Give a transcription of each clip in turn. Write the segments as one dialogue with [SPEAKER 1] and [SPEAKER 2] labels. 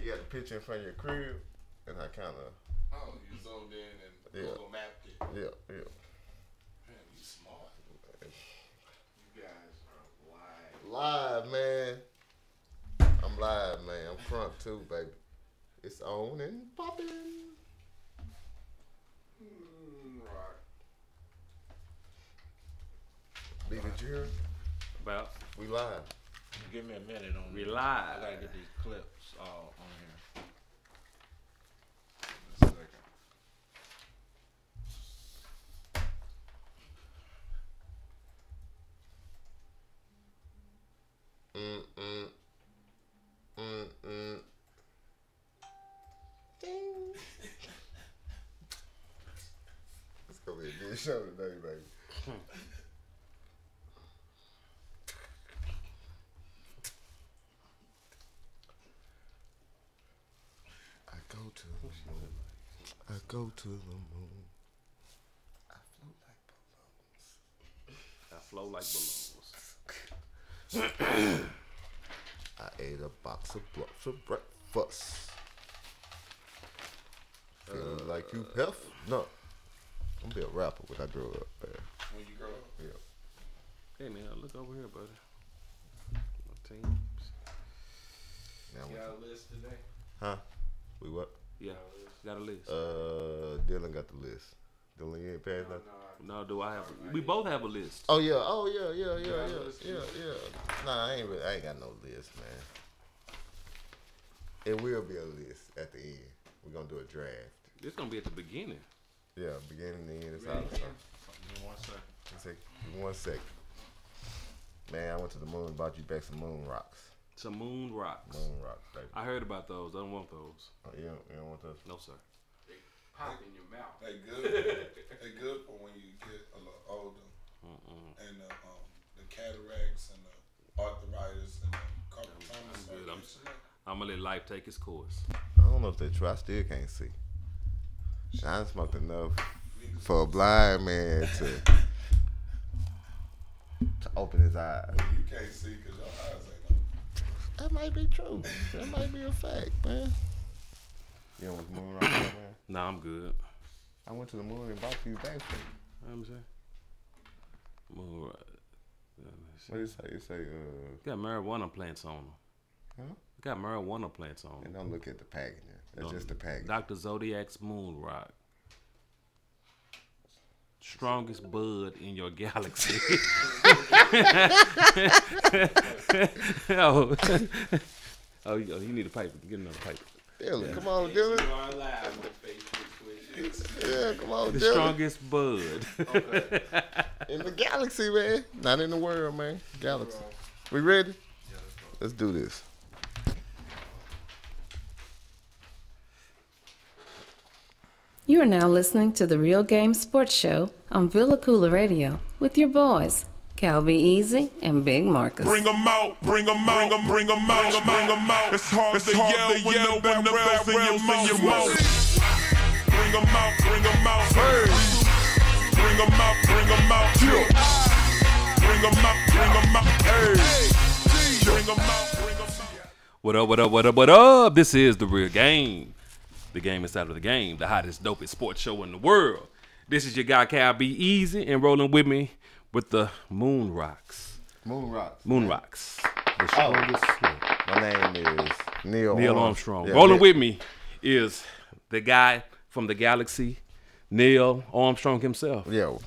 [SPEAKER 1] you got the picture in front of your crib, and I kind of.
[SPEAKER 2] Oh, you zoomed in and Google mapped it.
[SPEAKER 1] Yeah.
[SPEAKER 2] Man, you smart. You guys are
[SPEAKER 1] Live, man. I'm live, man. I'm crunk too, baby. It's on and popping.
[SPEAKER 2] Right.
[SPEAKER 1] B, did you hear?
[SPEAKER 3] About
[SPEAKER 1] We live.
[SPEAKER 2] Give me a minute on
[SPEAKER 3] we
[SPEAKER 2] this.
[SPEAKER 3] live.
[SPEAKER 2] I gotta get these clips all on here. Just a second.
[SPEAKER 1] Ding. It's gonna be a good show today, baby. I go to the moon. I float like balloons. I ate a box of blocks for breakfast. Feeling like you health? No. I'm gonna be a rapper when I grow up, man.
[SPEAKER 2] When you grow up?
[SPEAKER 1] Yeah.
[SPEAKER 3] Hey man, look over here, buddy. My teams.
[SPEAKER 1] Now
[SPEAKER 2] You got a list today?
[SPEAKER 1] huh? We what?
[SPEAKER 3] Yeah, got a list.
[SPEAKER 1] Dylan got the list. Dylan, you ain't paying nothing?
[SPEAKER 3] No, do I have? We both have a list.
[SPEAKER 1] Oh yeah, yeah. Nah, I ain't got no list, man. It will be a list at the end. We're gonna do a draft.
[SPEAKER 3] It's gonna be at the beginning.
[SPEAKER 1] Yeah, beginning to end. It's all the
[SPEAKER 2] Give
[SPEAKER 1] time.
[SPEAKER 2] me 1 second.
[SPEAKER 1] Give me 1 second. Man, I went to the moon and bought you back some moon rocks.
[SPEAKER 3] Some moon rocks.
[SPEAKER 1] Moon rocks, baby.
[SPEAKER 3] I heard about those. I don't want those.
[SPEAKER 1] Oh, you don't want those?
[SPEAKER 3] No sir.
[SPEAKER 2] They pop in your mouth.
[SPEAKER 4] They good. They good for when you get a little older, and the cataracts and the arthritis and the carpal tunnel.
[SPEAKER 3] I'm gonna let life take its course.
[SPEAKER 1] I don't know if they're true. I still can't see. I done smoked enough for a blind man to open his eyes.
[SPEAKER 4] You can't see because your eyes ain't open.
[SPEAKER 1] That might be true. That might be a fact, man. You know what's moon rock, man?
[SPEAKER 3] Nah, I'm good.
[SPEAKER 1] I went to the moon and bought you back for you.
[SPEAKER 3] I'm saying. Moon rock.
[SPEAKER 1] What do you say? You say,
[SPEAKER 3] Got marijuana plants on them.
[SPEAKER 1] huh?
[SPEAKER 3] Got marijuana plants on
[SPEAKER 1] And
[SPEAKER 3] them.
[SPEAKER 1] don't look at the packaging. That's just the packaging.
[SPEAKER 3] Dr. Zodiac's moon rock. Strongest bud in your galaxy. oh, you need a paper. Get another paper.
[SPEAKER 1] Dylan, come on, Dylan.
[SPEAKER 2] You are live on Facebook, Twitch.
[SPEAKER 1] Yeah, come on,
[SPEAKER 3] The
[SPEAKER 1] Dylan.
[SPEAKER 3] strongest bud.
[SPEAKER 1] In the galaxy, man. Not in the world, man. Galaxy. We ready? Let's do this.
[SPEAKER 5] You are now listening to the Real Game Sports Show on Villa Koola Radio with your boys, Cal Be Easy and Big Marcus.
[SPEAKER 6] Bring 'em out, bring 'em out, bring 'em out, bring 'em out. It's hard to yell when the barrel's in your mouth. Bring 'em out, bring 'em out. Hey. Bring 'em out, bring 'em out. Bring 'em out, bring 'em out. Hey. Bring 'em out, bring 'em out.
[SPEAKER 3] What up, what up, what up, what up? This is The Real Game. The game inside of the game. The hottest, dopest sports show in the world. This is your guy, Cal Be Easy, and rolling with me with the Moon Rocks.
[SPEAKER 1] Moon rocks.
[SPEAKER 3] Moon Rocks. The strongest.
[SPEAKER 1] My name is
[SPEAKER 3] Neil Armstrong.
[SPEAKER 1] Yeah,
[SPEAKER 3] Rolling
[SPEAKER 1] Neil.
[SPEAKER 3] with me is the guy from the galaxy, Neil Armstrong himself.
[SPEAKER 1] Yo.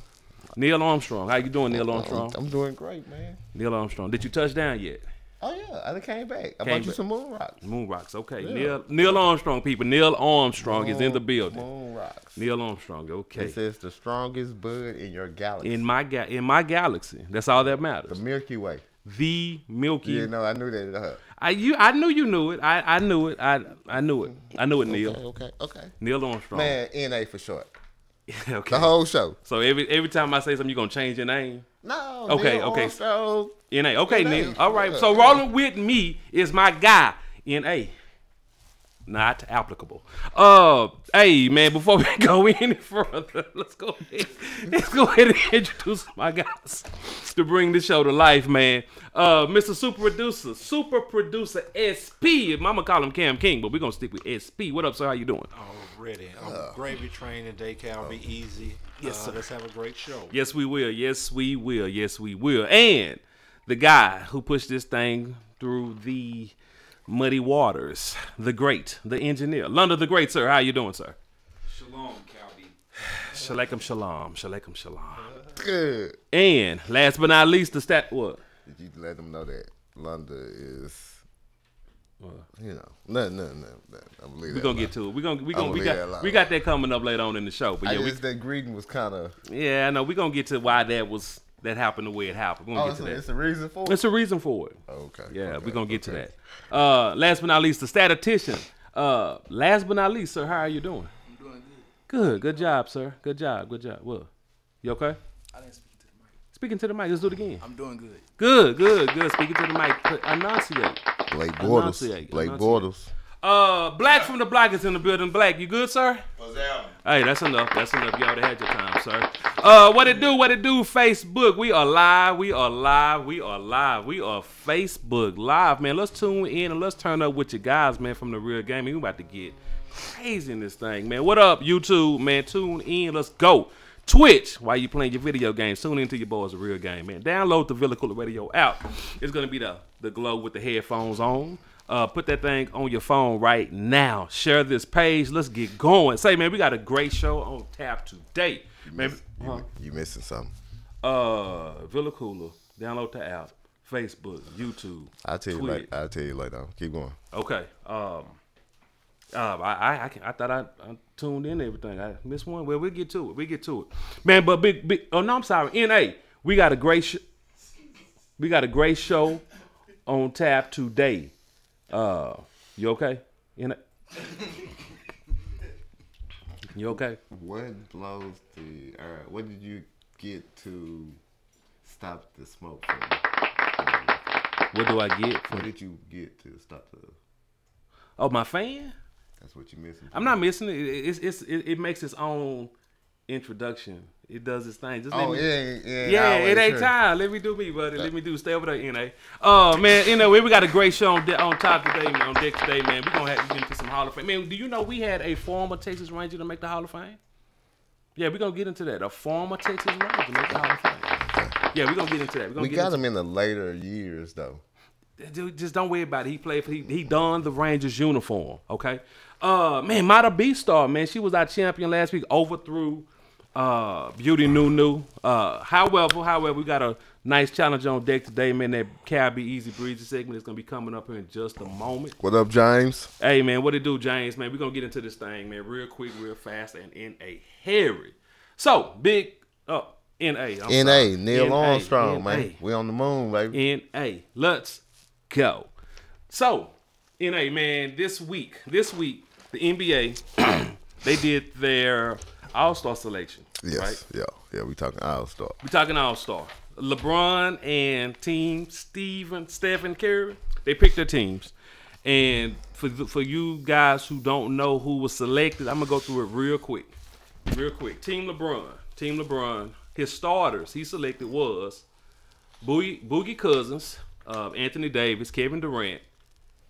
[SPEAKER 3] Neil Armstrong. How you doing, Neil Armstrong?
[SPEAKER 1] I'm doing great, man.
[SPEAKER 3] Neil Armstrong. Did you touch down yet?
[SPEAKER 1] Oh, yeah. I done came back. I
[SPEAKER 3] Came
[SPEAKER 1] bought you
[SPEAKER 3] back.
[SPEAKER 1] some moon rocks.
[SPEAKER 3] Moon Rocks. Okay.
[SPEAKER 1] Yeah.
[SPEAKER 3] Neil Armstrong, people. Neil Armstrong is in the building.
[SPEAKER 1] Moon rocks.
[SPEAKER 3] Neil Armstrong. Okay.
[SPEAKER 1] It says the strongest bud in your galaxy.
[SPEAKER 3] In my galaxy. That's all that
[SPEAKER 1] the
[SPEAKER 3] matters.
[SPEAKER 1] Milky Way.
[SPEAKER 3] The Milky.
[SPEAKER 1] Yeah, no, I knew that.
[SPEAKER 3] I knew you knew it. I knew it. I knew it. I knew it, Neil.
[SPEAKER 1] Okay.
[SPEAKER 3] Neil Armstrong.
[SPEAKER 1] Man, NA for short.
[SPEAKER 3] Okay.
[SPEAKER 1] The whole show.
[SPEAKER 3] So every time I say something, you gonna change your name?
[SPEAKER 1] No.
[SPEAKER 3] Okay,
[SPEAKER 1] Neil
[SPEAKER 3] okay.
[SPEAKER 1] Armstrong.
[SPEAKER 3] NA. Okay,
[SPEAKER 1] NA.
[SPEAKER 3] Neil. All right.
[SPEAKER 1] Yeah,
[SPEAKER 3] So
[SPEAKER 1] yeah.
[SPEAKER 3] rolling with me is my guy, NA. not applicable. Hey man, before we go any further, let's go ahead and introduce my guys to bring this show to life, man. Mr. Super Producer SP. Mama call him Cam King, but we're gonna stick with SP. What up, sir? How you doing?
[SPEAKER 2] Already. I'm gravy train today, Cal. Be easy.
[SPEAKER 3] Yes, sir.
[SPEAKER 2] Let's have a great show.
[SPEAKER 3] Yes, we will. Yes, we will. Yes, we will. And the guy who pushed this thing through the muddy waters, the great, the engineer, London the Great, sir. How you doing, sir?
[SPEAKER 2] Shalom, Calby.
[SPEAKER 3] Shalaikum shalom. Shalaikum shalom.
[SPEAKER 1] Good.
[SPEAKER 3] And last but not least, the stat what?
[SPEAKER 1] Did you let them know that London is, you know, nothing. I'm
[SPEAKER 3] We're gonna get to it. We
[SPEAKER 1] that
[SPEAKER 3] got that coming up later on in the show. But yeah,
[SPEAKER 1] that greeting was kind of.
[SPEAKER 3] I know we're gonna get to why that happened the way it happened. We're gonna get to that.
[SPEAKER 1] It's a reason for it.
[SPEAKER 3] It's a reason for it.
[SPEAKER 1] Okay.
[SPEAKER 3] Yeah,
[SPEAKER 1] okay,
[SPEAKER 3] we're gonna get to that. Last but not least, the statistician. Last but not least, sir, how are you doing?
[SPEAKER 7] I'm doing
[SPEAKER 3] Good. Good job, sir. Good job. What? You okay?
[SPEAKER 7] I didn't speak to the mic.
[SPEAKER 3] Speaking to the mic. Let's do it again.
[SPEAKER 7] I'm doing good.
[SPEAKER 3] Good. Speaking to the mic. Enunciate.
[SPEAKER 1] Blake Bortles.
[SPEAKER 3] Black from the Block is in the building. Black, you good, sir? Hey, that's enough. You already had your time, sir. What it do? Facebook. We are live. We are Facebook live, man. Let's tune in and let's turn up with you guys, man, from the Real Game. We about to get crazy in this thing, man. What up, YouTube, man? Tune in. Let's go. Twitch, while you playing your video games, tune into your boys, The Real Game, man. Download the Villa Koola Radio app. It's going to be the glow with the headphones on. Put that thing on your phone right now. Share this page. Let's get going. Say, man, we got a great show on tap today.
[SPEAKER 1] You missing something.
[SPEAKER 3] Villa Koola. Download the app. Facebook, YouTube.
[SPEAKER 1] I'll tell you later. Keep going.
[SPEAKER 3] Okay. I thought I tuned in everything. I missed one. Well, we'll get to it. Man, but big. Oh no, I'm sorry. NA. We got a great show on tap today. You okay? NA. You okay?
[SPEAKER 1] What blows the? What did you get to stop the smoke?
[SPEAKER 3] What do I get?
[SPEAKER 1] What did you get to stop the?
[SPEAKER 3] Oh, my fan.
[SPEAKER 1] That's what you're missing.
[SPEAKER 3] I'm not missing it. It makes its own introduction. It does its thing. Just it ain't time. Let me do me, buddy. Let me do. Stay over there, NA. Man, we got a great show on top today, on deck today, man. We're gonna get into some Hall of Fame. Man, do you know we had a former Texas Ranger to make the Hall of Fame? Yeah, we're gonna get into that. A former Texas Ranger to make the Hall of Fame. Yeah, we're gonna get into that.
[SPEAKER 1] We got him in the later years, though.
[SPEAKER 3] Dude, just don't worry about it. He donned the Rangers uniform. Okay. Man, Mata B-Star, man, she was our champion last week. Overthrew Beauty Nunu. However, we got a nice challenge on deck today, man. That Cal Be Easy Breezy segment is gonna be coming up here in just a moment.
[SPEAKER 1] What up, James?
[SPEAKER 3] Hey, man, what it do, James? Man, we're gonna get into this thing, man, real quick, real fast, and in a hurry. So, big
[SPEAKER 1] Neil Armstrong, man. We on the moon, baby.
[SPEAKER 3] NA. Let's go. So, NA, man, this week, the NBA, they did their All-Star selection.
[SPEAKER 1] Yes,
[SPEAKER 3] right?
[SPEAKER 1] Yeah, we talking All-Star.
[SPEAKER 3] LeBron and team Stephen Curry, they picked their teams. And for you guys who don't know who was selected, I'm going to go through it real quick. Team LeBron, his starters he selected was Boogie Cousins, Anthony Davis, Kevin Durant,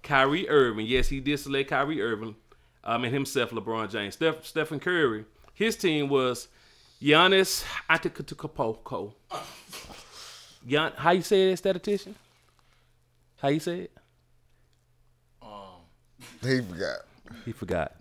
[SPEAKER 3] Kyrie Irving. Yes, he did select Kyrie Irving, and himself, LeBron James. Stephen Curry, his team was Giannis Antetokounmpo. How you say it, statistician? How you say it?
[SPEAKER 1] He forgot.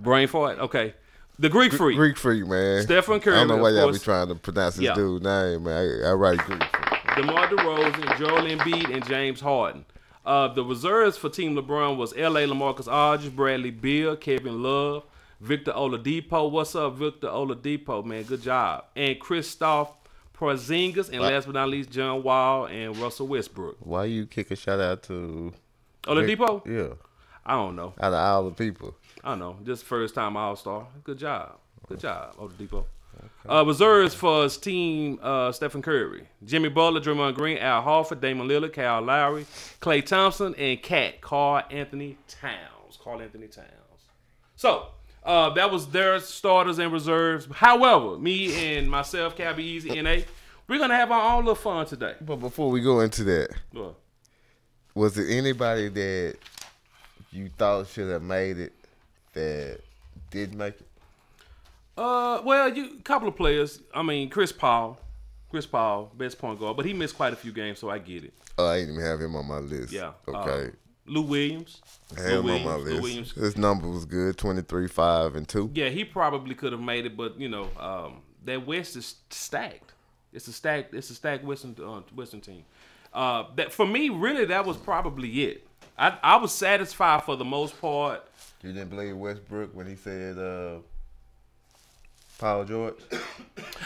[SPEAKER 3] Brain fart. Okay. The Greek Freak.
[SPEAKER 1] Greek Freak, man.
[SPEAKER 3] Stephen Curry.
[SPEAKER 1] I don't know why y'all be trying to pronounce this dude's name, man. I write Greek Freak.
[SPEAKER 3] DeMar DeRozan, Joel Embiid, and James Harden. The reserves for Team LeBron was L.A. LaMarcus Aldridge, Bradley Beal, Kevin Love, Victor Oladipo. What's up, Victor Oladipo, man? Good job. And Kristaps Porzingis, and last but not least, John Wall and Russell Westbrook.
[SPEAKER 1] Why you kick a shout out to
[SPEAKER 3] Oladipo?
[SPEAKER 1] Yeah.
[SPEAKER 3] I don't know.
[SPEAKER 1] Out of all the people.
[SPEAKER 3] I don't know. Just first time All-Star. Good job, Oladipo. Reserves for his team, Stephen Curry, Jimmy Butler, Draymond Green, Al Horford, Damon Lillard, Kyle Lowry, Klay Thompson, and Karl Anthony Towns. So, that was their starters and reserves. However, me and myself, Cal Be Easy, NA, we're going to have our own little fun today.
[SPEAKER 1] But before we go into that, was there anybody that you thought should have made it that didn't make it?
[SPEAKER 3] Well, couple of players. I mean, Chris Paul, best point guard, but he missed quite a few games, so I get it.
[SPEAKER 1] Oh, I didn't even have him on my list.
[SPEAKER 3] Yeah.
[SPEAKER 1] Okay.
[SPEAKER 3] Lou Williams.
[SPEAKER 1] I had him on my list. His number was good, 23, 5, and 2.
[SPEAKER 3] Yeah, he probably could have made it, but that West is stacked. It's a stacked Western team. That for me, really, that was probably it. I was satisfied for the most part.
[SPEAKER 1] You didn't believe Westbrook when he said Paul George?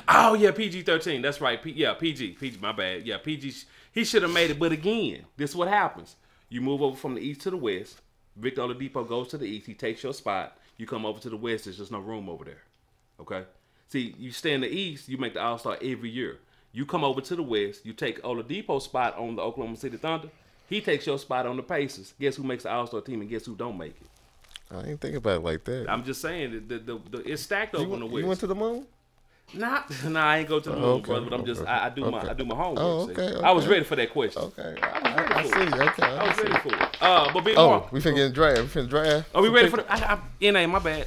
[SPEAKER 3] Oh yeah, PG-13. That's right. PG. My bad. Yeah, PG. He should have made it, but again, this is what happens. You move over from the East to the West. Victor Oladipo goes to the East. He takes your spot. You come over to the West. There's just no room over there. Okay? See, you stay in the East, you make the All-Star every year. You come over to the West. You take Oladipo's spot on the Oklahoma City Thunder. He takes your spot on the Pacers. Guess who makes the All-Star team and guess who don't make it?
[SPEAKER 1] I didn't think about it like that.
[SPEAKER 3] I'm just saying that it's stacked over on the West.
[SPEAKER 1] You went to the moon?
[SPEAKER 3] Nah, I ain't go to the moon, brother. But I'm just I do my homework.
[SPEAKER 1] Oh, okay.
[SPEAKER 3] I was ready for that question.
[SPEAKER 1] Okay, I see. Okay,
[SPEAKER 3] I was ready for it. But Big
[SPEAKER 1] oh,
[SPEAKER 3] Mark,
[SPEAKER 1] we finna get draft. We finna draft.
[SPEAKER 3] Are we ready for the? NA, my bad.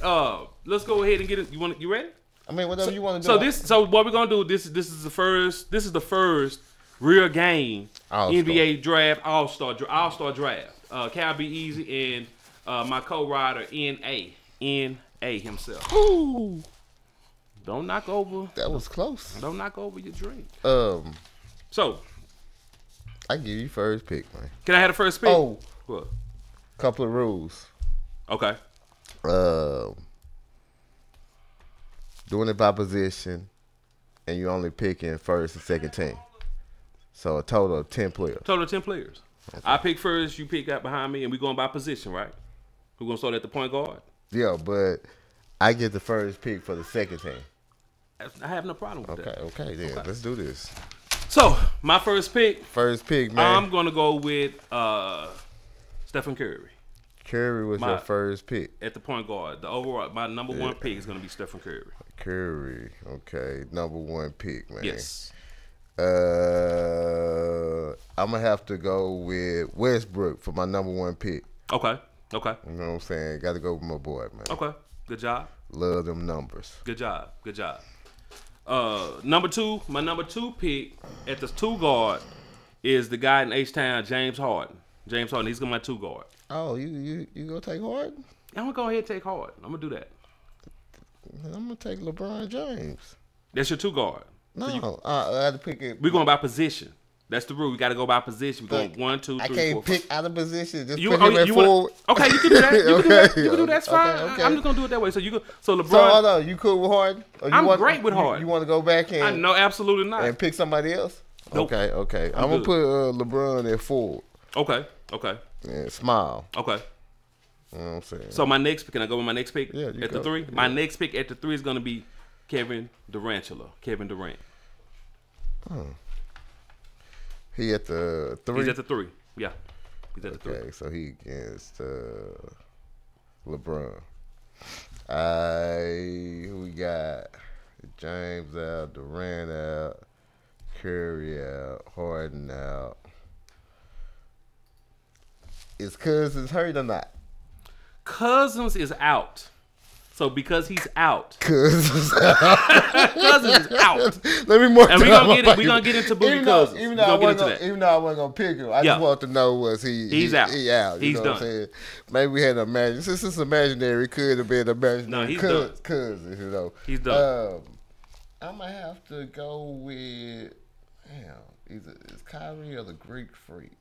[SPEAKER 3] Let's go ahead and get it. You ready?
[SPEAKER 1] I mean, whatever you want to do.
[SPEAKER 3] So what we're gonna do? This is the first real game
[SPEAKER 1] All-Star.
[SPEAKER 3] NBA draft All-Star draft. Cal Be Easy and my co-writer NA himself.
[SPEAKER 1] Ooh.
[SPEAKER 3] Don't knock over.
[SPEAKER 1] That was close.
[SPEAKER 3] Don't knock over your drink.
[SPEAKER 1] So I give you first pick, man.
[SPEAKER 3] Can I have the first pick?
[SPEAKER 1] Oh,
[SPEAKER 3] what?
[SPEAKER 1] Couple of rules.
[SPEAKER 3] Okay.
[SPEAKER 1] Doing it by position, and you only picking first and second team. So a total of 10 players.
[SPEAKER 3] Total of 10 players. Okay. I pick first, you pick out behind me, and we're going by position, right? We're going to start at the point guard.
[SPEAKER 1] Yeah, but I get the first pick for the second team.
[SPEAKER 3] I have no problem with that.
[SPEAKER 1] Okay, then. Okay. Let's do this.
[SPEAKER 3] So, my first pick.
[SPEAKER 1] First pick, man.
[SPEAKER 3] I'm going to go with Stephen Curry.
[SPEAKER 1] Curry was your first pick.
[SPEAKER 3] At the point guard. My number one pick is going to be Stephen Curry.
[SPEAKER 1] Curry. Okay, number one pick, man.
[SPEAKER 3] Yes.
[SPEAKER 1] I'm going to have to go with Westbrook for my number one pick.
[SPEAKER 3] Okay.
[SPEAKER 1] You know what I'm saying? Got to go with my boy, man.
[SPEAKER 3] Okay. Good job.
[SPEAKER 1] Love them numbers.
[SPEAKER 3] Good job. Number two, my number two pick at the 2 guard is the guy in H-Town, James Harden. He's going to be my 2 guard.
[SPEAKER 1] Oh, you going to take Harden?
[SPEAKER 3] I'm going to go ahead and take Harden. I'm going to do that.
[SPEAKER 1] I'm going to take LeBron James.
[SPEAKER 3] That's your 2 guard.
[SPEAKER 1] No, so I had to pick it.
[SPEAKER 3] We're going by position. That's the rule. We got to go by position. We're going 1, 2, 3, 4.
[SPEAKER 1] I can't pick out of position. Just
[SPEAKER 3] you,
[SPEAKER 1] put him at forward.
[SPEAKER 3] Okay, you can do that. You can do that. That's fine.
[SPEAKER 1] Okay.
[SPEAKER 3] I'm just going to do it that way. So LeBron.
[SPEAKER 1] So hold on. You cool with Harden?
[SPEAKER 3] I'm great with Harden.
[SPEAKER 1] You want to go back and?
[SPEAKER 3] No, absolutely not.
[SPEAKER 1] And pick somebody else?
[SPEAKER 3] Nope.
[SPEAKER 1] Okay. I'm going to put LeBron at forward.
[SPEAKER 3] Okay.
[SPEAKER 1] And smile.
[SPEAKER 3] Okay.
[SPEAKER 1] You know what I'm saying?
[SPEAKER 3] So my next pick, can I go with my next pick?
[SPEAKER 1] Yeah,
[SPEAKER 3] at the 3? Yeah. My next pick at the 3 is going to be Kevin Durant.
[SPEAKER 1] Oh. He at the 3?
[SPEAKER 3] He's at the 3. Yeah. He's at the 3.
[SPEAKER 1] Okay, so he against LeBron. Who we got? James out, Durant out, Curry out, Harden out. Is Cousins hurt or not?
[SPEAKER 3] Cousins is out. So because he's out,
[SPEAKER 1] Cousins
[SPEAKER 3] is out.
[SPEAKER 1] Let me mark.
[SPEAKER 3] And we're gonna get into Boogie Cousins.
[SPEAKER 1] Even though I wasn't gonna pick him, I just want to know was
[SPEAKER 3] he's out.
[SPEAKER 1] He out.
[SPEAKER 3] He's
[SPEAKER 1] know
[SPEAKER 3] done.
[SPEAKER 1] What I'm saying? Maybe we had to imagine. Since it's imaginary, it could have been imaginary.
[SPEAKER 3] No, he's done.
[SPEAKER 1] Cousins, you know.
[SPEAKER 3] He's done.
[SPEAKER 1] I might have to go with. Is Kyrie or the Greek Freak?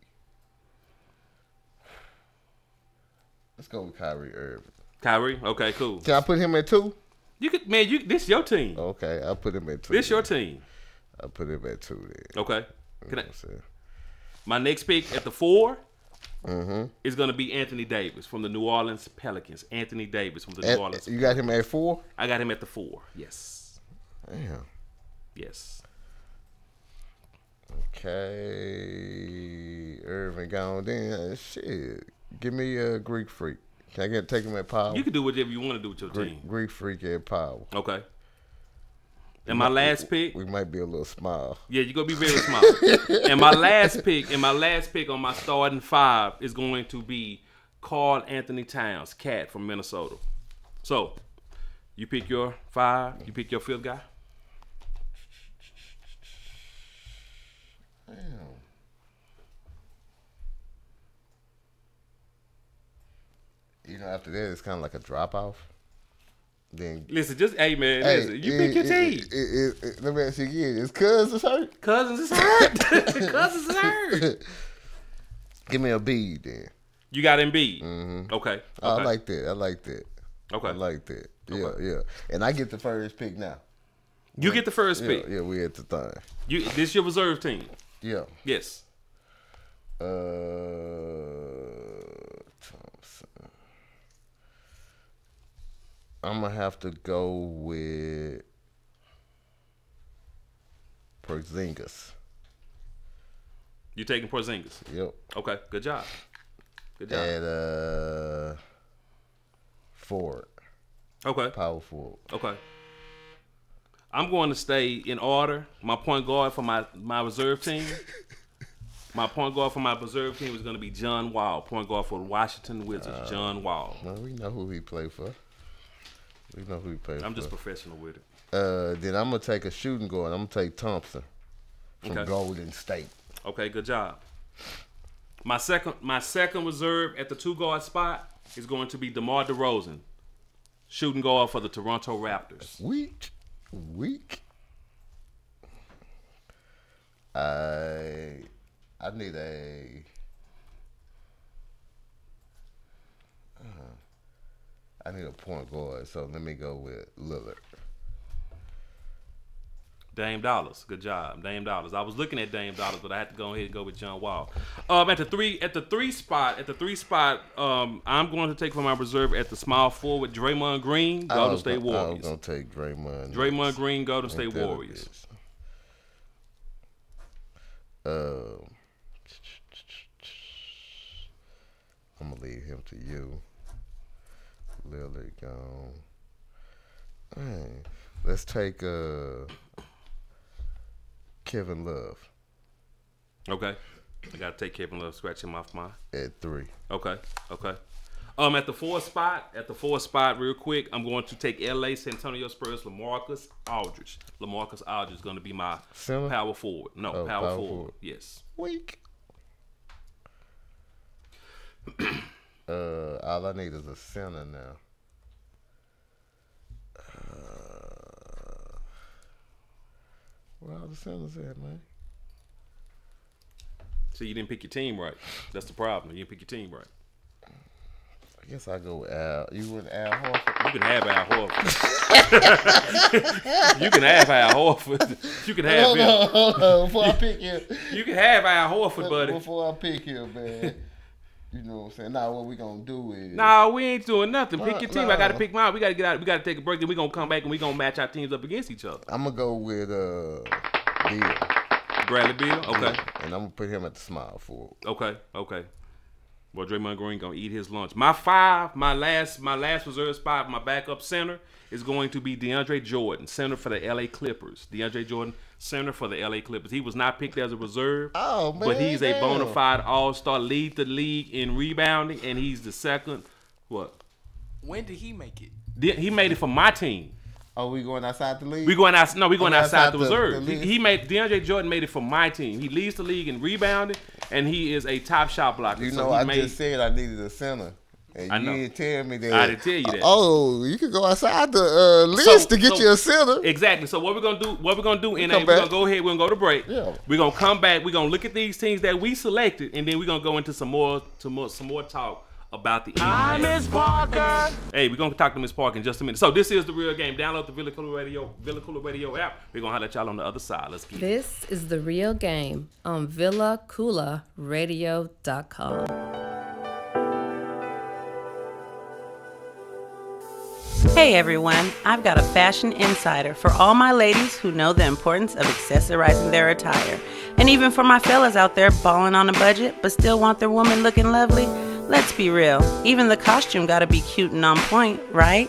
[SPEAKER 1] Let's go with Kyrie Irving.
[SPEAKER 3] Kyrie? Okay, cool.
[SPEAKER 1] Can I put him at 2?
[SPEAKER 3] You could, man. This is your team.
[SPEAKER 1] Okay, I'll put him at 2.
[SPEAKER 3] This your team.
[SPEAKER 1] I'll put him at 2 then.
[SPEAKER 3] Okay. My next pick at the 4 is going to be Anthony Davis from the New Orleans Pelicans. New Orleans.
[SPEAKER 1] You got him at 4?
[SPEAKER 3] I got him at the 4. Yes.
[SPEAKER 1] Damn.
[SPEAKER 3] Yes.
[SPEAKER 1] Okay. Irvin gone then. Shit. Give me a Greek Freak. Can I take him at power?
[SPEAKER 3] You can do whatever you want to do with your team.
[SPEAKER 1] Greek Freak at power.
[SPEAKER 3] Okay. And my last pick.
[SPEAKER 1] We might be a little small.
[SPEAKER 3] Yeah, you're gonna be very small. And my last pick on my starting 5 is going to be Karl Anthony Towns, Cat from Minnesota. So, you pick your 5. You pick your 5th guy.
[SPEAKER 1] Damn. You know, after that, it's kind of like a drop off. Then
[SPEAKER 3] listen, listen. You pick your team.
[SPEAKER 1] Let me ask you again. Is Cousins hurt?
[SPEAKER 3] Cousins is hurt. Cousins is hurt.
[SPEAKER 1] Give me a B then.
[SPEAKER 3] You got Embiid.
[SPEAKER 1] Mm-hmm.
[SPEAKER 3] Okay.
[SPEAKER 1] I like that.
[SPEAKER 3] Okay.
[SPEAKER 1] I like that. Yeah,
[SPEAKER 3] Okay.
[SPEAKER 1] yeah. And I get the first pick now.
[SPEAKER 3] You get the first pick.
[SPEAKER 1] Yeah, we at the thing.
[SPEAKER 3] This your reserve team.
[SPEAKER 1] Yeah.
[SPEAKER 3] Yes.
[SPEAKER 1] Thompson. I'm gonna have to go with Porzingis.
[SPEAKER 3] You taking Porzingis?
[SPEAKER 1] Yep.
[SPEAKER 3] Okay. Good job.
[SPEAKER 1] At forward.
[SPEAKER 3] Okay.
[SPEAKER 1] Power forward.
[SPEAKER 3] Okay. I'm going to stay in order. My point guard for my reserve team. My point guard for my reserve team is going to be John Wall. Point guard for the Washington Wizards, John Wall.
[SPEAKER 1] Well, we know who he played for.
[SPEAKER 3] I'm just professional with it.
[SPEAKER 1] Then I'm going to take a shooting guard. I'm going to take Thompson from Golden State.
[SPEAKER 3] Okay, good job. My second reserve at the 2 guard spot is going to be DeMar DeRozan, shooting guard for the Toronto Raptors.
[SPEAKER 1] Weak. I need a point guard, so let me go with Lillard.
[SPEAKER 3] Dame Dollars, good job, Dame Dollars. I was looking at Dame Dollars, but I had to go ahead and go with John Wall. At the three spot, I'm going to take for my reserve at the small forward Draymond Green, Golden State Warriors.
[SPEAKER 1] I was gonna take Draymond.
[SPEAKER 3] Draymond Green, Golden State Warriors.
[SPEAKER 1] I'm gonna leave him to you. Lillard gone. Hey, let's take Kevin Love.
[SPEAKER 3] Okay. I gotta take Kevin Love, scratch him off my
[SPEAKER 1] at 3.
[SPEAKER 3] Okay. At the 4 spot, real quick, I'm going to take LA San Antonio Spurs LaMarcus Aldridge. LaMarcus Aldridge is gonna be my
[SPEAKER 1] center?
[SPEAKER 3] Power forward. No, power forward. Yes.
[SPEAKER 1] Weak. All I need is a center now. Where all the centers at, man?
[SPEAKER 3] So you didn't pick your team right. That's the problem. You didn't pick your team right.
[SPEAKER 1] I guess I go with Al. You with Al Horford?
[SPEAKER 3] You can have Al Horford. You can have Al Horford. You can have him.
[SPEAKER 1] Hold on. Before I pick him.
[SPEAKER 3] You can have Al Horford, buddy.
[SPEAKER 1] Before I pick him, man. You know what I'm saying? Now what we gonna do is
[SPEAKER 3] we ain't doing nothing. Pick your team. I gotta pick mine. We gotta get out. We gotta take a break. Then we gonna come back and we gonna match our teams up against each other.
[SPEAKER 1] I'm gonna go with Beal.
[SPEAKER 3] Bradley Beal. Okay.
[SPEAKER 1] Yeah. And I'm gonna put him at the small forward.
[SPEAKER 3] Okay. Well, Draymond Green gonna eat his lunch. My last reserve spot, my backup center is going to be DeAndre Jordan, center for the LA Clippers. DeAndre Jordan, center for the LA Clippers. He was not picked as a reserve, but he's a bona fide all-star, lead the league in rebounding, and he's the second. What?
[SPEAKER 2] When did he make it?
[SPEAKER 3] He made it for my team.
[SPEAKER 1] Oh, we going outside the league?
[SPEAKER 3] We going outside the reserve.
[SPEAKER 1] The
[SPEAKER 3] DeAndre Jordan made it for my team. He leads the league in rebounding, and he is a top shot blocker.
[SPEAKER 1] You know, just said I needed a center. And you didn't tell me that.
[SPEAKER 3] I didn't tell you that.
[SPEAKER 1] Oh, you can go outside the list to get you a center.
[SPEAKER 3] Exactly. So what we're gonna do? We're gonna go ahead. We're gonna go to break.
[SPEAKER 1] Yeah.
[SPEAKER 3] We're gonna come back. We're gonna look at these teams that we selected, and then we're gonna go into some more talk about the NBA.
[SPEAKER 7] Hi, Miss Parker.
[SPEAKER 3] Hey, we're gonna talk to Miss Parker in just a minute. So this is The Real Game. Download the Villa Koola Radio app. We're gonna holler at y'all on the other side. Let's get it.
[SPEAKER 5] This is The Real Game on VillaKoolaRadio.com.
[SPEAKER 8] Hey everyone, I've got a fashion insider for all my ladies who know the importance of accessorizing their attire. And even for my fellas out there balling on a budget but still want their woman looking lovely. Let's be real, even the costume gotta be cute and on point, right?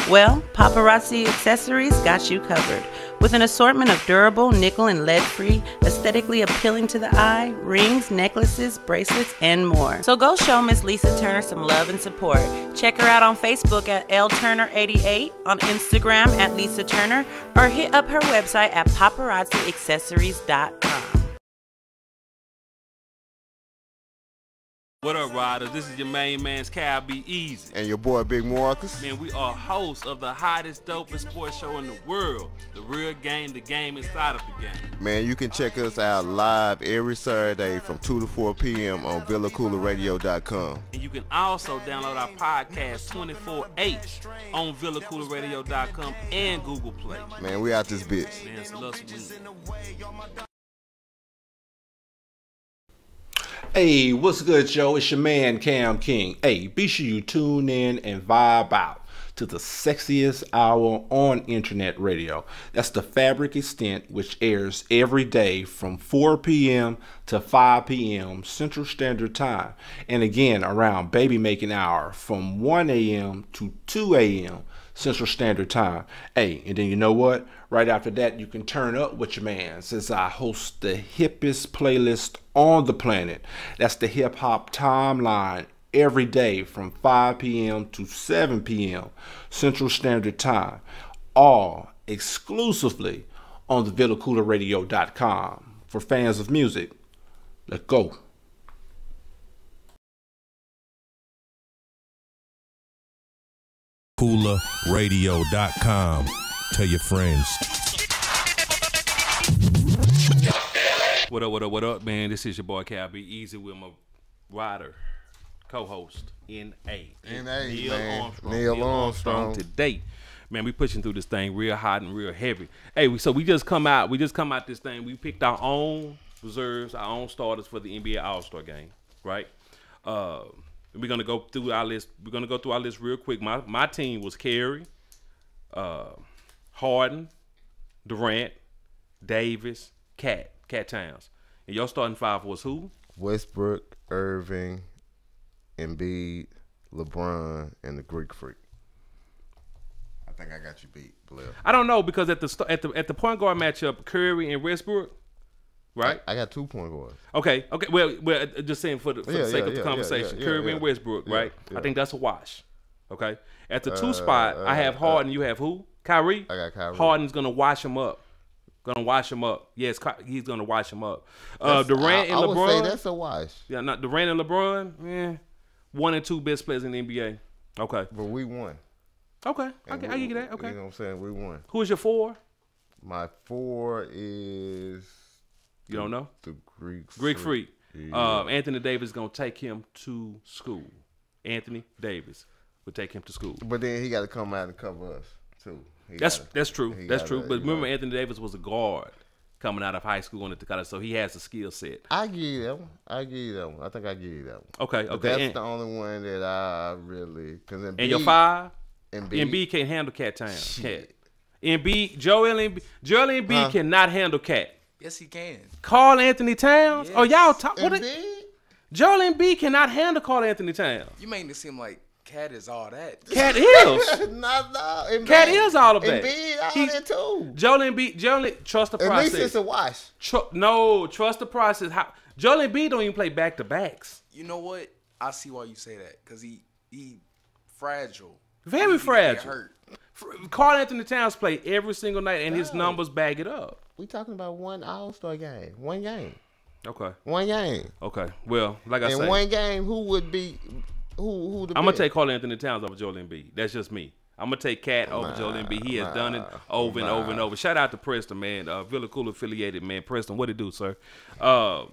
[SPEAKER 8] Well, Paparazzi Accessories got you covered. With an assortment of durable, nickel and lead-free, aesthetically appealing to the eye, rings, necklaces, bracelets, and more. So go show Miss Lisa Turner some love and support. Check her out on Facebook at lturner88, on Instagram at Lisa Turner, or hit up her website at paparazziaccessories.com.
[SPEAKER 3] What up, riders? This is your main man's Cal Be Easy.
[SPEAKER 1] And your boy Big Marcus.
[SPEAKER 3] Man, we are hosts of the hottest, dopest sports show in the world. The Real Game, the game inside of the game.
[SPEAKER 1] Man, you can check us out live every Saturday from 2 to 4 p.m. on VillaCooleraRadio.com.
[SPEAKER 3] And you can also download our podcast 24/8 on VillaCooleraRadio.com and Google Play.
[SPEAKER 1] Man, we out this bitch.
[SPEAKER 3] Man, it's love some
[SPEAKER 2] Hey, what's good, Joe? It's your man, Cam King. Hey, be sure you tune in and vibe out to the sexiest hour on internet radio. That's the Fabric Extent, which airs every day from 4 p.m. to 5 p.m. Central Standard Time. And again, around baby making hour from 1 a.m. to 2 a.m. Central Standard Time. Hey, and then you know what? Right after that, you can turn up with your man, since I host the hippest playlist on the planet. That's the Hip Hop Timeline, every day from 5 p.m. to 7 p.m. Central Standard Time. All exclusively on the VillaCooleraRadio.com. For fans of music, let's go.
[SPEAKER 6] KoolaRadio.com. Tell your friends.
[SPEAKER 3] What up, man? This is your boy Cal Be Easy with my rider, co-host, N.A.
[SPEAKER 1] Neil Armstrong.
[SPEAKER 3] Today, man, we pushing through this thing real hot and real heavy. Hey, so we just come out this thing. We picked our own reserves, our own starters for the NBA All-Star game, right? We're gonna go through our list. We're gonna go through our list real quick. My team was Carey, Harden, Durant, Davis, Cat Towns. And your starting five was who?
[SPEAKER 1] Westbrook, Irving, Embiid, LeBron, and the Greek Freak. I think I got you beat, Blair.
[SPEAKER 3] I don't know, because at the point guard matchup, Curry and Westbrook, right?
[SPEAKER 1] I got 2 point guards.
[SPEAKER 3] Okay. Well, just saying for the sake of the conversation, Curry and Westbrook, right?
[SPEAKER 1] Yeah.
[SPEAKER 3] I think that's a wash. Okay. At the 2 spot, I have Harden. You have who? Kyrie.
[SPEAKER 1] I got Kyrie.
[SPEAKER 3] Harden's gonna wash him up. Yes, he's gonna wash him up. Durant and LeBron.
[SPEAKER 1] I would say that's a wash.
[SPEAKER 3] Yeah, not Durant and LeBron. 1 and 2 best players in the NBA. Okay.
[SPEAKER 1] But we won.
[SPEAKER 3] Okay. I give you that. Okay.
[SPEAKER 1] You know what I'm saying? We won.
[SPEAKER 3] Who is your 4?
[SPEAKER 1] My 4 is.
[SPEAKER 3] You don't know?
[SPEAKER 1] The Greek
[SPEAKER 3] Freak.
[SPEAKER 1] Yeah.
[SPEAKER 3] Anthony Davis gonna take him to school. Anthony Davis will take him to school.
[SPEAKER 1] But then he got to come out and cover us too.
[SPEAKER 3] That's true. That's true. But remember, Anthony Davis was a guard coming out of high school and into college, so he has a skill set.
[SPEAKER 1] I give you that one. I think I give you that one.
[SPEAKER 3] Okay.
[SPEAKER 1] But that's the only one that I really.
[SPEAKER 3] And your 5? Embiid can't handle Cat Towns. Joel Embiid cannot handle Cat.
[SPEAKER 9] Yes, he can.
[SPEAKER 3] Karl Anthony Towns?
[SPEAKER 9] Yes.
[SPEAKER 3] Oh, y'all talk.
[SPEAKER 1] Embiid?
[SPEAKER 3] Joel Embiid cannot handle Karl Anthony Towns.
[SPEAKER 9] You making it seem like Cat is all that.
[SPEAKER 3] Cat is.
[SPEAKER 1] No.
[SPEAKER 3] Cat is all of that.
[SPEAKER 1] Embiid all that too.
[SPEAKER 3] Joel Embiid, trust the process.
[SPEAKER 1] At least it's a wash.
[SPEAKER 3] Trust the process. Joel Embiid don't even play back-to-backs.
[SPEAKER 9] You know what? I see why you say that. Because he fragile.
[SPEAKER 3] Very fragile.
[SPEAKER 9] Hurt.
[SPEAKER 3] Karl Anthony Towns play every single night, and his numbers back it up.
[SPEAKER 1] We talking about one All-Star game. One game.
[SPEAKER 3] Okay.
[SPEAKER 1] One game.
[SPEAKER 3] Okay. Well, like I said.
[SPEAKER 1] In one game, who would be who the
[SPEAKER 3] I'm going to take Karl Anthony Towns over Joel Embiid. That's just me. I'm going to take Cat over Joel Embiid. He has done it over and over and over. Shout out to Preston, man. Villa Cool affiliated, man. Preston, what it do, sir? I'm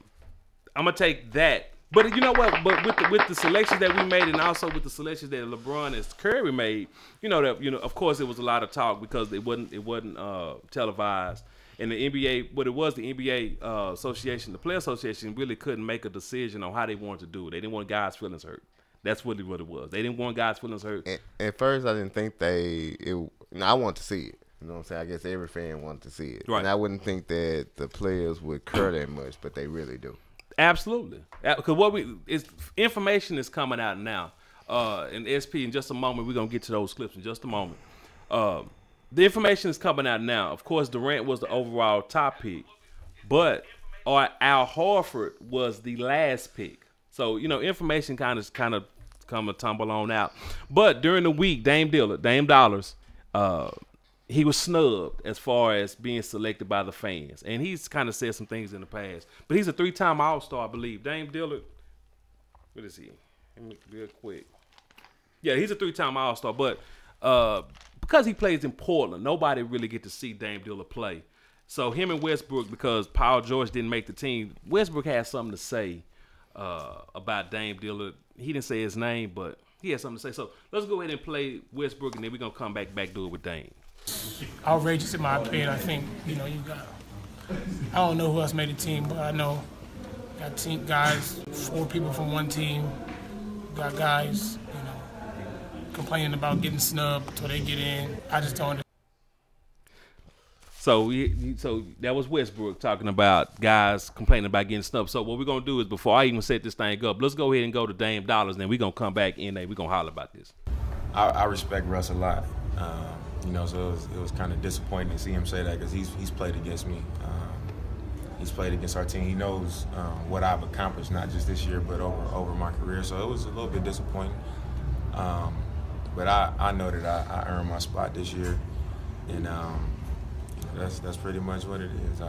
[SPEAKER 3] going to take that. But you know what? But with the selections that we made, and also with the selections that LeBron and Curry made, of course, it was a lot of talk because it wasn't televised. And the NBA, the NBA association, the player association, really couldn't make a decision on how they wanted to do it. They didn't want guys' feelings hurt. That's what it was. They didn't want guys' feelings hurt.
[SPEAKER 1] And at first, I didn't think I want to see it. You know what I'm saying? I guess every fan wanted to see it.
[SPEAKER 3] Right.
[SPEAKER 1] And I wouldn't think that the players would care that much, but they really do.
[SPEAKER 3] Absolutely. Because information is coming out now. In SP, in just a moment, we're going to get to those clips in just a moment. The information is coming out now. Of course, Durant was the overall top pick, but Al Horford was the last pick. So, information kind of come and tumble on out. But during the week, Dame Dollars, he was snubbed as far as being selected by the fans. And he's kind of said some things in the past. But he's a 3-time All-Star, I believe. Dame Dillard, what is he? Let me real quick. Yeah, he's a 3-time All-Star. But because he plays in Portland, nobody really get to see Dame Dillard play. So him and Westbrook, because Paul George didn't make the team, Westbrook has something to say about Dame Dillard. He didn't say his name, but he had something to say. So let's go ahead and play Westbrook, and then we're going to come back do it with Dame.
[SPEAKER 10] Outrageous in my opinion. I think, you got, I don't know who else made the team, but I know got team guys, 4 people from one team, got guys, complaining about getting snubbed until they get in. I just don't understand.
[SPEAKER 3] So that was Westbrook talking about guys complaining about getting snubbed. So what we're going to do is, before I even set this thing up, let's go ahead and go to Dame Dollars, and then we're going to come back in there. We're going to holler about this.
[SPEAKER 11] I respect Russ a lot. So it was kind of disappointing to see him say that, because he's played against me. He's played against our team. He knows what I've accomplished, not just this year, but over my career. So it was a little bit disappointing. But I know that I earned my spot this year, and that's pretty much what it is.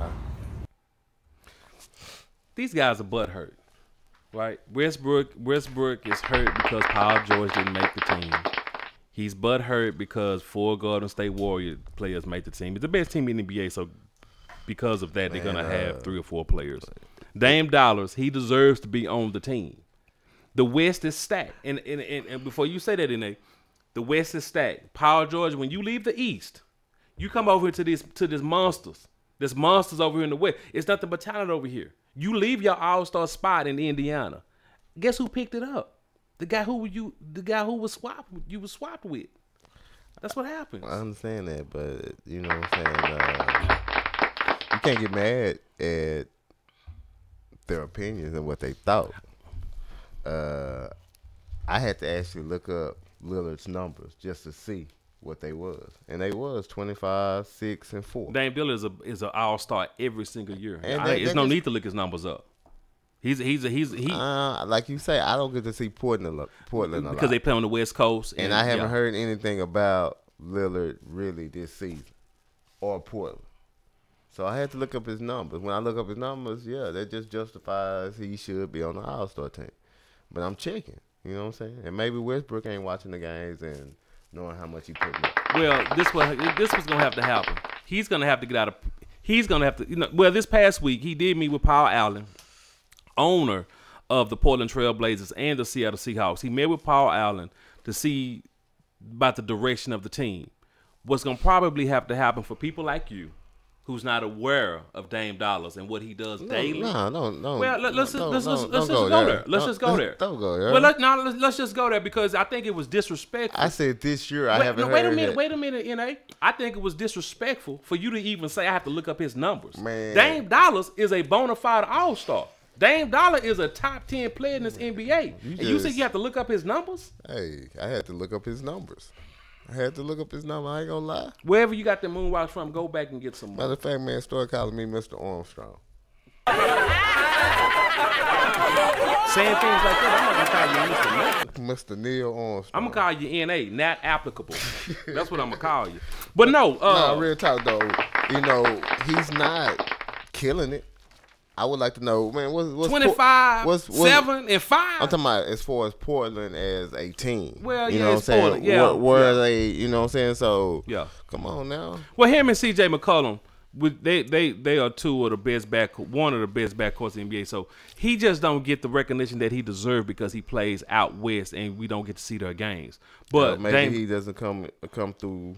[SPEAKER 3] These guys are butthurt, right? Westbrook is hurt because Paul George didn't make the team. He's butthurt because 4 Golden State Warrior players made the team. It's the best team in the NBA, so because of that, they're going to have 3 or 4 players. Dame Dollars, he deserves to be on the team. The West is stacked. And before you say that, the West is stacked. Paul George, when you leave the East, you come over to this monsters. There's monsters over here in the West. It's nothing but talent over here. You leave your all-star spot in Indiana. Guess who picked it up? The guy who was swapped with. That's what happens.
[SPEAKER 1] I understand that, but you know what I'm saying? You can't get mad at their opinions and what they thought. I had to actually look up Lillard's numbers just to see what they was, and they was 25, 6, and 4.
[SPEAKER 3] Dame Dillard is an all-star every single year.
[SPEAKER 1] And
[SPEAKER 3] there's no need to look his numbers up. He's
[SPEAKER 1] like you say, I don't get to see Portland a lot
[SPEAKER 3] because they play on the West Coast,
[SPEAKER 1] and I haven't heard anything about Lillard really this season or Portland. So I had to look up his numbers. When I look up his numbers, that just justifies he should be on the All-Star team. But I'm checking, you know what I'm saying? And maybe Westbrook ain't watching the games and knowing how much he put in.
[SPEAKER 3] Well, this was gonna have to happen. He's gonna have to get out of. He's gonna have to. Well, this past week he did meet with Paul Allen, owner of the Portland Trail Blazers and the Seattle Seahawks. He met with Paul Allen to see about the direction of the team. What's going to probably have to happen for people like you, who's not aware of Dame Dollars and what he does daily.
[SPEAKER 1] No.
[SPEAKER 3] Well, let's just go there. Let's just go there.
[SPEAKER 1] Don't go there.
[SPEAKER 3] Well, let's just go there because I think it was disrespectful.
[SPEAKER 1] I said this year I haven't heard.
[SPEAKER 3] Wait a minute, NA. I think it was disrespectful for you to even say I have to look up his numbers.
[SPEAKER 1] Man.
[SPEAKER 3] Dame Dollars is a bona fide all-star. Dame Dollar is a top 10 player in this NBA. You said you have to look up his numbers?
[SPEAKER 1] Hey, I had to look up his numbers. I ain't gonna lie.
[SPEAKER 3] Wherever you got the moonwalks from, go back and get some more.
[SPEAKER 1] Matter of fact, man, start calling me Mr. Armstrong.
[SPEAKER 3] Saying things like that, I'm not gonna call you
[SPEAKER 1] Mr. Neil Armstrong.
[SPEAKER 3] I'm gonna call you NA, not applicable. That's what I'm gonna call you. But no,
[SPEAKER 1] real talk though, he's not killing it. I would like to know, man, what's
[SPEAKER 3] 25, 7, and 5?
[SPEAKER 1] I'm talking about as far as Portland as a team.
[SPEAKER 3] Well,
[SPEAKER 1] you know what I'm saying?
[SPEAKER 3] Portland. Yeah,
[SPEAKER 1] where they, you know what I'm saying? So,
[SPEAKER 3] yeah,
[SPEAKER 1] come on now.
[SPEAKER 3] Well, him and CJ McCollum, they are one of the best backcourts in the NBA. So he just don't get the recognition that he deserves because he plays out west, and we don't get to see their games. But
[SPEAKER 1] maybe he doesn't come through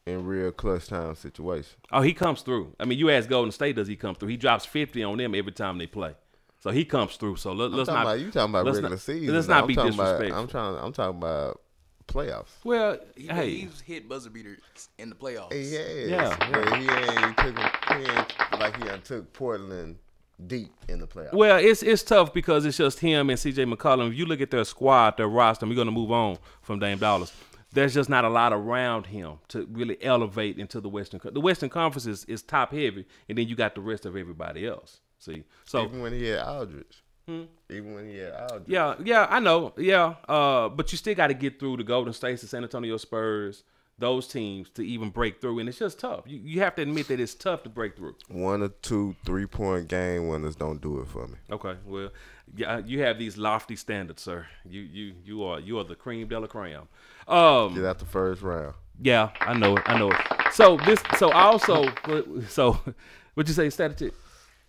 [SPEAKER 1] in real clutch time situation.
[SPEAKER 3] Oh, he comes through. I mean, you ask Golden State, does he come through? He drops 50 on them every time they play. So he comes through. So let's not.
[SPEAKER 1] You talking about
[SPEAKER 3] let's
[SPEAKER 1] regular
[SPEAKER 3] not,
[SPEAKER 1] season?
[SPEAKER 3] Let's not
[SPEAKER 1] I'm
[SPEAKER 3] be
[SPEAKER 1] talking
[SPEAKER 3] disrespectful.
[SPEAKER 1] I'm talking about playoffs.
[SPEAKER 3] Well,
[SPEAKER 9] He's hit buzzer beaters in the playoffs.
[SPEAKER 1] Yeah. But he ain't took Portland deep in the playoffs.
[SPEAKER 3] Well, it's tough because it's just him and C.J. McCollum. If you look at their squad, their roster, we're going to move on from Dame Dollars. There's just not a lot around him to really elevate into the Western. The Western Conference is top heavy, and then you got the rest of everybody else. See, so
[SPEAKER 1] even when he had Aldridge. Even when he had Aldridge.
[SPEAKER 3] Yeah, I know. Yeah, but you still got to get through the Golden State, the San Antonio Spurs, those teams to even break through, and it's just tough. You have to admit that it's tough to break through.
[SPEAKER 1] 1 or 2 3-point game winners don't do it for me.
[SPEAKER 3] Okay, well, yeah, you have these lofty standards, sir. You are the cream de la creme.
[SPEAKER 1] Get out the first round.
[SPEAKER 3] Yeah, I know it. So what you say, static?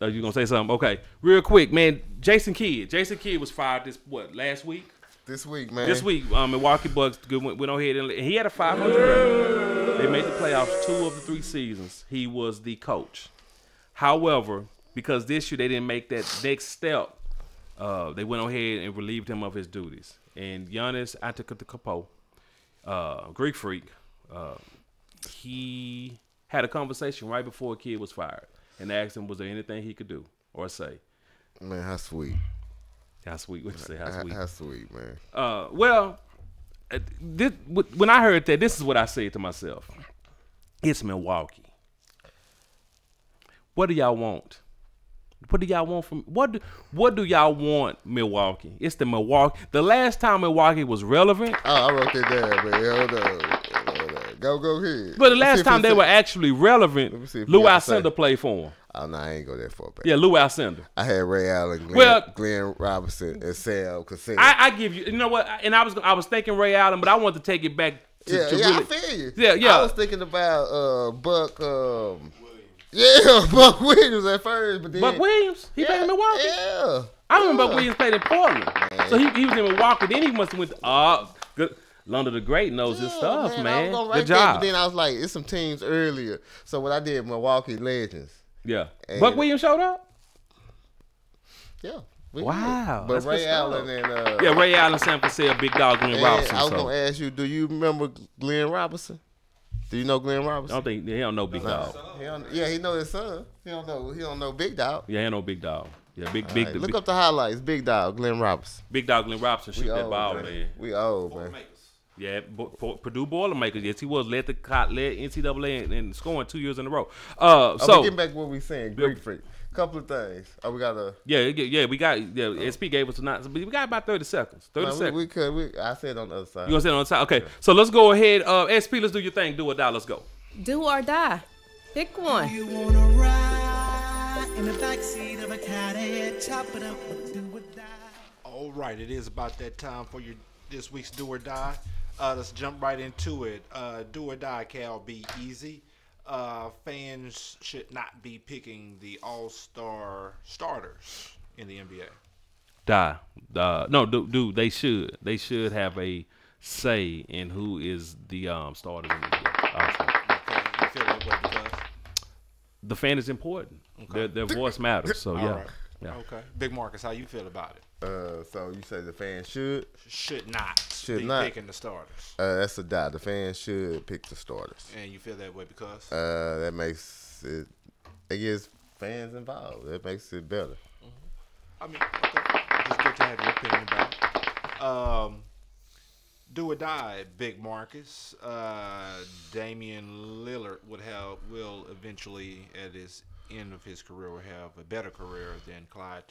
[SPEAKER 3] Oh, you gonna say something? Okay, real quick, man. Jason Kidd was fired last week?
[SPEAKER 1] This week, man.
[SPEAKER 3] This week, Milwaukee Bucks went on ahead and he had a 500 record. They made the playoffs 2 of the 3 seasons. He was the coach. However, because this year they didn't make that next step, they went on ahead and relieved him of his duties. And Giannis Antetokounmpo, Greek freak, he had a conversation right before Kidd was fired and asked him, was there anything he could do or say?
[SPEAKER 1] Man, how sweet.
[SPEAKER 3] How sweet? What you say? How sweet?
[SPEAKER 1] How sweet, man.
[SPEAKER 3] Well, when I heard that, this is what I said to myself. It's Milwaukee. What do y'all want? What do y'all want from what do y'all want, Milwaukee? It's the Milwaukee. The last time Milwaukee was relevant.
[SPEAKER 1] Oh, I wrote that down, man. Hold on. Go ahead.
[SPEAKER 3] But the last time they were actually relevant, Lou Alcindor played for them.
[SPEAKER 1] Oh, no, I ain't go that far back.
[SPEAKER 3] Yeah, Lou Alcindor.
[SPEAKER 1] I had Ray Allen, Glenn Robinson, and Sam Cassell.
[SPEAKER 3] I give you know what? And I was thinking Ray Allen, but I wanted to take it back to really.
[SPEAKER 1] I feel you.
[SPEAKER 3] Yeah.
[SPEAKER 1] I was thinking about Buck. Buck Williams at first, but then
[SPEAKER 3] Buck Williams, he played in Milwaukee.
[SPEAKER 1] Yeah,
[SPEAKER 3] I remember Buck Williams played in Portland, so he was in Milwaukee. Then he must have went to good. London the Great knows his stuff, man. Good job.
[SPEAKER 1] But then I was like, it's some teams earlier. So what I did, Milwaukee Legends.
[SPEAKER 3] Yeah. Buck Williams showed up?
[SPEAKER 1] Yeah.
[SPEAKER 3] Wow.
[SPEAKER 1] But Ray Allen and
[SPEAKER 3] Ray Allen, Sam Cassell, Big Dog, Glenn Robinson.
[SPEAKER 1] I was gonna ask you, do you remember Glenn Robinson? Do you know Glenn Robinson?
[SPEAKER 3] I don't think he don't know Big Dog.
[SPEAKER 1] He know his son. He don't know Big Dog.
[SPEAKER 3] Yeah, he know Big Dog. Yeah, big.
[SPEAKER 1] Look up the highlights. Big Dog, Glenn Robinson.
[SPEAKER 3] Big Dog, Glenn Robinson shoot that ball, man.
[SPEAKER 1] We old, man.
[SPEAKER 3] Yeah, Purdue Boilermakers. Yes, he was led NCAA in scoring 2 years in a row. So
[SPEAKER 1] getting back to what we saying, Greek freak. Couple of things. We got to.
[SPEAKER 3] We got. SP gave us tonight. We got about 30 seconds. 30 seconds.
[SPEAKER 1] We could. I said on the other side.
[SPEAKER 3] You gonna say it on the side? Okay. So let's go ahead. SP, let's do your thing. Do or die. Let's go.
[SPEAKER 5] Do or die. Pick one.
[SPEAKER 12] You wanna ride in the backseat of a caddy, chop it up, do or die.
[SPEAKER 2] All right, it is about that time for this week's Do or Die. Let's jump right into it. Do or die, Cal, be easy. Fans should not be picking the all-star starters in the NBA.
[SPEAKER 3] Die. No, do they should. They should have a say in who is the starters in the NBA.
[SPEAKER 2] Okay, you feel like what because?
[SPEAKER 3] The fan is important. Okay. Their voice matters. So yeah.
[SPEAKER 2] Right. Yeah. Okay. Big Marcus, how you feel about it?
[SPEAKER 1] So you say the fans should
[SPEAKER 2] not be picking the starters.
[SPEAKER 1] That's a die. The fans should pick the starters.
[SPEAKER 2] And you feel that way because?
[SPEAKER 1] That makes it gets fans involved. That makes it better.
[SPEAKER 2] Mm-hmm. I mean, okay. It's good to have your opinion about it. Do or die, Big Marcus. Damian Lillard will eventually, at his end of his career, will have a better career than Clyde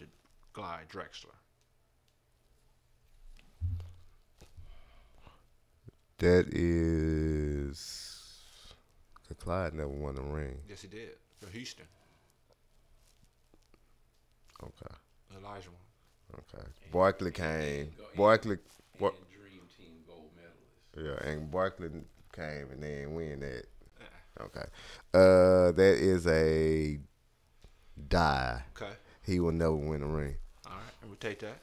[SPEAKER 2] Drexler.
[SPEAKER 1] That is, Clyde never won a ring.
[SPEAKER 2] Yes, he did for Houston.
[SPEAKER 1] Okay.
[SPEAKER 2] Elijah won.
[SPEAKER 1] Okay. Barkley came. Barkley.
[SPEAKER 3] Dream Team gold medalist.
[SPEAKER 1] Yeah, and Barkley came and they didn't win that. Okay. That is a die.
[SPEAKER 2] Okay.
[SPEAKER 1] He will never win a ring.
[SPEAKER 2] All right, and we'll take that.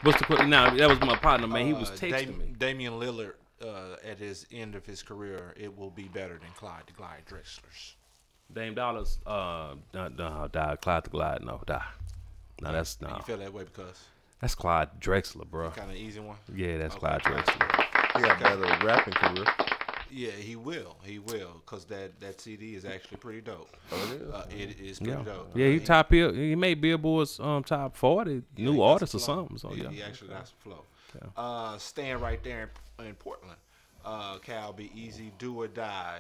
[SPEAKER 3] What's the now? That was my partner, man. He was texting me.
[SPEAKER 2] Damian Lillard, at his end of his career, it will be better than Clyde Drexler's.
[SPEAKER 3] Dame Dollars, die. Clyde the Glide, no, die. No, that's no.
[SPEAKER 2] You feel that way because
[SPEAKER 3] that's Clyde Drexler, bro.
[SPEAKER 2] Kind of easy one.
[SPEAKER 3] Yeah, that's Clyde Drexler.
[SPEAKER 1] He got better rapping career.
[SPEAKER 2] Yeah, he will, because that CD is actually pretty dope.
[SPEAKER 1] Oh,
[SPEAKER 2] it is pretty dope.
[SPEAKER 3] Yeah, he top here. He made Billboard's top 40 new artists or something. So yeah,
[SPEAKER 2] he actually got some flow. Yeah. Staying right there in Portland. Cal, be easy, do or die.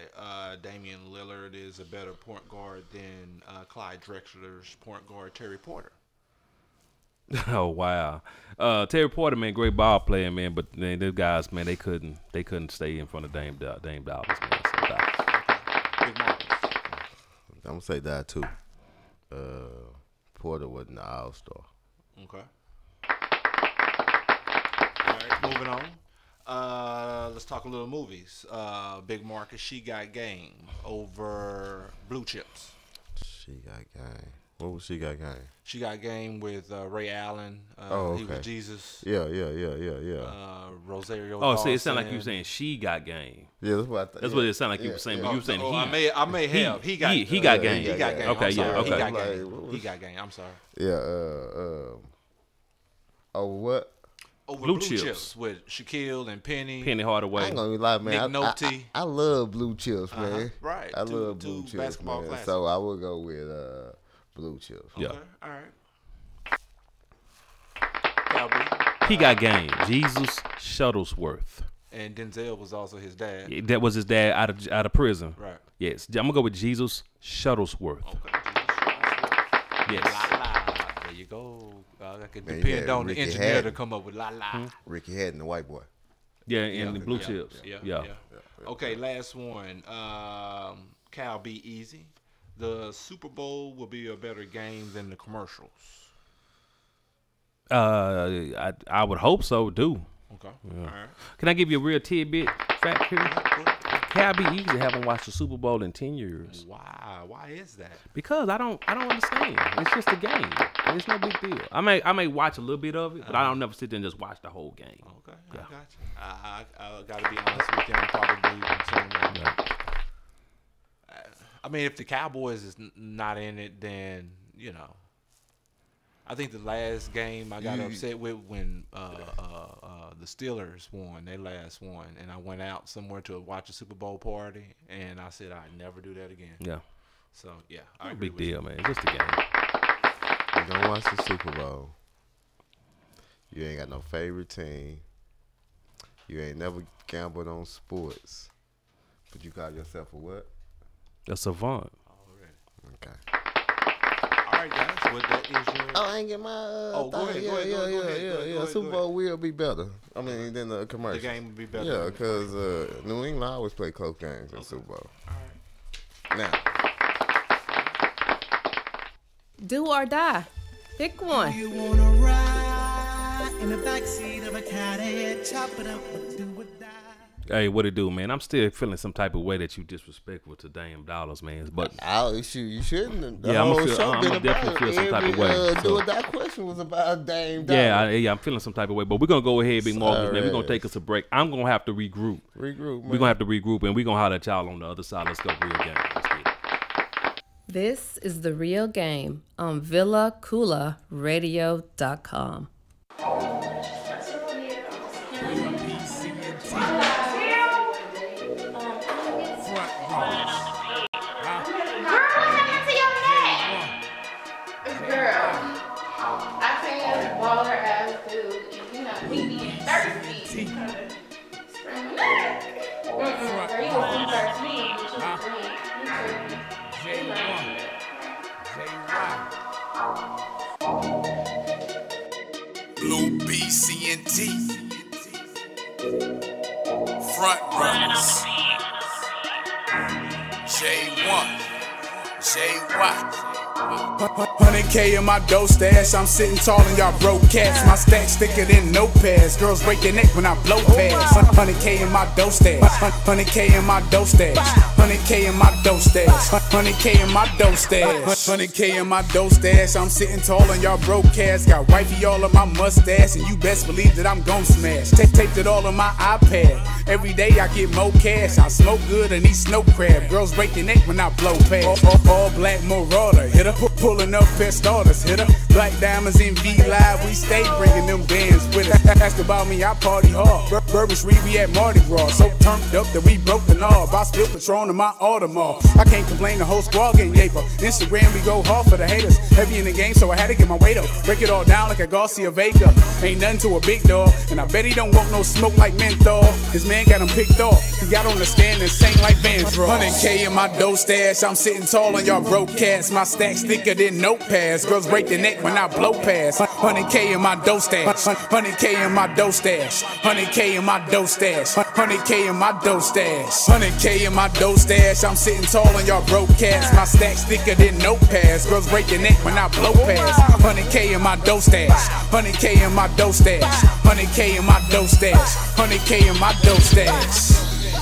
[SPEAKER 2] Damian Lillard is a better point guard than Clyde Drexler's point guard Terry Porter.
[SPEAKER 3] Oh wow, Terry Porter, man, great ball player, man. But man, those guys, man, they couldn't stay in front of Dame Dollars, man. So
[SPEAKER 2] Big Marcus.
[SPEAKER 1] I'm gonna say that too. Porter wasn't an all-star.
[SPEAKER 2] Okay. All right, moving on. Let's talk a little movies. Big Marcus, She Got Game over Blue Chips.
[SPEAKER 1] She Got Game. What was She Got Game?
[SPEAKER 2] She Got Game with Ray Allen.
[SPEAKER 1] Okay.
[SPEAKER 2] He was Jesus.
[SPEAKER 1] Yeah.
[SPEAKER 2] Rosario.
[SPEAKER 3] Oh,
[SPEAKER 2] Dawson.
[SPEAKER 3] see, it sounded like you were saying She Got Game.
[SPEAKER 1] Yeah, that's what I thought.
[SPEAKER 3] That's what it sounded like you were saying. But you were saying he.
[SPEAKER 2] I may have. He got game.
[SPEAKER 3] He got game.
[SPEAKER 2] He got game.
[SPEAKER 3] Okay,
[SPEAKER 2] I'm sorry.
[SPEAKER 3] yeah. Okay.
[SPEAKER 2] He got game. He got game. I'm sorry.
[SPEAKER 1] Yeah. What?
[SPEAKER 2] Over
[SPEAKER 3] Blue
[SPEAKER 2] Blue
[SPEAKER 3] Chips.
[SPEAKER 2] Chips with Shaquille and Penny.
[SPEAKER 3] Penny Hardaway.
[SPEAKER 1] I ain't gonna lie, man.
[SPEAKER 2] Nick Nolte.
[SPEAKER 1] I love Blue Chips, man.
[SPEAKER 2] Right.
[SPEAKER 1] I love Blue
[SPEAKER 2] two
[SPEAKER 1] Chips,
[SPEAKER 2] basketball
[SPEAKER 1] man.
[SPEAKER 2] classics.
[SPEAKER 1] So I will go with Blue Chips.
[SPEAKER 3] Yeah.
[SPEAKER 2] Okay. All right. Cowboy.
[SPEAKER 3] He got game. Jesus Shuttlesworth.
[SPEAKER 2] And Denzel was also his dad.
[SPEAKER 3] Yeah, that was his dad out of prison.
[SPEAKER 2] Right.
[SPEAKER 3] Yes. I'm gonna go with Jesus Shuttlesworth.
[SPEAKER 2] Okay.
[SPEAKER 3] Yes.
[SPEAKER 2] La la. There you go. I could depend on the engineer to come up with la la.
[SPEAKER 1] Ricky Hatton, the white boy.
[SPEAKER 3] Yeah, and the Blue Chips.
[SPEAKER 2] Yeah. Okay, last one. Cal, be easy. The Super Bowl will be a better game than the commercials.
[SPEAKER 3] I would hope so. Do.
[SPEAKER 2] Okay.
[SPEAKER 3] Yeah.
[SPEAKER 2] All right.
[SPEAKER 3] Can I give you a real tidbit fact here? Cal be easy. Haven't watched the Super Bowl in 10 years.
[SPEAKER 2] Why? Why is that?
[SPEAKER 3] Because I don't understand. It's just a game. It's no big deal. I may watch a little bit of it, but I don't never sit there and just watch the whole game.
[SPEAKER 2] Okay, I got you. I got to be honest with you. I'm probably the same way. I mean, if the Cowboys is not in it, then you know. I think the last game I got upset with when the Steelers won, they last one, and I went out somewhere to watch a Super Bowl party, and I said I'd never do that again.
[SPEAKER 3] Yeah.
[SPEAKER 2] So yeah,
[SPEAKER 3] No big deal, man. Just a game.
[SPEAKER 1] You don't watch the Super Bowl. You ain't got no favorite team. You ain't never gambled on sports. But you call yourself a what?
[SPEAKER 3] A savant.
[SPEAKER 1] Okay.
[SPEAKER 2] All right, guys. What that is your?
[SPEAKER 1] Oh, I ain't get my.
[SPEAKER 2] Go ahead.
[SPEAKER 1] Yeah. Super Bowl will be better. I mean, than the commercial.
[SPEAKER 2] The game will be better.
[SPEAKER 1] Yeah, because New England always play close games in Super Bowl.
[SPEAKER 2] All right.
[SPEAKER 1] Now.
[SPEAKER 5] Do or die. Pick one.
[SPEAKER 12] You wanna ride in the backseat of a caddy, chop it up, do or die.
[SPEAKER 3] Hey, what it do, man? I'm still feeling some type of way that you disrespectful to Dame Dollars, man. But
[SPEAKER 1] You shouldn't.
[SPEAKER 3] Yeah, I'm gonna definitely feel some type of way.
[SPEAKER 1] Do or die question was about Dame
[SPEAKER 3] yeah,
[SPEAKER 1] Dollars.
[SPEAKER 3] I'm feeling some type of way. But we're gonna go ahead, Big Marcus, man. We're gonna
[SPEAKER 1] Sorry.
[SPEAKER 3] take us a break. I'm gonna have to regroup.
[SPEAKER 1] Man.
[SPEAKER 3] We're gonna have to regroup, and we're gonna holler at y'all on the other side. Let's go real game. Let's get it.
[SPEAKER 5] This is The Real Game on VillaCoolaRadio.com.
[SPEAKER 6] Blue BC&T. Front runners. J1. JY.
[SPEAKER 13] 100K in my dough stash. I'm sitting tall and y'all broke cats. My stacks thicker than notepads. Girls break their neck when I blow past. 100K in my dough stash. 100K in my dough stash. 100K in my dough stash. 100K in my dough stash. 100K in my dough stash. I'm sitting tall on y'all broadcast. Got wifey all of my mustache, and you best believe that I'm gon' smash. Taped it all on my iPad. Every day I get more cash. I smoke good and eat snow crab. Girls break their neck when I blow past. All black marauder, hit her. Pulling up pest orders, hit her. Black diamonds in V Live, we stay bringing them bands with us. Ask about me, I party hard. Bourbon Street, we at Mardi Gras. So turned up that we broke the knob. I spill Patron in my Audemars. I can't complain, the whole squad getting yaper. Instagram, we go hard for the haters. Heavy in the game, so I had to get my weight up. Break it all down like a Garcia Vega. Ain't nothing to a big dog, and I bet he don't want no smoke like menthol. His man got him picked off. He got on the stand and sang like Vans Raw. 100K in my dough stash. I'm sitting tall on y'all broadcast. My stacks thicker than notepads. Girls break their neck when I blow past. 100K in my dough stash. 100K in my dough stash. 100K in my dough stash. 100K in my dough stash. 100K in my dough stash. I'm sitting tall on y'all broadcast. My stacks thicker than notepads. Girls break their neck when I blow past. 100K in my dough stash. 100K in my dough stash. 100K in my dough stash. 100K in my dough stash.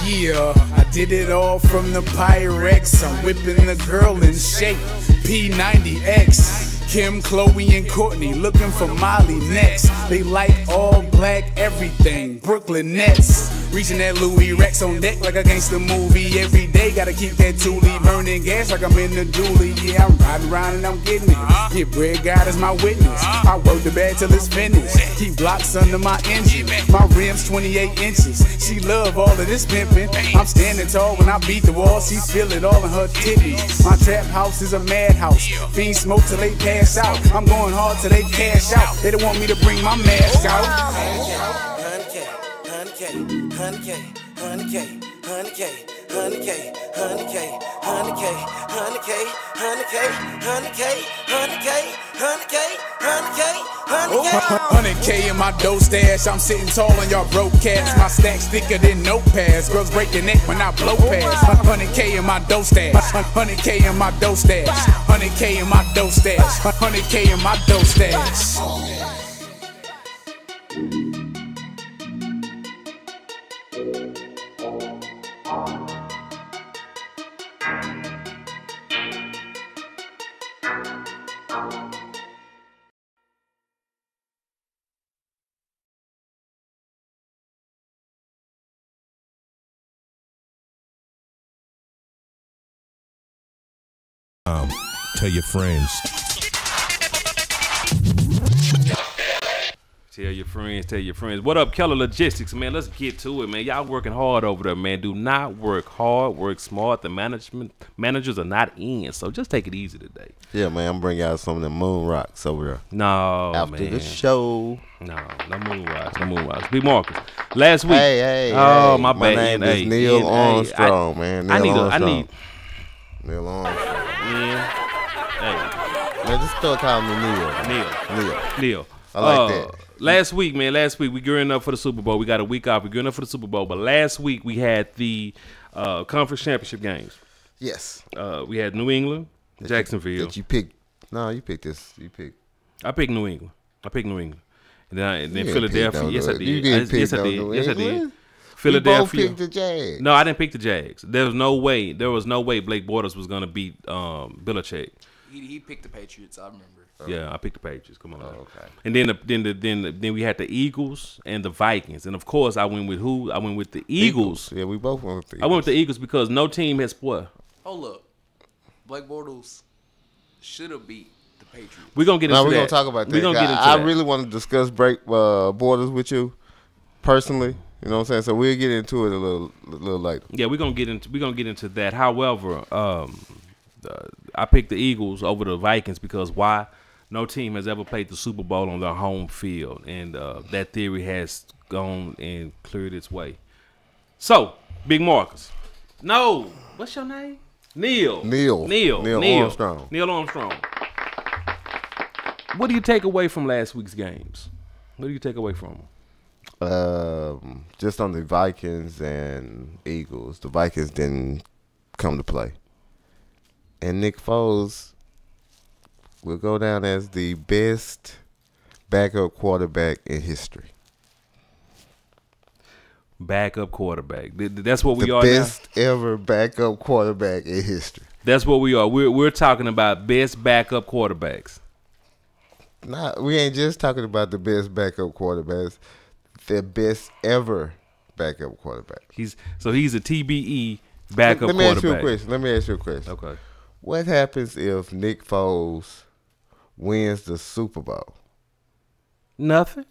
[SPEAKER 13] Yeah, I did it all from the Pyrex. I'm whipping the girl in shape. P90X. Kim, Chloe, and Courtney looking for Molly next. They like all black everything. Brooklyn Nets. Reaching that Louis Rex on deck like a gangster movie. Every day gotta keep that Thule burning gas like I'm in the dually. Yeah, I'm riding around and I'm getting it. Yeah, bread God is my witness. I work the bag till it's finished. Keep blocks under my engine. My rims 28 inches. She love all of this pimping. I'm standing tall when I beat the wall. She feel it all in her titties. My trap house is a madhouse. Fiends smoke till they pass out. I'm going hard till they cash out. They don't want me to bring my mask out. 100K, 100K, 100K, 100K, 100K, 100K, 100K, 100K, 100K, 100K, 100K, 100K, 100K, 100K in my dough stash. I'm sitting tall on y'all broadcast. My stacks thicker than notepads. Girls break their neck when I blow past. 100K in my dough stash. 100K in my dough stash. 100K in my dough stash. 100K in my dough stash.
[SPEAKER 6] Tell your friends.
[SPEAKER 3] Tell your friends, tell your friends. What up, Keller Logistics, man? Let's get to it, man. Y'all working hard over there, man. Do not work hard, work smart. The managers are not in, so just take it easy today.
[SPEAKER 1] Yeah, man, I'm bringing out some of the moon rocks over there.
[SPEAKER 3] No,
[SPEAKER 1] after
[SPEAKER 3] man.
[SPEAKER 1] the show.
[SPEAKER 3] No moon rocks, no moon rocks. Be Marcus. Last week.
[SPEAKER 1] Hey,
[SPEAKER 3] my
[SPEAKER 1] my
[SPEAKER 3] bad.
[SPEAKER 1] name is Neil Armstrong, man. Neil Armstrong. Neil Armstrong.
[SPEAKER 3] Yeah. Hey.
[SPEAKER 1] Man, just still call me
[SPEAKER 3] Neil.
[SPEAKER 1] I like that.
[SPEAKER 3] Last week we gearing up for the Super Bowl. We got a week off. We're gearing up for the Super Bowl. But last week we had the conference championship games.
[SPEAKER 1] Yes.
[SPEAKER 3] We had New England, Jacksonville.
[SPEAKER 1] You picked. No, you picked this.
[SPEAKER 3] I picked New England. And then Philadelphia. Yes, I did.
[SPEAKER 1] You didn't pick
[SPEAKER 3] Yes, I did.
[SPEAKER 1] New
[SPEAKER 3] Yes, I
[SPEAKER 1] England?
[SPEAKER 3] did. Philadelphia.
[SPEAKER 1] You both picked the Jags.
[SPEAKER 3] No, I didn't pick the Jags. There was no way Blake Bortles was going to beat Belichick.
[SPEAKER 9] He picked the Patriots. I remember.
[SPEAKER 3] Yeah, I picked the Patriots. Come on.
[SPEAKER 1] Okay.
[SPEAKER 3] And then we had the Eagles and the Vikings, and of course I went with who? I went with the Eagles.
[SPEAKER 1] Yeah, we both went with the Eagles.
[SPEAKER 3] I went with the Eagles because no team has what?
[SPEAKER 9] Hold up, Blake Bortles should have beat the Patriots.
[SPEAKER 3] We're gonna get into that.
[SPEAKER 1] We're gonna talk about that.
[SPEAKER 3] We're gonna get into
[SPEAKER 1] I
[SPEAKER 3] that.
[SPEAKER 1] really want to discuss Borders with you personally. You know what I'm saying? So we'll get into it a little later.
[SPEAKER 3] Yeah, we're gonna get into that. However, I picked the Eagles over the Vikings because why? No team has ever played the Super Bowl on their home field, and that theory has gone and cleared its way. So, Big Marcus. No, what's your name? Neil Armstrong. Neil Armstrong. What do you take away from last week's games? What do you take away from them?
[SPEAKER 1] Just on the Vikings and Eagles. The Vikings didn't come to play. And Nick Foles will go down as the best backup quarterback in history.
[SPEAKER 3] backup quarterback. That's what we
[SPEAKER 1] the
[SPEAKER 3] are
[SPEAKER 1] best
[SPEAKER 3] now.
[SPEAKER 1] ever backup quarterback in history.
[SPEAKER 3] That's what we are. We're talking about best backup quarterbacks.
[SPEAKER 1] Nah, we ain't just talking about the best backup quarterbacks. The best ever backup quarterback.
[SPEAKER 3] He's a TBE backup
[SPEAKER 1] Let me
[SPEAKER 3] quarterback.
[SPEAKER 1] ask you a question.
[SPEAKER 3] Okay.
[SPEAKER 1] What happens if Nick Foles wins the Super Bowl?
[SPEAKER 3] Nothing.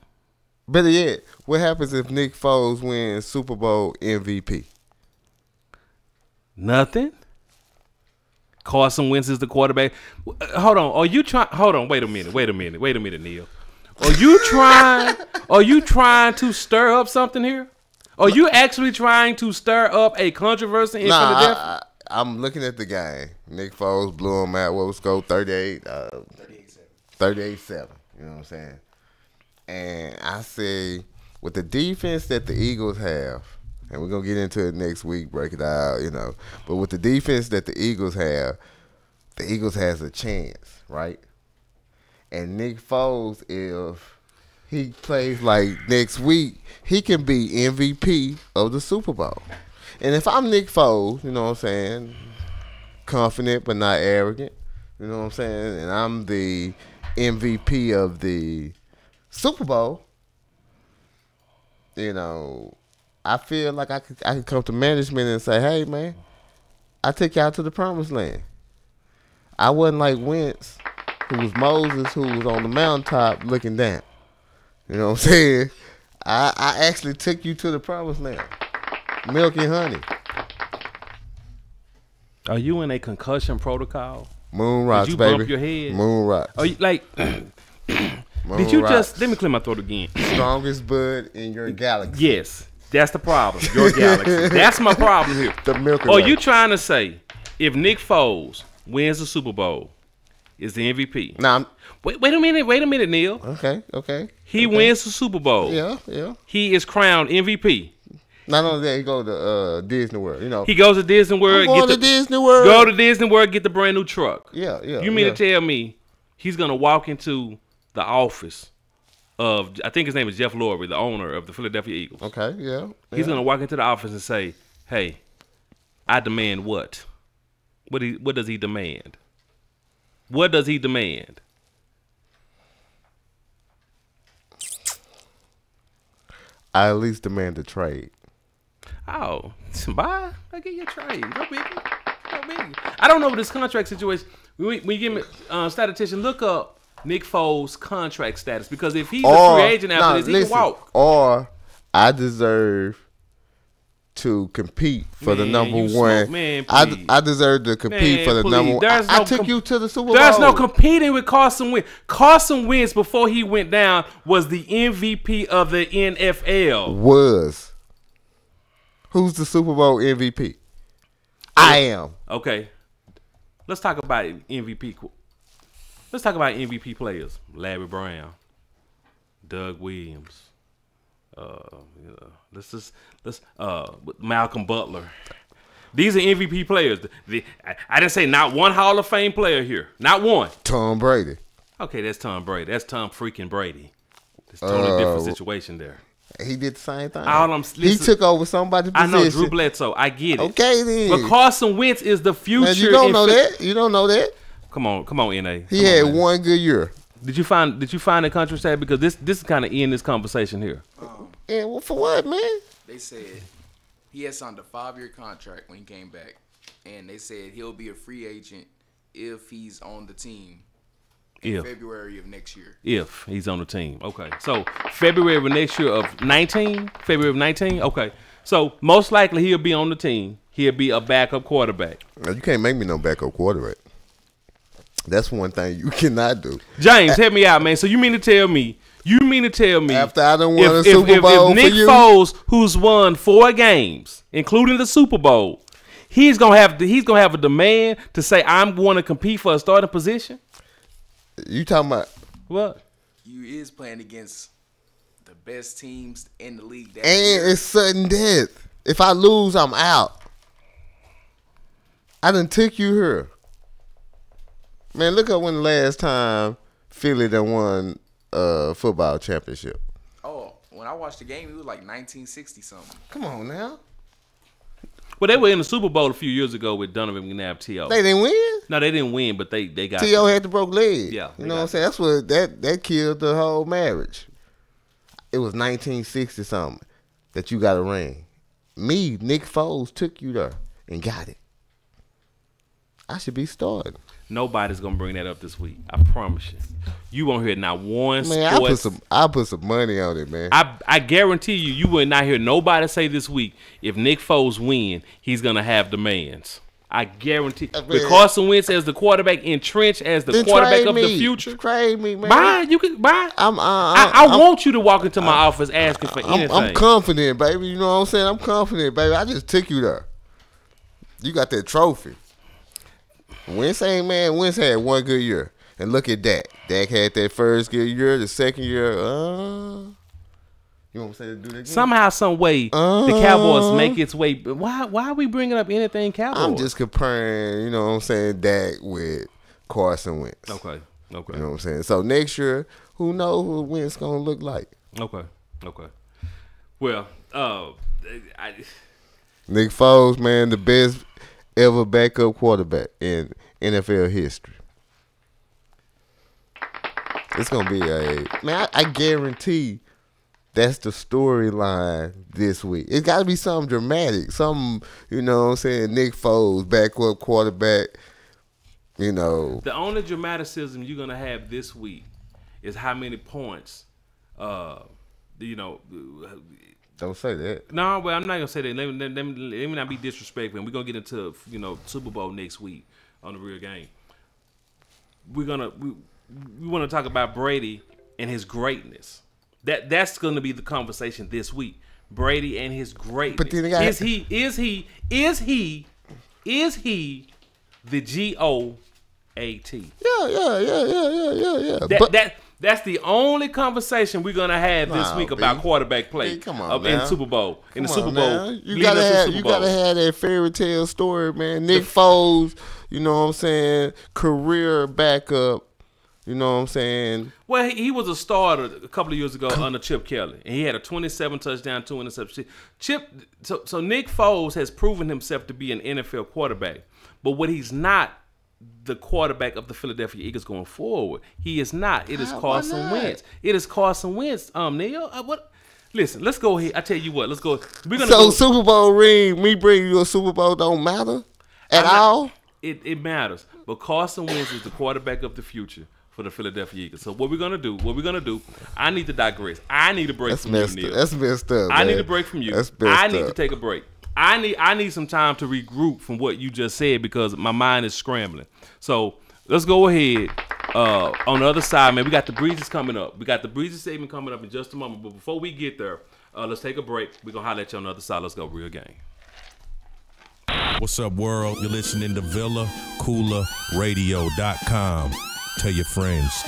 [SPEAKER 1] Better yet, what happens if Nick Foles wins Super Bowl MVP?
[SPEAKER 3] Nothing. Carson Wentz is the quarterback. Hold on. Are you trying? Hold on. Wait a minute, Neil. Are you trying to stir up something here? Are you actually trying to stir up a controversy in Philadelphia?
[SPEAKER 1] I'm looking at the game. Nick Foles blew him out. What was score? 38-7. You know what I'm saying? And I say, with the defense that the Eagles have, and we're going to get into it next week, break it out, you know. But with the defense that the Eagles have, the Eagles has a chance, right? And Nick Foles, if he plays like next week, he can be MVP of the Super Bowl. And if I'm Nick Foles, you know what I'm saying, confident but not arrogant, you know what I'm saying, and I'm the MVP of the Super Bowl, you know, I feel like I could come to management and say, hey, man, I took y'all to the promised land. I wasn't like Wentz, who was Moses, who was on the mountaintop looking down. You know what I'm saying? I actually took you to the promised land. Milk and honey.
[SPEAKER 3] Are you in a concussion protocol?
[SPEAKER 1] Moon rocks,
[SPEAKER 3] Did you
[SPEAKER 1] baby.
[SPEAKER 3] bump your head?
[SPEAKER 1] Moon rocks.
[SPEAKER 3] Are you like? Did you just? Let me clear my throat again.
[SPEAKER 1] Strongest bud in your galaxy.
[SPEAKER 3] Yes, that's the problem. Your galaxy. That's my problem here.
[SPEAKER 1] The Milky
[SPEAKER 3] Are
[SPEAKER 1] Way.
[SPEAKER 3] you trying to say if Nick Foles wins the Super Bowl, is the MVP?
[SPEAKER 1] Nah.
[SPEAKER 3] Wait a minute, Neil.
[SPEAKER 1] Okay.
[SPEAKER 3] He wins the Super Bowl.
[SPEAKER 1] Yeah.
[SPEAKER 3] He is crowned MVP.
[SPEAKER 1] Not only that, he go to Disney World. You know,
[SPEAKER 3] He goes to Disney World.
[SPEAKER 1] I'm going to Disney World.
[SPEAKER 3] Go to Disney World, get the brand new truck.
[SPEAKER 1] Yeah.
[SPEAKER 3] You mean to tell me he's gonna walk into the office of, I think his name is Jeff Lurie, the owner of the Philadelphia Eagles.
[SPEAKER 1] Okay, yeah.
[SPEAKER 3] He's gonna walk into the office and say, "Hey, I demand what? What does he demand? What does he demand?"
[SPEAKER 1] I at least demand a trade.
[SPEAKER 3] Oh, bye. I get your trade. No biggie. I don't know this contract situation. When you give me statistician, look up Nick Foles' contract status, because if he's a free agent after this, he can walk.
[SPEAKER 1] Or I deserve to compete for the number one. I deserve to compete for the number one. I took you to the Super Bowl.
[SPEAKER 3] There's no competing with Carson Wentz. Carson Wentz, before he went down, was the MVP of the NFL.
[SPEAKER 1] Who's the Super Bowl MVP? I am.
[SPEAKER 3] Okay. Let's talk about MVP. Let's talk about MVP players. Larry Brown, Doug Williams. Malcolm Butler. These are MVP players. I didn't say not one Hall of Fame player here. Not one.
[SPEAKER 1] Tom Brady.
[SPEAKER 3] Okay, that's Tom Brady. That's Tom freaking Brady. It's a totally different situation there.
[SPEAKER 1] He did the same thing.
[SPEAKER 3] He
[SPEAKER 1] took over somebody's position.
[SPEAKER 3] I know, Drew Bledsoe. I get it.
[SPEAKER 1] Okay, then.
[SPEAKER 3] But Carson Wentz is the future.
[SPEAKER 1] Man, you don't know that. You don't know that.
[SPEAKER 3] Come on, NA.
[SPEAKER 1] He had one good year.
[SPEAKER 3] Did you find the contract stat? Because this is kind of in this conversation here.
[SPEAKER 1] Yeah, well, for what, man?
[SPEAKER 9] They said he had signed a 5-year contract when he came back, and they said he'll be a free agent if he's on the team in February of next year.
[SPEAKER 3] If he's on the team. Okay. So February of next year of 19? February of 19? Okay. So most likely he'll be on the team. He'll be a backup quarterback.
[SPEAKER 1] Now, you can't make me no backup quarterback. That's one thing you cannot do.
[SPEAKER 3] James, help me out, man. So you mean to tell me
[SPEAKER 1] after I done won a Super Bowl
[SPEAKER 3] if Nick
[SPEAKER 1] for you,
[SPEAKER 3] Foles, who's won 4 games, including the Super Bowl, he's gonna have a demand to say, I'm going to compete for a starting position?
[SPEAKER 1] You talking about
[SPEAKER 3] what?
[SPEAKER 9] You is playing against the best teams in the league.
[SPEAKER 1] And it's sudden death. If I lose, I'm out. I done took you here. Man, look up when the last time Philly done won a football championship.
[SPEAKER 9] Oh, when I watched the game, it was like 1960 something.
[SPEAKER 1] Come on now.
[SPEAKER 3] Well, they were in the Super Bowl a few years ago with Donovan McNabb, T.O.
[SPEAKER 1] They didn't win?
[SPEAKER 3] No, they didn't win, but they got
[SPEAKER 1] T.O. had the broke leg.
[SPEAKER 3] Yeah.
[SPEAKER 1] You know what I'm saying? That's what that killed the whole marriage. It was 1960 something that you got a ring. Me, Nick Foles, took you there and got it. I should be starting.
[SPEAKER 3] Nobody's gonna bring that up this week. I promise you. You won't hear not one.
[SPEAKER 1] Man, I put some money on it, man.
[SPEAKER 3] I guarantee you will not hear nobody say this week if Nick Foles win, he's gonna have demands. I guarantee. With Carson Wentz as the quarterback, entrenched as the quarterback of the future.
[SPEAKER 1] Trade me, man.
[SPEAKER 3] Bye. You can buy. I want you to walk into my office asking for anything.
[SPEAKER 1] I'm confident, baby. You know what I'm saying? I'm confident, baby. I just took you there. You got that trophy. Wentz ain't, man. Wentz had one good year. And look at Dak. Dak had that first good year. The second year, you want to say to do that again?
[SPEAKER 3] Somehow, some way, the Cowboys make its way. Why are we bringing up anything Cowboys?
[SPEAKER 1] I'm just comparing, you know what I'm saying, Dak with Carson Wentz.
[SPEAKER 3] Okay.
[SPEAKER 1] You know what I'm saying? So next year, who knows what Wentz going to look like?
[SPEAKER 3] Okay. Well,
[SPEAKER 1] Nick Foles, man, the best ever backup quarterback in NFL history. It's going to be I guarantee that's the storyline this week. It's got to be something dramatic. Something, you know what I'm saying, Nick Foles, backup quarterback, you know.
[SPEAKER 3] The only dramaticism you're going to have this week is how many points, you know.
[SPEAKER 1] Don't say that.
[SPEAKER 3] No, well, I'm not going to say that. Let me not be disrespectful. We're going to get into, Super Bowl next week on the Real Game. We want to talk about Brady and his greatness. That's going to be the conversation this week. Brady and his greatness. But then is he the GOAT? Yeah. That's the only conversation we're gonna have this week about quarterback play in Super Bowl. In the Super Bowl,
[SPEAKER 1] you gotta have that fairy tale story, man. Nick Foles, you know what I'm saying, career backup. You know what I'm saying?
[SPEAKER 3] Well, he was a starter a couple of years ago under Chip Kelly, and he had a 27 touchdown, 2 interceptions. So Nick Foles has proven himself to be an NFL quarterback, but what he's not, the quarterback of the Philadelphia Eagles going forward. He is not. It is Carson Wentz. It is Carson Wentz. Neil, what? Listen, let's go ahead. I tell you what. Let's go.
[SPEAKER 1] Super Bowl ring. Me bringing you a Super Bowl don't matter at all.
[SPEAKER 3] It matters, but Carson Wentz is the quarterback of the future for the Philadelphia Eagles. So what we're gonna do? I need to digress. I need a break from you, Neil.
[SPEAKER 1] That's messed up.
[SPEAKER 3] I need a break from you. I need to take a break. I need some time to regroup from what you just said because my mind is scrambling. So let's go ahead. On the other side, man, we got the Breezes coming up. We got the Breezes segment coming up in just a moment. But before we get there, let's take a break. We're going to holler at you on the other side. Let's go. Real Game.
[SPEAKER 6] What's up, world? You're listening to VillaCoolaRadio.com. Tell your friends.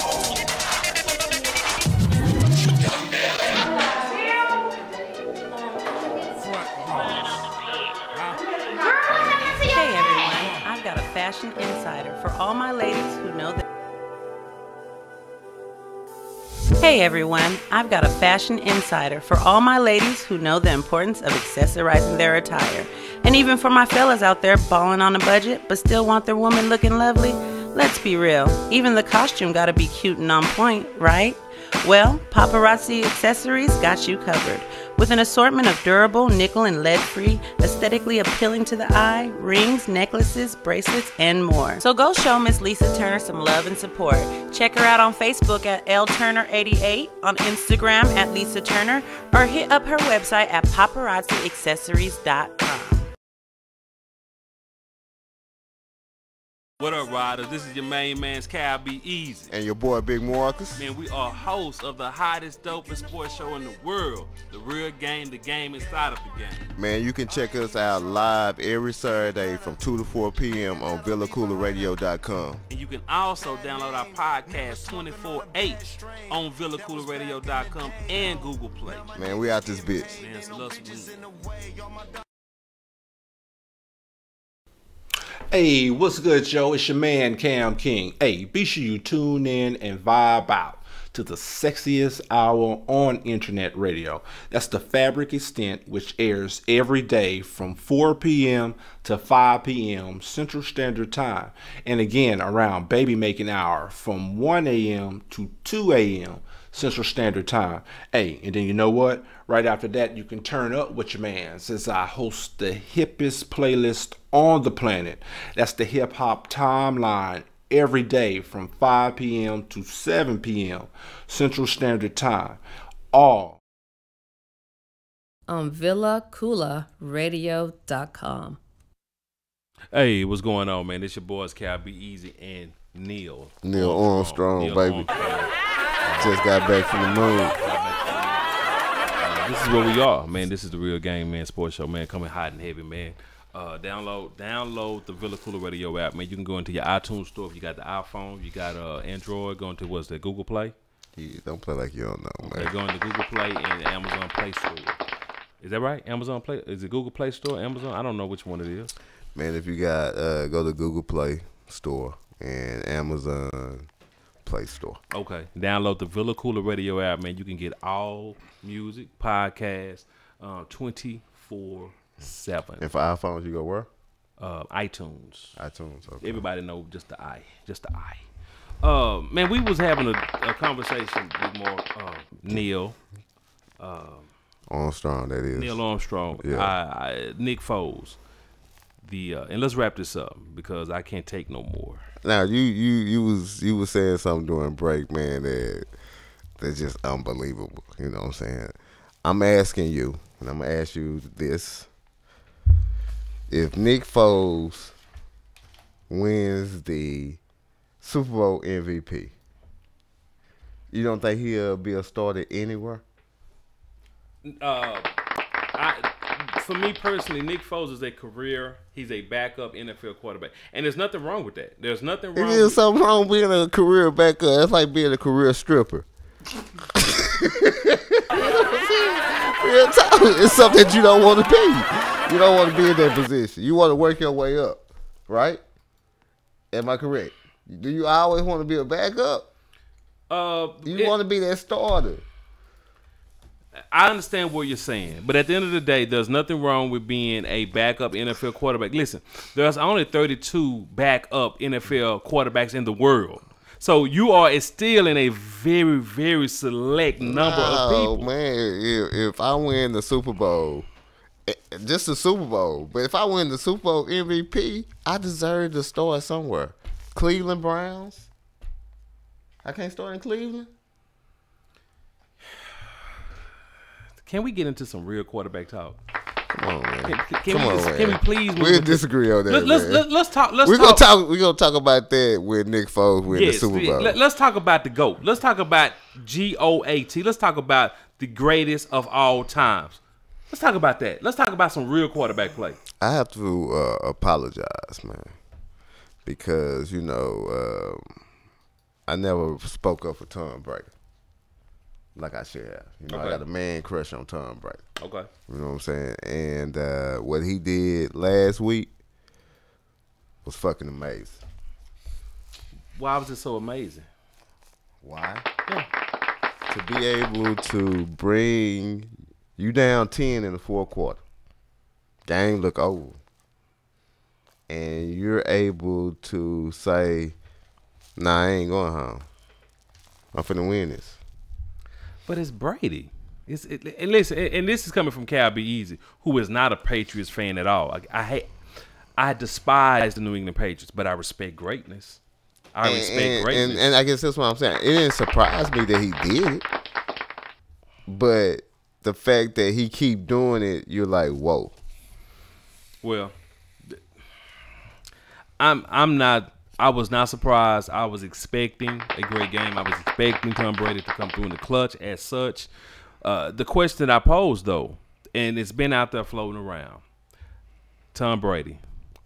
[SPEAKER 8] Fashion insider for all my ladies who know that. Hey everyone, I've got a fashion insider for all my ladies who know the importance of accessorizing their attire. And even for my fellas out there balling on a budget but still want their woman looking lovely. Let's be real, even the costume gotta be cute and on point, right? Well, Paparazzi Accessories got you covered. With an assortment of durable, nickel and lead-free, aesthetically appealing to the eye, rings, necklaces, bracelets, and more. So go show Miss Lisa Turner some love and support. Check her out on Facebook at LTurner88, on Instagram at Lisa Turner, or hit up her website at paparazziaccessories.com.
[SPEAKER 3] What up, riders? This is your main man's Cal Be Easy.
[SPEAKER 1] And your boy, Big Marcus.
[SPEAKER 3] Man, we are hosts of the hottest, dopest sports show in the world. The Real Game, the game inside of the game.
[SPEAKER 1] Man, you can check us out live every Saturday from 2 to 4 p.m. on VillaCoolaRadio.com.
[SPEAKER 3] And you can also download our podcast 24/8 on VillaCoolaRadio.com and Google Play.
[SPEAKER 1] Man, we out this bitch.
[SPEAKER 3] Man, so love some.
[SPEAKER 2] Hey, what's good, Joe? It's your man, Cam King. Hey, be sure you tune in and vibe out to the sexiest hour on internet radio. That's the Fabric Extent, which airs every day from 4 p.m. to 5 p.m. Central Standard Time. And again, around baby making hour from 1 a.m. to 2 a.m. Central Standard Time. Hey, and then you know what? Right after that, you can turn up with your man, since I host the hippest playlist on the planet. That's the Hip Hop Timeline, every day from 5 p.m. to 7 p.m. Central Standard Time. All
[SPEAKER 5] on VillaKoolaRadio.com.
[SPEAKER 3] Hey, what's going on, man? It's your boys, Cal B. Easy and Neil
[SPEAKER 1] Armstrong, baby. Just got back from the moon.
[SPEAKER 3] This is where we are, man. This is the Real Game, man. Sports show, man. Coming hot and heavy, man. Download the Villa Koola Radio app, man. You can go into your iTunes store if you got the iPhone. You got Android. Go into what's that, Google Play?
[SPEAKER 1] Yeah, don't play like you don't know, man.
[SPEAKER 3] Okay, go into Google Play and the Amazon Play Store. Is that right? Amazon Play? Is it Google Play Store? Amazon? I don't know which one it is.
[SPEAKER 1] Man, if you got go to Google Play Store and Amazon Play Store.
[SPEAKER 3] Okay. Download the Villa Koola Radio app, man. You can get all music, podcasts, 24/7.
[SPEAKER 1] And for iPhones, you go where?
[SPEAKER 3] iTunes.
[SPEAKER 1] iTunes, okay.
[SPEAKER 3] Everybody know just the I. Man, we was having a conversation with Neil.
[SPEAKER 1] Armstrong, that is.
[SPEAKER 3] Neil Armstrong.
[SPEAKER 1] Yeah.
[SPEAKER 3] Nick Foles. And let's wrap this up because I can't take no more.
[SPEAKER 1] Now you was saying something during break, man, that's just unbelievable. You know what I'm saying? I'm asking you, and I'm gonna ask you this: if Nick Foles wins the Super Bowl MVP, you don't think he'll be a starter anywhere?
[SPEAKER 3] For me personally, Nick Foles is a career. He's a backup NFL quarterback, and there's nothing wrong with that. There's nothing wrong.
[SPEAKER 1] There's something wrong with being a career backup. It's like being a career stripper. Real talk. It's something that you don't want to be. You don't want to be in that position. You want to work your way up, right? Am I correct? Do you always want to be a backup? You want to be that starter.
[SPEAKER 3] I understand what you're saying, but at the end of the day, there's nothing wrong with being a backup NFL quarterback. Listen, there's only 32 backup NFL quarterbacks in the world. So you are still in a very, very select number of people.
[SPEAKER 1] Oh, man, if I win the Super Bowl, just the Super Bowl, but if I win the Super Bowl MVP, I deserve to start somewhere. Cleveland Browns? I can't start in Cleveland?
[SPEAKER 3] Can we get into some real quarterback talk?
[SPEAKER 1] Come on, man.
[SPEAKER 3] Can we please?
[SPEAKER 1] We'll disagree on that.
[SPEAKER 3] Let's talk.
[SPEAKER 1] We're gonna talk about that with Nick Foles winning the Super Bowl.
[SPEAKER 3] Let's talk about the GOAT. Let's talk about GOAT. Let's talk about the greatest of all times. Let's talk about that. Let's talk about some real quarterback play.
[SPEAKER 1] I have to apologize, man, because I never spoke up for Tom Brady. Like I should have. I got a man crush on Tom Brady.
[SPEAKER 3] Okay.
[SPEAKER 1] You know what I'm saying? And what he did last week was fucking amazing.
[SPEAKER 3] Why was it so amazing?
[SPEAKER 1] Why? Yeah. To be able to bring you down 10 in the fourth quarter. Game look over. And you're able to say, nah, I ain't going home. I'm finna win this.
[SPEAKER 3] But it's Brady. And listen, and this is coming from Cal B. Easy, who is not a Patriots fan at all. I despise the New England Patriots, but I respect greatness.
[SPEAKER 1] And I guess that's what I'm saying. It didn't surprise me that he did it, but the fact that he keep doing it, you're like, whoa.
[SPEAKER 3] Well, I was not surprised. I was expecting a great game. I was expecting Tom Brady to come through in the clutch as such. The question that I posed, though, and it's been out there floating around, Tom Brady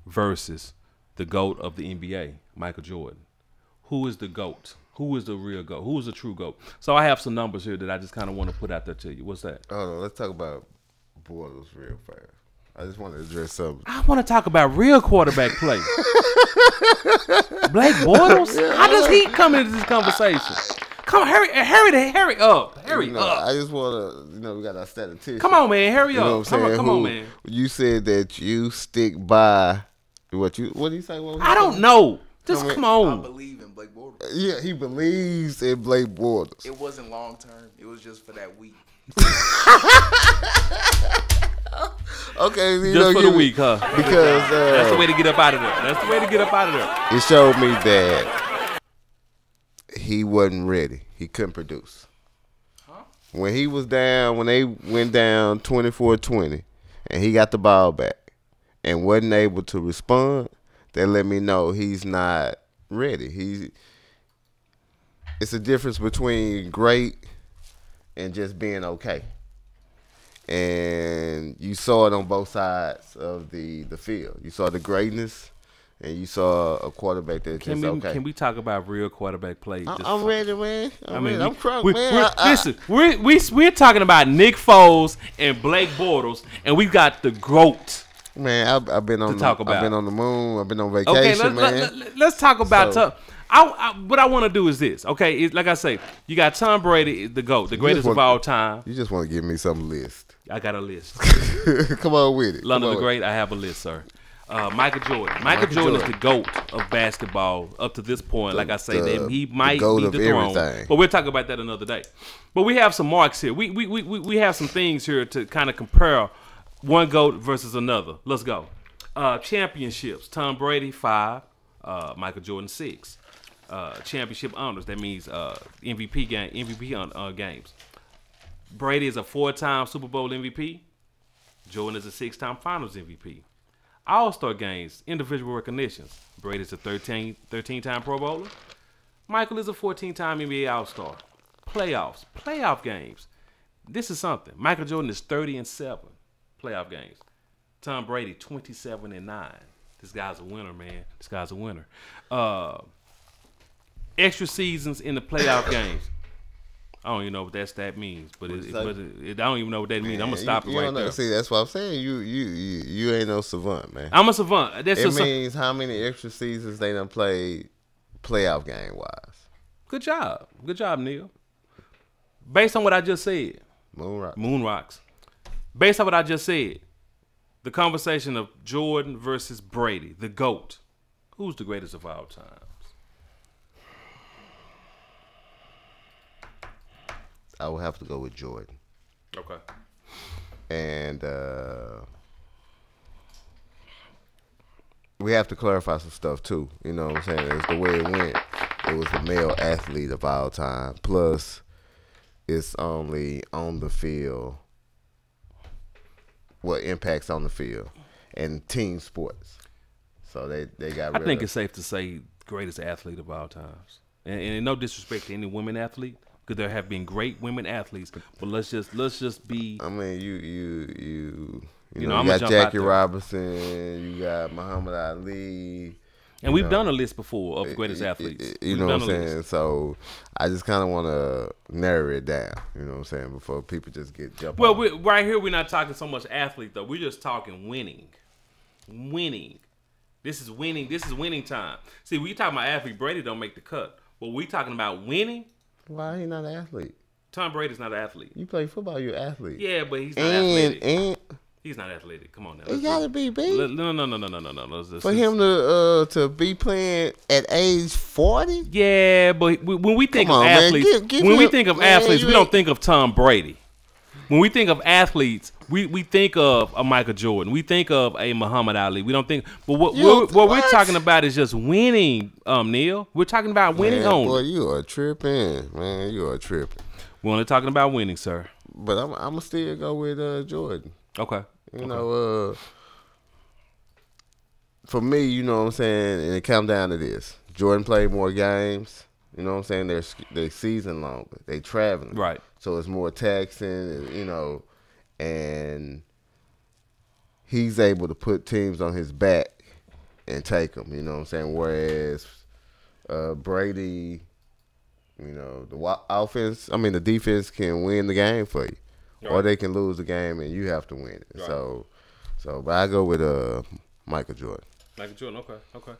[SPEAKER 3] versus the GOAT of the NBA, Michael Jordan. Who is the GOAT? Who is the real GOAT? Who is the true GOAT? So I have some numbers here that I just kind of want to put out there to you. What's that?
[SPEAKER 1] Hold on, let's talk about Bortles real fast. I just want to address something.
[SPEAKER 3] I want to talk about real quarterback play. Blake Bortles? How does he come into this conversation? Come on, hurry up. Hurry up.
[SPEAKER 1] I just want to, we got our statistician.
[SPEAKER 3] Come on, man. Hurry up.
[SPEAKER 1] What I'm saying?
[SPEAKER 3] Come on, man.
[SPEAKER 1] You said that you stick by what do you say?
[SPEAKER 3] I don't know. Just come on.
[SPEAKER 9] I believe in Blake Bortles.
[SPEAKER 1] Yeah, he believes in Blake Bortles.
[SPEAKER 9] It wasn't long term. It was just for that week.
[SPEAKER 1] Okay,
[SPEAKER 3] just for the week, huh?
[SPEAKER 1] Because
[SPEAKER 3] that's the way to get up out of there.
[SPEAKER 1] It showed me that he wasn't ready. He couldn't produce. Huh? When he was down, when they went down 24-20, and he got the ball back and wasn't able to respond, that let me know he's not ready. It's a difference between great and just being okay. And you saw it on both sides of the field. You saw the greatness, and you saw a quarterback that's just okay.
[SPEAKER 3] Can we talk about real quarterback play?
[SPEAKER 1] I'm ready, man. I'm crunk, man.
[SPEAKER 3] Listen, we're talking about Nick Foles and Blake Bortles, and we got the GOAT.
[SPEAKER 1] Man, I've been on I've been on the moon. I've been on vacation, man.
[SPEAKER 3] Let's talk about what I want to do is this, okay? Like I say, you got Tom Brady, the GOAT, the greatest of all time.
[SPEAKER 1] You just want to give me some list.
[SPEAKER 3] I got a list.
[SPEAKER 1] Come on with it.
[SPEAKER 3] London the Great, I have a list, sir. Michael Jordan. Michael Jordan is the GOAT of basketball up to this point. Like I say, he might be the throne. Everything. But we'll talk about that another day. But we have some marks here. We have some things here to kind of compare one GOAT versus another. Let's go. Championships. Tom Brady, 5. Michael Jordan, 6. Championship honors. That means MVP games. Brady is a 4-time Super Bowl MVP. Jordan is a 6-time Finals MVP. All-Star games, individual recognitions. Brady is a 13-time Pro Bowler. Michael is a 14-time NBA All-Star. Playoff games. This is something. Michael Jordan is 30-7 playoff games. Tom Brady 27-9. This guy's a winner, man. This guy's a winner. Extra seasons in the playoff games. I don't even know what that stat means, but I don't even know what that means. I'm gonna stop it right there.
[SPEAKER 1] See, that's what I'm saying. You ain't no savant, man.
[SPEAKER 3] I'm a savant.
[SPEAKER 1] It means how many extra seasons they done played playoff game wise.
[SPEAKER 3] Good job, Neil. Based on what I just said, Moon rocks. Based on what I just said, the conversation of Jordan versus Brady, the GOAT. Who's the greatest of all time?
[SPEAKER 1] I would have to go with Jordan.
[SPEAKER 3] Okay.
[SPEAKER 1] And we have to clarify some stuff too. You know what I'm saying? It's the way it went. It was the male athlete of all time. Plus, it's only on the field. What impacts on the field and team sports. So they got.
[SPEAKER 3] I think it's safe to say greatest athlete of all times. And no disrespect to any women athlete. Because there have been great women athletes, but let's just be.
[SPEAKER 1] I mean, you got Jackie Robinson, you got Muhammad Ali,
[SPEAKER 3] and we've done a list before of greatest athletes.
[SPEAKER 1] You know what I'm saying? So I just kind of want to narrow it down. You know what I'm saying? Before people just get jumped.
[SPEAKER 3] Well, right here we're not talking so much athlete though. We're just talking winning. This is winning. This is winning time. See, we talking about athlete. Brady don't make the cut. But we talking about winning.
[SPEAKER 1] Why he not an athlete?
[SPEAKER 3] Tom Brady's not an athlete.
[SPEAKER 1] You play football, you're an athlete.
[SPEAKER 3] Yeah, but he's not athletic. He's not athletic. Come on now.
[SPEAKER 1] He gotta be big.
[SPEAKER 3] No.
[SPEAKER 1] For him to be playing at age 40?
[SPEAKER 3] Yeah, but when we think of athletes, we don't think of Tom Brady. When we think of athletes, we think of a Michael Jordan. We think of a Muhammad Ali. We don't think. But what we're talking about is just winning, Neil. We're talking about winning only.
[SPEAKER 1] Boy, you are tripping, man. You are tripping.
[SPEAKER 3] We're only talking about winning, sir.
[SPEAKER 1] But I'm gonna still go with Jordan.
[SPEAKER 3] Okay.
[SPEAKER 1] You know, for me, you know what I'm saying, and it comes down to this: Jordan played more games. You know what I'm saying? They season longer. They traveling.
[SPEAKER 3] Right.
[SPEAKER 1] So it's more taxing, you know, and he's able to put teams on his back and take them, you know what I'm saying? Whereas Brady, you know, the defense can win the game for you. Right. Or they can lose the game and you have to win it. Right. So but I go with Michael Jordan.
[SPEAKER 3] Michael Jordan, okay.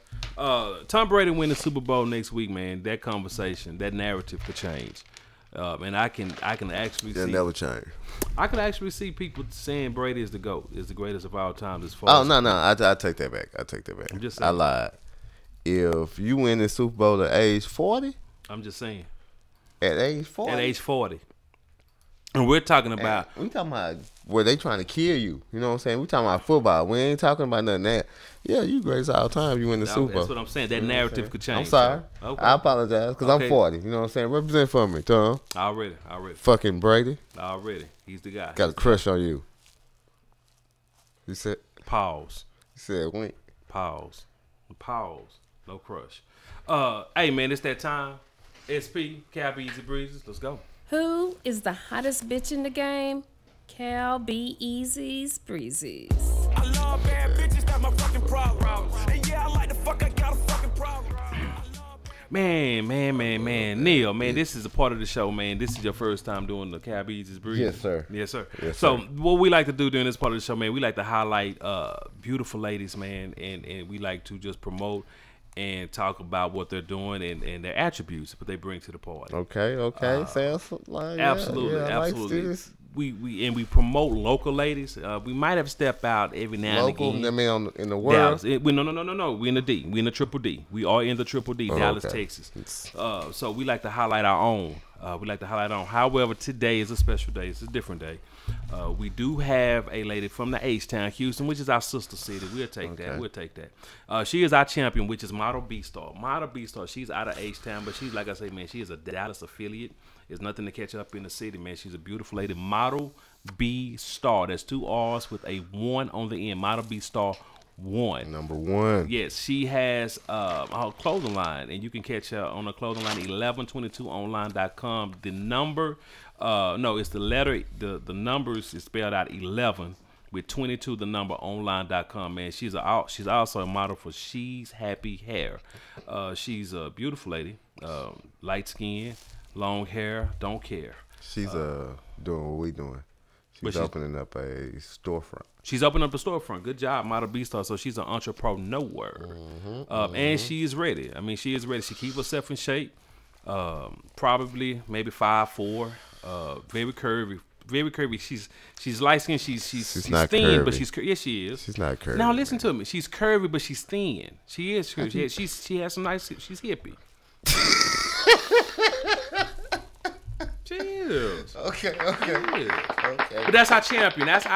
[SPEAKER 3] Tom Brady win the Super Bowl next week, man. That conversation, that narrative could change. And I can actually see.
[SPEAKER 1] It'll never change.
[SPEAKER 3] I can actually see people saying Brady is the GOAT, is the greatest of all time as far as.
[SPEAKER 1] Oh, no. I take that back.
[SPEAKER 3] I'm just saying.
[SPEAKER 1] I lied. If you win the Super Bowl at age 40.
[SPEAKER 3] I'm just saying.
[SPEAKER 1] At age 40?
[SPEAKER 3] At age 40. And we're talking about.
[SPEAKER 1] We talking about where they trying to kill you. You know what I'm saying? We talking about football. We ain't talking about nothing that. Yeah, you greatest all time. You win the Super Bowl.
[SPEAKER 3] That's what I'm saying. That narrative could change.
[SPEAKER 1] I'm sorry.
[SPEAKER 3] So. Okay.
[SPEAKER 1] I apologize because I'm 40. You know what I'm saying? Represent for me, Tom.
[SPEAKER 3] Already.
[SPEAKER 1] Fucking Brady.
[SPEAKER 3] Already. He's the guy.
[SPEAKER 1] Got a crush on you. You said?
[SPEAKER 3] Pause.
[SPEAKER 1] You said wink.
[SPEAKER 3] Pause. No crush. Hey, man, it's that time. SP, Cal Easy Breezes. Let's go.
[SPEAKER 5] Who is the hottest bitch in the game? Cal B. Easy's Breezes.
[SPEAKER 7] I love bad bitches, that's my fucking problem. And yeah, I like the fuck, I got a fucking problem.
[SPEAKER 3] Man. Neil, man, this is a part of the show, man. This is your first time doing the Cal Easy's Breezes.
[SPEAKER 1] Yes, sir.
[SPEAKER 3] So what we like to do during this part of the show, man, we like to highlight beautiful ladies, man, and we like to just promote and talk about what they're doing and their attributes, what they bring to the party.
[SPEAKER 1] Okay. Sounds like
[SPEAKER 3] absolutely.
[SPEAKER 1] Like
[SPEAKER 3] we promote local ladies. We might have stepped out every now and again.
[SPEAKER 1] Local, I mean, in the world.
[SPEAKER 3] Dallas. No. We in the D. We in the Triple D. We are in the Triple D, Dallas, Texas. So we like to highlight our own. However, today is a special day. It's a different day. We do have a lady from the H-Town, Houston, which is our sister city. We'll take that. She is our champion, which is Model B-Star. Model B-Star, she's out of H-Town, but she's, like I say, man, she is a Dallas affiliate. There's nothing to catch up in the city, man. She's a beautiful lady. Model B-Star. That's 2 R's with a 1 on the end. Model B-Star 1.
[SPEAKER 1] Number 1.
[SPEAKER 3] Yes, she has her clothing line, and you can catch her on her clothing line, 1122online.com. The number, it's the letter, the numbers is spelled out 11 with 22, the number, online.com, man. She's also a model for She's Happy Hair. She's a beautiful lady, light skin, long hair, don't care.
[SPEAKER 1] She's doing what we doing. She's opening up a storefront.
[SPEAKER 3] She's opening up a storefront. Good job, Model B-Star. So she's an entrepreneur. And she is ready. I mean, she is ready. She keeps herself in shape. Probably maybe 5'4". Very curvy. Very curvy. She's light skinned. She's
[SPEAKER 1] not
[SPEAKER 3] thin,
[SPEAKER 1] curvy.
[SPEAKER 3] but she's yes, she is.
[SPEAKER 1] She's not curvy.
[SPEAKER 3] Now listen to me. She's curvy, but she's thin. She is curvy. She has some nice. She's hippie. She is.
[SPEAKER 1] Okay.
[SPEAKER 3] But that's our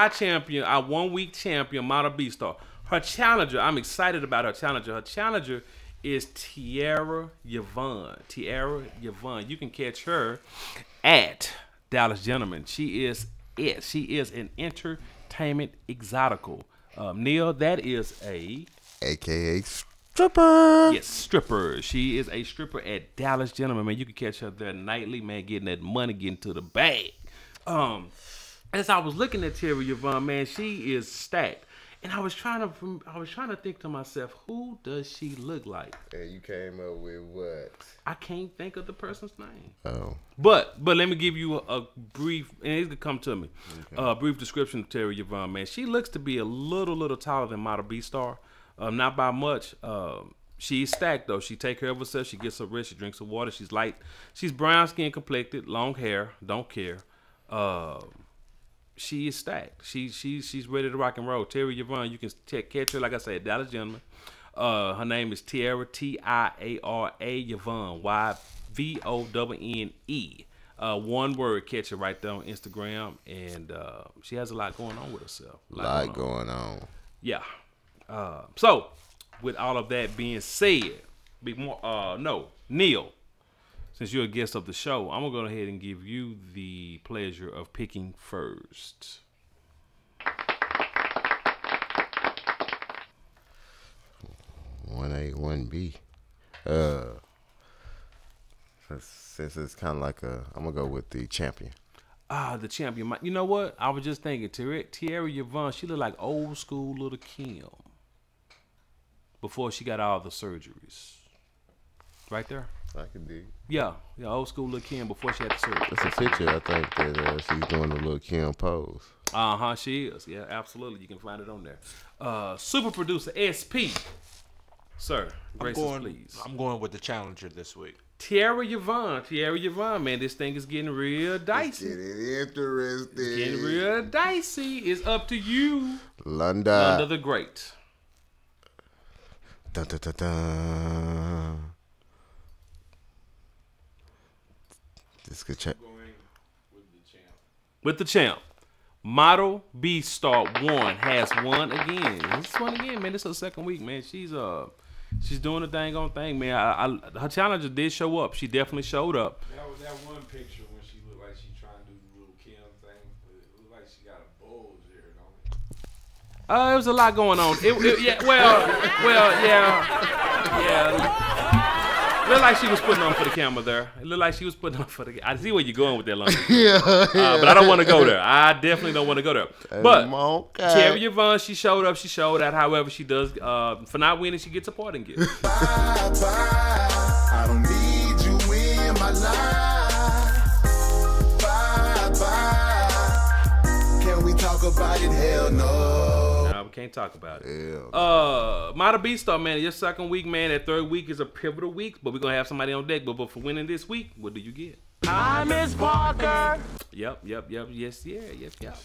[SPEAKER 3] champion. Our 1 week champion, Model B-Star. Her challenger, I'm excited about her challenger. Her challenger is Tiara Yvonne. You can catch her at Dallas Gentleman. She is an entertainment exotical. Neil, that is
[SPEAKER 1] AKA stripper.
[SPEAKER 3] Yes, stripper. She is a stripper at Dallas Gentleman, man. You can catch her there nightly, man, getting that money, getting to the bag. As I was looking at Terry Yvonne, man, she is stacked. And I was trying to think to myself, who does she look like?
[SPEAKER 1] And you came up with what?
[SPEAKER 3] I can't think of the person's name.
[SPEAKER 1] Oh.
[SPEAKER 3] But let me give you a brief, and it's gonna come to me. Okay. Brief description of Terry Yvonne, man. She looks to be a little taller than Model B-Star. Not by much. She's stacked though. She take care of herself. She gets her rest. She drinks her water. She's light. She's brown skin complected, long hair. Don't care. She is stacked. She's ready to rock and roll. Terry Yvonne, you can catch her, like I said, Dallas Gentleman. Her name is Tiara, Tiara Yvonne, Yvonne. One word, catch her right there on Instagram, and she has a lot going on with herself.
[SPEAKER 1] A lot going on.
[SPEAKER 3] Yeah. So, with all of that being said, Neil, since you're a guest of the show, I'm going to go ahead and give you the pleasure of picking first.
[SPEAKER 1] 1A, 1B. Since it's kind of like I'm going to go with the champion.
[SPEAKER 3] The champion. You know what? I was just thinking, Tiara Yvonne, she looked like old school little Kim before she got all the surgeries. Right there?
[SPEAKER 1] I can dig.
[SPEAKER 3] Yeah, old school little Kim before she had the surgery.
[SPEAKER 1] That's a picture, I think, that she's doing the little Kim pose.
[SPEAKER 3] She is. Yeah, absolutely. You can find it on there. Super producer SP. Sir, gracious, please.
[SPEAKER 2] I'm going with the challenger this week.
[SPEAKER 3] Tierra Yvonne, man, this thing is getting real dicey.
[SPEAKER 1] It's getting interesting.
[SPEAKER 3] It's getting real dicey. It's up to you.
[SPEAKER 1] Lunda
[SPEAKER 3] the Great.
[SPEAKER 1] Dun, dun, dun, dun. This could check.
[SPEAKER 3] With the champ. Model B Star 1 has won again. This one again, man. This is her second week, man. She's doing the dang on thing, man. Her challenger did show up. She definitely showed up.
[SPEAKER 11] That was that one picture when she looked like she trying to do the little Kim thing. But it looked like she got a bulge there, don't it?
[SPEAKER 3] It was a lot going on. Yeah. It looked like she was putting on for the camera there. It looked like she was putting on for the. I see where you're going with that, London. But I don't want to go there. I definitely don't want to go there. But Terry Yvonne, she showed up. She showed out. However, she does. For not winning, she gets a parting gift.
[SPEAKER 12] Bye, I don't need you in my life. Bye. Can we talk about it? Hell no.
[SPEAKER 3] We can't talk about it. Model B-Star, man, your second week, man. That third week is a pivotal week, but we're going to have somebody on deck. But for winning this week, what do you get?
[SPEAKER 7] Hi, Miss Parker.
[SPEAKER 3] Yep. Yes.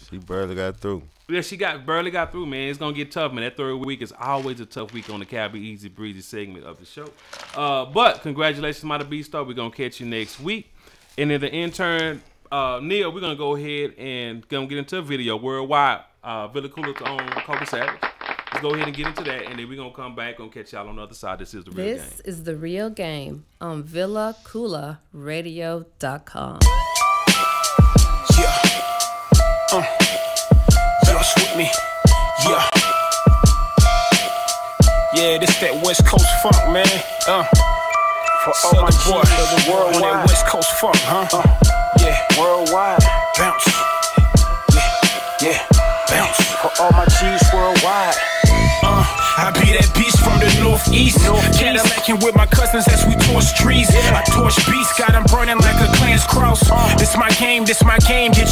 [SPEAKER 1] She barely got through.
[SPEAKER 3] Yeah, she barely got through, man. It's going to get tough, man. That third week is always a tough week on the Cali Easy Breezy segment of the show. But congratulations, Model B-Star. We're going to catch you next week. And then the intern, Neil, we're going to go ahead and get into a video worldwide. Villa Koola on Kobe Savage. Let's go ahead and get into that, and then we're going to come back and catch y'all on the other side. This is The Real Game.
[SPEAKER 5] This is The Real Game on VillaKoolaRadio.com.
[SPEAKER 7] Yeah. Y'all with me. Yeah. Yeah, this that West Coast funk, man. For all my G's of the world, that West Coast funk, huh? Yeah. Worldwide. Bounce. Yeah. Bounce. For all my G's worldwide. I be that beast from the northeast. Cadillacing with my cousins as we torch trees. I torch beats, got them burning like a clan's cross. This my game, get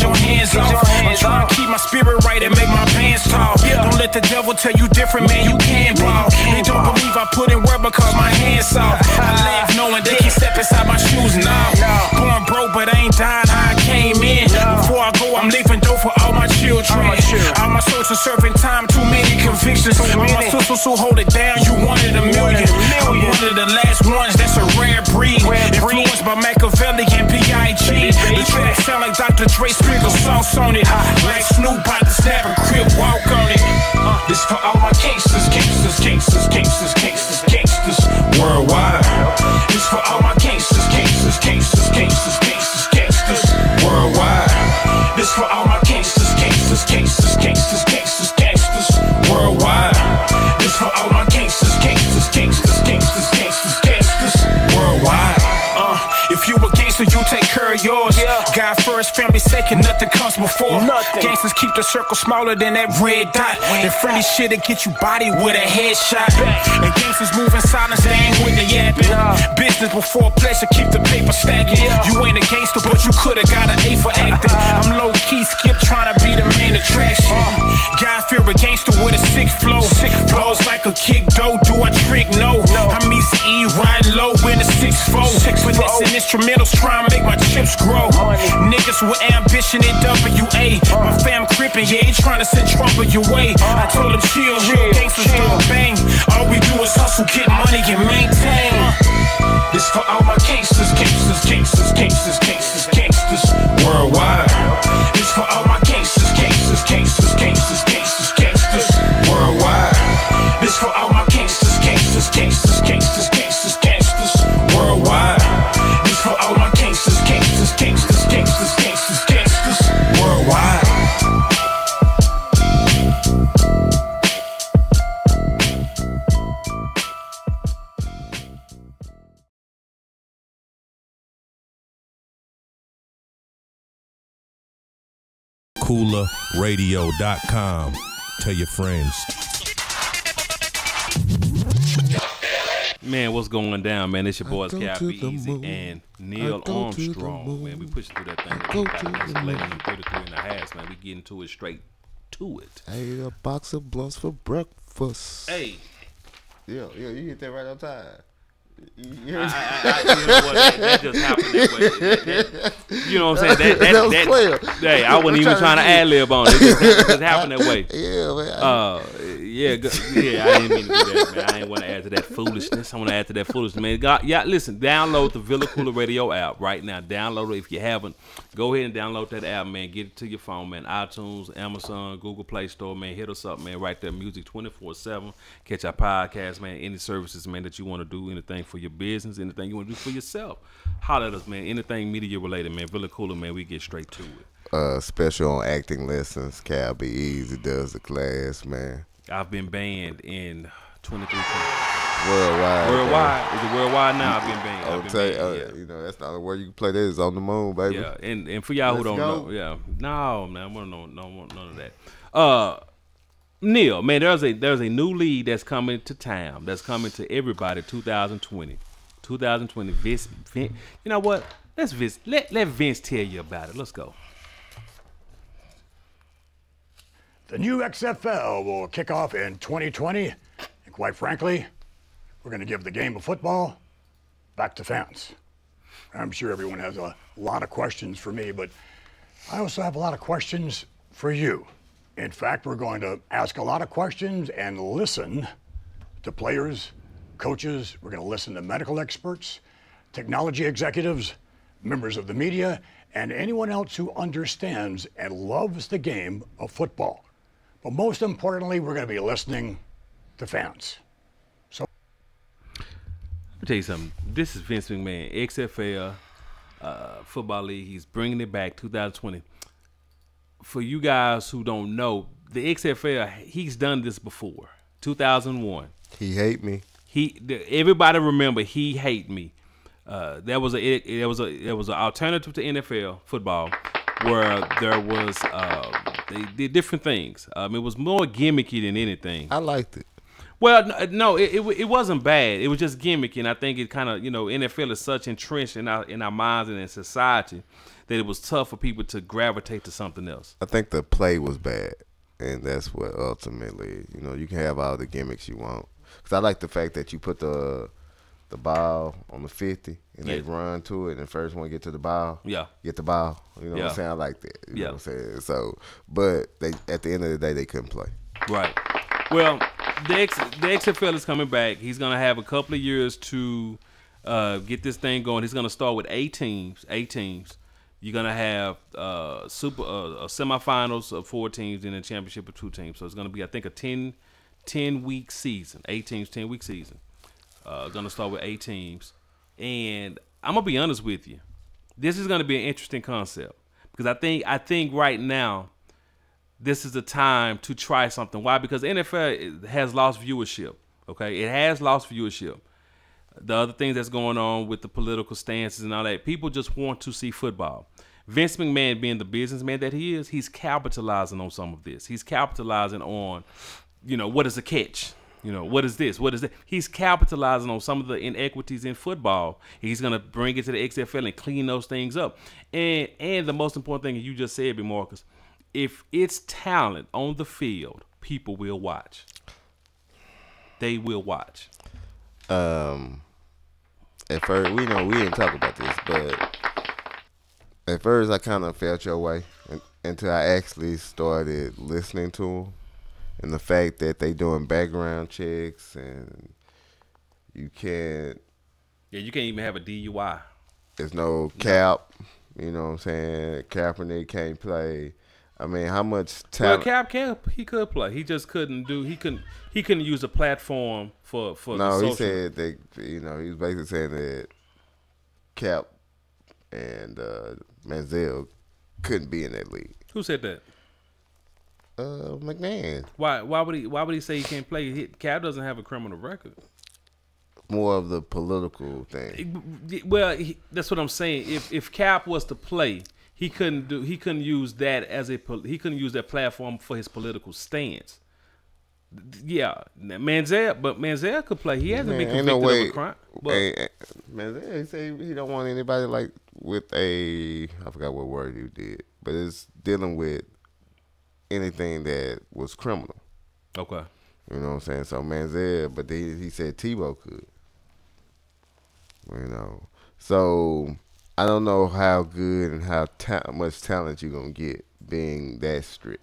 [SPEAKER 7] your hands off. I'm trying to keep my spirit right and make my pants tall. Don't let the devil tell you different, man, you can ball. They don't believe I put in work because my hands off. I laugh knowing they can step inside my shoes now. Born broke, but I ain't dying how I came in. Before I go, I'm leaving dough for all my children. All my soldiers serving time, too many convictions. All my sisters who hold it down, you wanted a million. I'm one of the last ones, that's a rare breed. Influenced by Machiavelli and B.I.G. The track sound like Dr. Dre, sprinkle sauce on it. Like Snoop, about to snap a crib, walk on it. This for all my gangsters, gangsters, gangsters, gangsters, gangsters, gangsters, worldwide. This for all my gangsters, gangsters, gangsters, gangsters, gangsters, gangsters, worldwide. This for all my gangsters, gangsters, gangsters, gangsters, gangsters, gangsters, worldwide. This for all my gangsters, gangsters, gangsters, gangsters, gangsters, gangsters, worldwide. If you a gangster, you take care of yours. God first, family second, nothing comes before. Gangsters keep the circle smaller than that red dot. That friendly shit'll get you body with a headshot. And gangsters move in silence, they ain't with the yapping. Business before pleasure, keep the paper stacking. You ain't a gangster, but you could've got an A for acting. I'm low key, skip trying to be the main attraction. God fear a gangster with a sick flow. Blows like a kick dough, do a trick? No. I'm easy E, riding low in a 6'4". Finessing instrumentals, trying to make my chips grow. Niggas with ambition in WA. My fam crippin', yeah, he trying to send trouble your way. I told him chill, real gangsters don't bang. All we do is hustle, get money and maintain. This for all my gangsters, gangsters, gangsters, gangsters, gangsters, gangsters, worldwide. This for all my gangsters, gangsters, gangsters, gangsters, gangsters, gangsters, worldwide. This for all my gangsters, gangsters, gangsters, gangsters, gangsters, gangsters, worldwide. This for all my gangsters, gangsters, gangsters, gangsters, gangsters, gangsters, worldwide.
[SPEAKER 6] KoolaRadio.com. Tell your friends.
[SPEAKER 3] Man, what's going down, man? It's your boys,
[SPEAKER 1] go
[SPEAKER 3] Cal
[SPEAKER 1] to
[SPEAKER 3] Be
[SPEAKER 1] the
[SPEAKER 3] Easy
[SPEAKER 1] moon.
[SPEAKER 3] and
[SPEAKER 1] I
[SPEAKER 3] Neil
[SPEAKER 1] go to the
[SPEAKER 3] Armstrong.
[SPEAKER 1] moon.
[SPEAKER 3] Man, we pushing through that thing.
[SPEAKER 1] I go
[SPEAKER 3] We got
[SPEAKER 1] to the
[SPEAKER 3] escalating
[SPEAKER 1] moon.
[SPEAKER 3] 33 and a half, man. We getting to it straight to it.
[SPEAKER 1] I ate a box of blunts for breakfast.
[SPEAKER 3] Hey.
[SPEAKER 1] Yeah, you hit that right on time.
[SPEAKER 3] You know what? That just happened that way. You know what I'm saying?
[SPEAKER 1] That was clear.
[SPEAKER 3] Hey, I wasn't even trying to ad lib on it. It just happened that way.
[SPEAKER 1] Yeah, man.
[SPEAKER 3] I didn't mean to do that, man. I ain't want to add to that foolishness. I want to add to that foolishness, man. God, yeah, listen, download the Villa Koola Radio app right now. Download it if you haven't. Go ahead and download that app, man. Get it to your phone, man. iTunes, Amazon, Google Play Store, man. Hit us up, man. Right there, music 24/7. Catch our podcast, man. Any services, man, that you want to do, anything for your business, anything you want to do for yourself. Holler at us, man. Anything media related, man. Villa Koola, man. We get straight to it.
[SPEAKER 1] Special on acting lessons. Cal Be Easy does the class, man.
[SPEAKER 3] I've been banned in 23 countries.
[SPEAKER 1] Worldwide.
[SPEAKER 3] Worldwide. Is it worldwide now? I've been banned.
[SPEAKER 1] I'll tell you, you know, that's not the word you can play. That is on the moon, baby.
[SPEAKER 3] Yeah, and for y'all who don't know, no, man, I want none of that. Neil, man, there's a new league that's coming to town. That's coming to everybody. 2020. Vince, you know what? Let Vince tell you about it. Let's go.
[SPEAKER 14] The new XFL will kick off in 2020, and quite frankly, we're going to give the game of football back to fans. I'm sure everyone has a lot of questions for me, but I also have a lot of questions for you. In fact, we're going to ask a lot of questions and listen to players, coaches. We're going to listen to medical experts, technology executives, members of the media, and anyone else who understands and loves the game of football. But most importantly, we're going to be listening to fans. So,
[SPEAKER 3] let me tell you something. This is Vince McMahon, XFL Football League. He's bringing it back 2020. For you guys who don't know, the XFL, he's done this before. 2001.
[SPEAKER 1] He hate me.
[SPEAKER 3] Everybody remember he hate me. There was an alternative to NFL football where there was they did different things. It was more gimmicky than anything.
[SPEAKER 1] I liked it.
[SPEAKER 3] Well, no, it wasn't bad. It was just gimmicky, and I think it kind of, NFL is such entrenched in our minds and in society that it was tough for people to gravitate to something else.
[SPEAKER 1] I think the play was bad, and that's what ultimately, you can have all the gimmicks you want. Because I like the fact that you put the ball on the 50 and they run to it, and the first one get to the ball.
[SPEAKER 3] Yeah.
[SPEAKER 1] Get the ball. You know what I'm saying? I like that. You know what I'm saying? So, but at the end of the day, they couldn't play.
[SPEAKER 3] Right. Well, the XFL is coming back. He's going to have a couple of years to get this thing going. He's going to start with 8 teams. You're going to have semifinals of 4 teams and a championship of 2 teams. So it's going to be, I think, a 10-week season. 8 teams, 10-week season. Going to start with 8 teams. And I'm going to be honest with you. This is going to be an interesting concept. Because I think right now, this is the time to try something. Why? Because NFL has lost viewership. Okay? It has lost viewership. The other things that's going on with the political stances and all that, people just want to see football. Vince McMahon, being the businessman that he is, he's capitalizing on some of this. He's capitalizing on, what is a catch? What is this? What is that? He's capitalizing on some of the inequities in football. He's going to bring it to the XFL and clean those things up. And the most important thing you just said, B. Marcus, if it's talent on the field, people will watch. They will watch.
[SPEAKER 1] At first, we didn't talk about this, but at first I kind of felt your way until I actually started listening to them. And the fact that they doing background checks and you can't.
[SPEAKER 3] Yeah, you can't even have a DUI.
[SPEAKER 1] There's no cap. You know what I'm saying? Kaepernick can't play. I mean, how much talent?
[SPEAKER 3] Well, Cap, he could play. He just couldn't do. He couldn't use a platform for.
[SPEAKER 1] No,
[SPEAKER 3] the
[SPEAKER 1] he said that. He was basically saying that Cap and Manziel couldn't be in that league.
[SPEAKER 3] Who said that?
[SPEAKER 1] McMahon.
[SPEAKER 3] Why would he say he can't play? Cap doesn't have a criminal record.
[SPEAKER 1] More of the political thing.
[SPEAKER 3] Well, that's what I'm saying. If Cap was to play, he couldn't use that platform for his political stance. Yeah, Manziel could play. He hasn't been
[SPEAKER 1] ain't
[SPEAKER 3] convicted
[SPEAKER 1] no way.
[SPEAKER 3] of a crime.
[SPEAKER 1] Manziel, he said he don't want anybody like with I forgot what word you did, but it's dealing with anything that was criminal.
[SPEAKER 3] Okay.
[SPEAKER 1] You know what I'm saying? So Manziel, but he said Tebow could. You know, so I don't know how good and how much talent you're gonna get being that strict.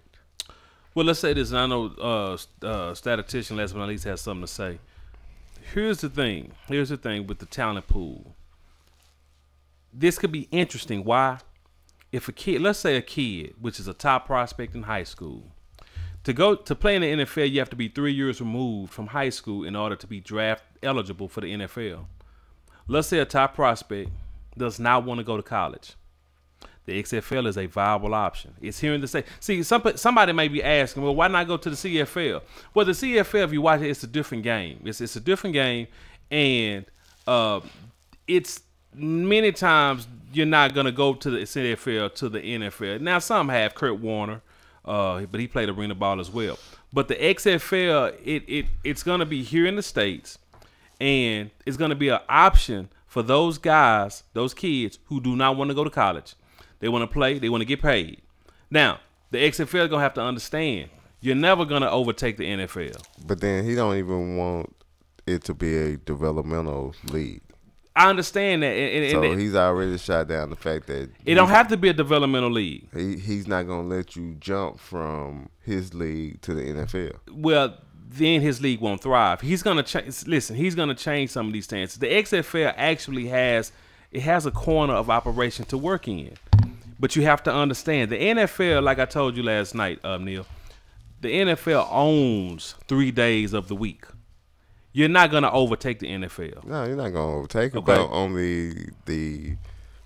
[SPEAKER 3] Well, let's say this, and I know statistician last but not least has something to say. Here's the thing with the talent pool. This could be interesting. Why? If a kid, let's say a kid, which is a top prospect in high school, to play in the NFL, you have to be 3 years removed from high school in order to be draft eligible for the NFL. Let's say a top prospect does not want to go to college. The XFL is a viable option. It's here in the state. See, somebody may be asking, well, why not go to the CFL? Well, the CFL, if you watch it, it's a different game. It's a different game, and it's many times you're not going to go to the CFL to the NFL. Now, some have Kurt Warner, but he played arena ball as well. But the XFL, it's going to be here in the States, and it's going to be an option for those guys, those kids who do not want to go to college. They want to play. They want to get paid. Now, the XFL is going to have to understand you're never going to overtake the NFL.
[SPEAKER 1] But then he don't even want it to be a developmental league.
[SPEAKER 3] I understand that.
[SPEAKER 1] So he's already shot down the fact that
[SPEAKER 3] it don't have to be a developmental league.
[SPEAKER 1] He's not going to let you jump from his league to the NFL.
[SPEAKER 3] Well, then his league won't thrive. He's going to change. Listen, he's going to change some of these stances. The XFL actually has a corner of operation to work in. But you have to understand, the NFL, like I told you last night, Neil, the NFL owns 3 days of the week. You're not going to overtake the NFL.
[SPEAKER 1] No, you're not going to overtake it, but only the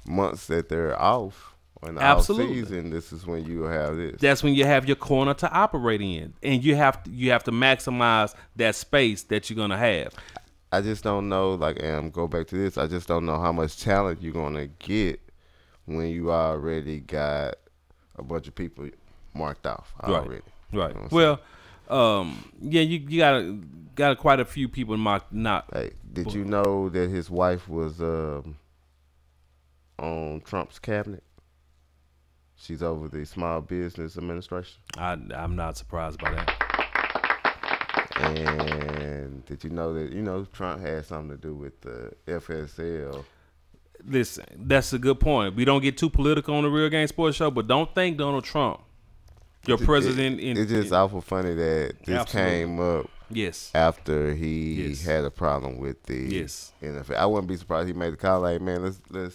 [SPEAKER 1] months that they're off. In the off season, this is when you have this.
[SPEAKER 3] That's when you have your corner to operate in. And you have to maximize that space that you're going to have.
[SPEAKER 1] I just don't know, go back to this, I just don't know how much talent you're going to get when you already got a bunch of people marked off already.
[SPEAKER 3] Right. You know yeah, you got quite a few people marked not.
[SPEAKER 1] Hey, did you know that his wife was on Trump's cabinet? She's over the Small Business Administration.
[SPEAKER 3] I'm not surprised by that.
[SPEAKER 1] And did you know that Trump had something to do with the FSL?
[SPEAKER 3] Listen, that's a good point. We don't get too political on the Real Game Sports Show, but don't thank Donald Trump, your president.
[SPEAKER 1] It's just awful funny that this came up.
[SPEAKER 3] Yes.
[SPEAKER 1] After he had a problem with the NFL, I wouldn't be surprised he made the call like, man, let's do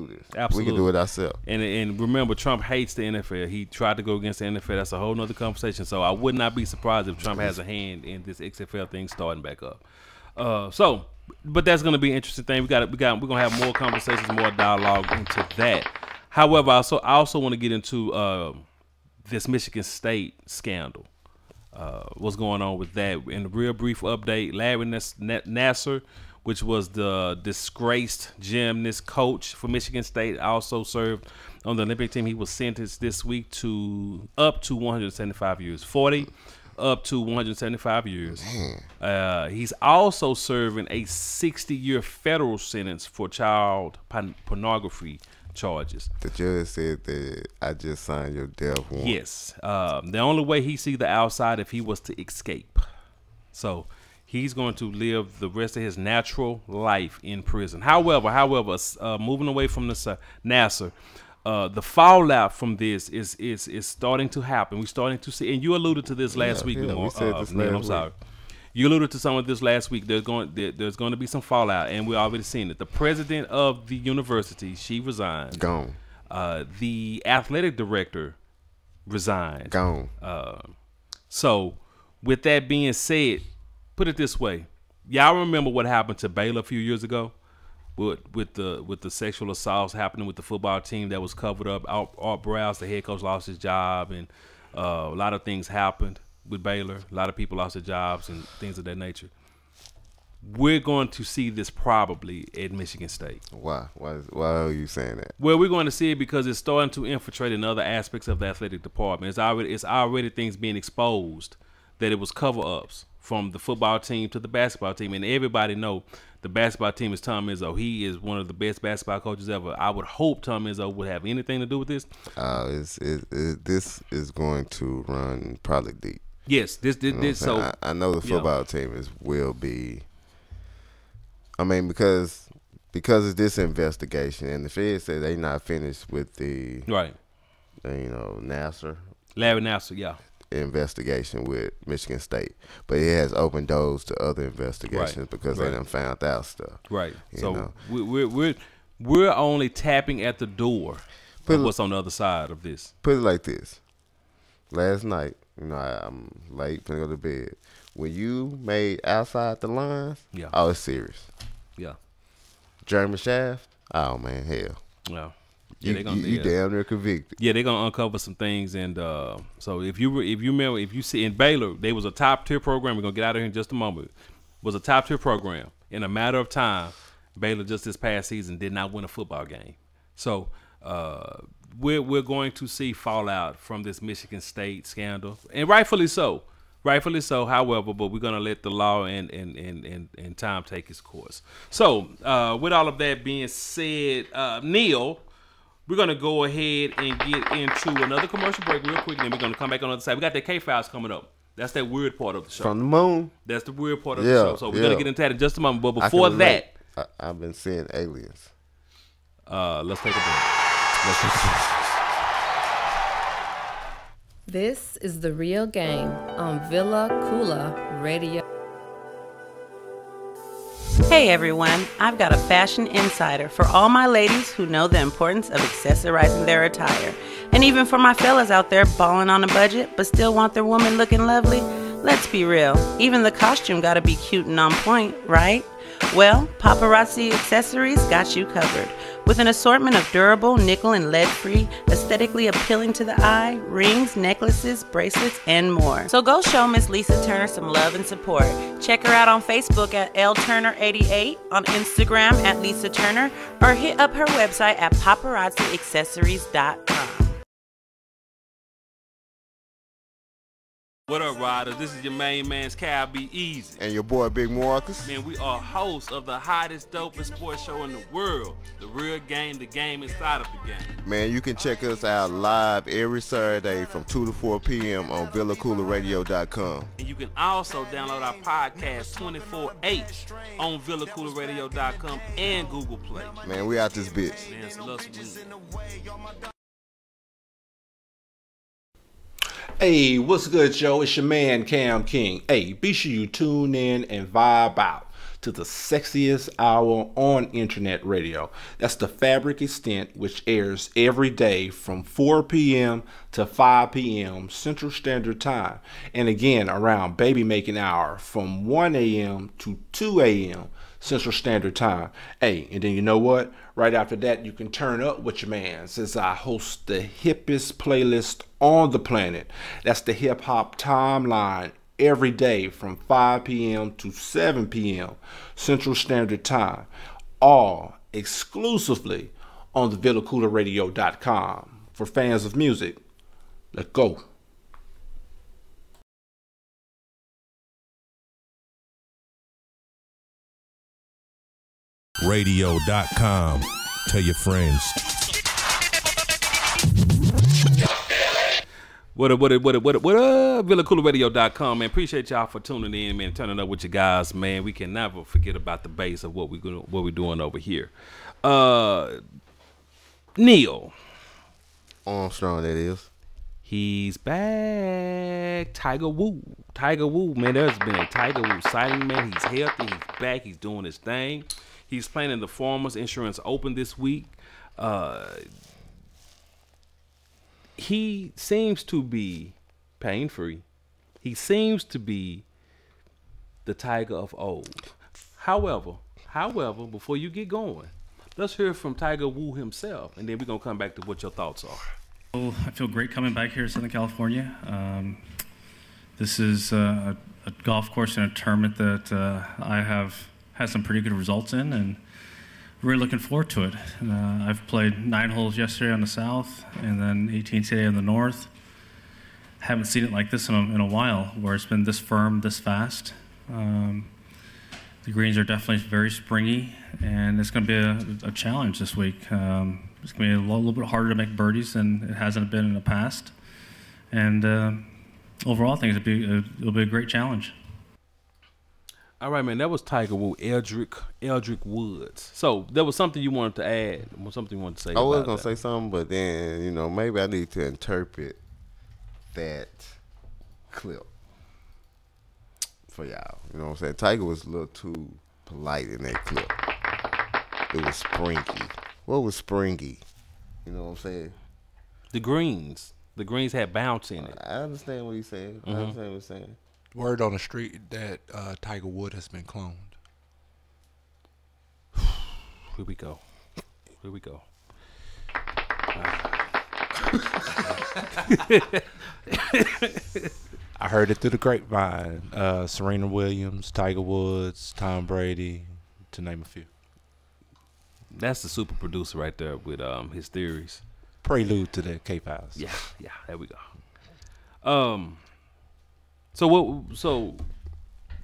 [SPEAKER 1] this.
[SPEAKER 3] Absolutely,
[SPEAKER 1] we can do it ourselves.
[SPEAKER 3] And remember, Trump hates the NFL. He tried to go against the NFL. That's a whole nother conversation. So I would not be surprised if Trump has a hand in this XFL thing starting back up. But that's going to be an interesting thing. We're gonna have more conversations, more dialogue into that. However, I also want to get into this Michigan State scandal. What's going on with that? In a real brief update, Larry Nassar, which was the disgraced gymnast coach for Michigan State, also served on the Olympic team. He was sentenced this week to up to 175 years, 40 up to 175 years. He's also serving a 60-year federal sentence for child pornography charges.
[SPEAKER 1] The judge said that I just signed your death warrant.
[SPEAKER 3] Yes. The only way he see the outside if he was to escape. So he's going to live the rest of his natural life in prison. However, moving away from the Nassar, the fallout from this is starting to happen. We're starting to see, and you alluded to this last week.
[SPEAKER 1] We said this last week.
[SPEAKER 3] You alluded to some of this last week. There's going to be some fallout, and we're already seeing it. The president of the university, she resigned.
[SPEAKER 1] Gone.
[SPEAKER 3] The athletic director resigned.
[SPEAKER 1] Gone.
[SPEAKER 3] So, with that being said, put it this way: y'all remember what happened to Baylor a few years ago, with the sexual assaults happening with the football team that was covered up. Art Browse, the head coach, lost his job, and a lot of things happened with Baylor. A lot of people lost their jobs and things of that nature. We're going to see this probably at Michigan State.
[SPEAKER 1] Why? Why are you saying that?
[SPEAKER 3] Well, we're going to see it because it's starting to infiltrate in other aspects of the athletic department. It's already things being exposed that it was cover-ups from the football team to the basketball team, and everybody know the basketball team is Tom Izzo. He is one of the best basketball coaches ever. I would hope Tom Izzo would have anything to do with this.
[SPEAKER 1] This is going to run probably deep.
[SPEAKER 3] Yes, this. So
[SPEAKER 1] I know the football team will be. I mean, because it's this investigation, and the Fed said they not finished with the Nassar,
[SPEAKER 3] Larry Nassar,
[SPEAKER 1] investigation with Michigan State, but it has opened doors to other investigations because they done found out stuff.
[SPEAKER 3] Right.
[SPEAKER 1] You know?
[SPEAKER 3] We're only tapping at the door of what's on the other side of this.
[SPEAKER 1] Put it like this: last night, I'm late, finna go to bed. When you made outside the lines, I was serious.
[SPEAKER 3] Yeah.
[SPEAKER 1] German Shaft, oh man, hell.
[SPEAKER 3] Yeah.
[SPEAKER 1] You damn near convicted.
[SPEAKER 3] Yeah, they're gonna uncover some things, and so if you remember, if you see in Baylor, they was a top tier program. We're gonna get out of here in just a moment. Was a top tier program. In a matter of time, Baylor just this past season did not win a football game. So we're going to see fallout from this Michigan State scandal, and rightfully so. Rightfully so, however, but we're going to let the law and time take its course. So, with all of that being said, Neil, we're going to go ahead and get into another commercial break real quick, and then we're going to come back on the other side. We got that K-Files coming up. That's that weird part of the show.
[SPEAKER 1] From the moon?
[SPEAKER 3] That's the weird part of the show. So, we're going to get into that in just a moment. But before that,
[SPEAKER 1] I've been seeing aliens.
[SPEAKER 3] Let's take a break.
[SPEAKER 5] This is The Real Game on Villa Koola Radio.
[SPEAKER 8] Hey everyone, I've got a fashion insider for all my ladies who know the importance of accessorizing their attire. And even for my fellas out there balling on a budget but still want their woman looking lovely. Let's be real, even the costume gotta be cute and on point, right? Well, Paparazzi Accessories got you covered. With an assortment of durable, nickel and lead-free, aesthetically appealing to the eye, rings, necklaces, bracelets, and more. So go show Miss Lisa Turner some love and support. Check her out on Facebook at LTurner88, on Instagram at Lisa Turner, or hit up her website at paparazziaccessories.com.
[SPEAKER 3] What up, riders? This is your main man's Cal Be Easy.
[SPEAKER 1] And your boy, Big Marcus.
[SPEAKER 3] Man, we are hosts of the hottest, dopest sports show in the world. The Real Game, the game inside of the game.
[SPEAKER 1] Man, you can check us out live every Saturday from 2 to 4 p.m. on VillaCooleradio.com.
[SPEAKER 3] And you can also download our podcast 24/8 on VillaCooleradio.com and Google Play.
[SPEAKER 1] Man, we out this bitch.
[SPEAKER 3] Man, so love some
[SPEAKER 2] Hey, what's good, Joe? It's your man, Cam King. Hey, be sure you tune in and vibe out to the sexiest hour on internet radio. That's the Fabric Extent, which airs every day from 4 p.m. to 5 p.m. Central Standard Time. And again, around baby making hour from 1 a.m. to 2 a.m. Central Standard Time. Hey, and then you know what? Right after that, you can turn up with your man, since I host the hippest playlist on the planet. That's the Hip Hop Timeline, every day from 5 p.m. to 7 p.m. Central Standard Time. All exclusively on the VillaCooleradio.com. For fans of music, let's go.
[SPEAKER 6] Radio.com. Tell your friends.
[SPEAKER 3] What up, VillaCooleradio.com, man. Appreciate y'all for tuning in, man, turning up with you guys, man. We can never forget about the base of what we're doing over here. Neil
[SPEAKER 1] Armstrong, that is.
[SPEAKER 3] He's back. Tiger Woo, man. There's been a Tiger Woo sighting, man. He's healthy. He's back. He's doing his thing. He's playing in the Farmers Insurance Open this week. He seems to be pain-free. He seems to be the Tiger of old. However, before you get going, let's hear from Tiger Woo himself, and then we're going to come back to what your thoughts are.
[SPEAKER 15] Well, I feel great coming back here to Southern California. This is a golf course and a tournament that I have had some pretty good results in, and really looking forward to it. I've played 9 holes yesterday on the south, and then 18 today on the north. haven't seen it like this in a while, where it's been this firm, this fast. The greens are definitely very springy, and it's going to be a challenge this week. It's going to be a little bit harder to make birdies than it hasn't been in the past. And overall, I think it'll be a great challenge.
[SPEAKER 3] All right, man. That was Tiger Woods, Eldrick Woods. So there was something you wanted to add, something you wanted to say.
[SPEAKER 1] I was gonna say something, but then maybe I need to interpret that clip for y'all. You know what I'm saying? Tiger was a little too polite in that clip. It was springy. What was springy? You know what I'm saying?
[SPEAKER 3] The greens had bounce in it.
[SPEAKER 1] I understand what he's saying. I understand what he's saying.
[SPEAKER 2] Word on the street that Tiger Woods has been cloned.
[SPEAKER 3] Here we go.
[SPEAKER 2] I heard it through the grapevine. Serena Williams, Tiger Woods, Tom Brady, to name a few.
[SPEAKER 3] That's the super producer right there with his theories.
[SPEAKER 2] Prelude to the Cape House.
[SPEAKER 3] Yeah, there we go. So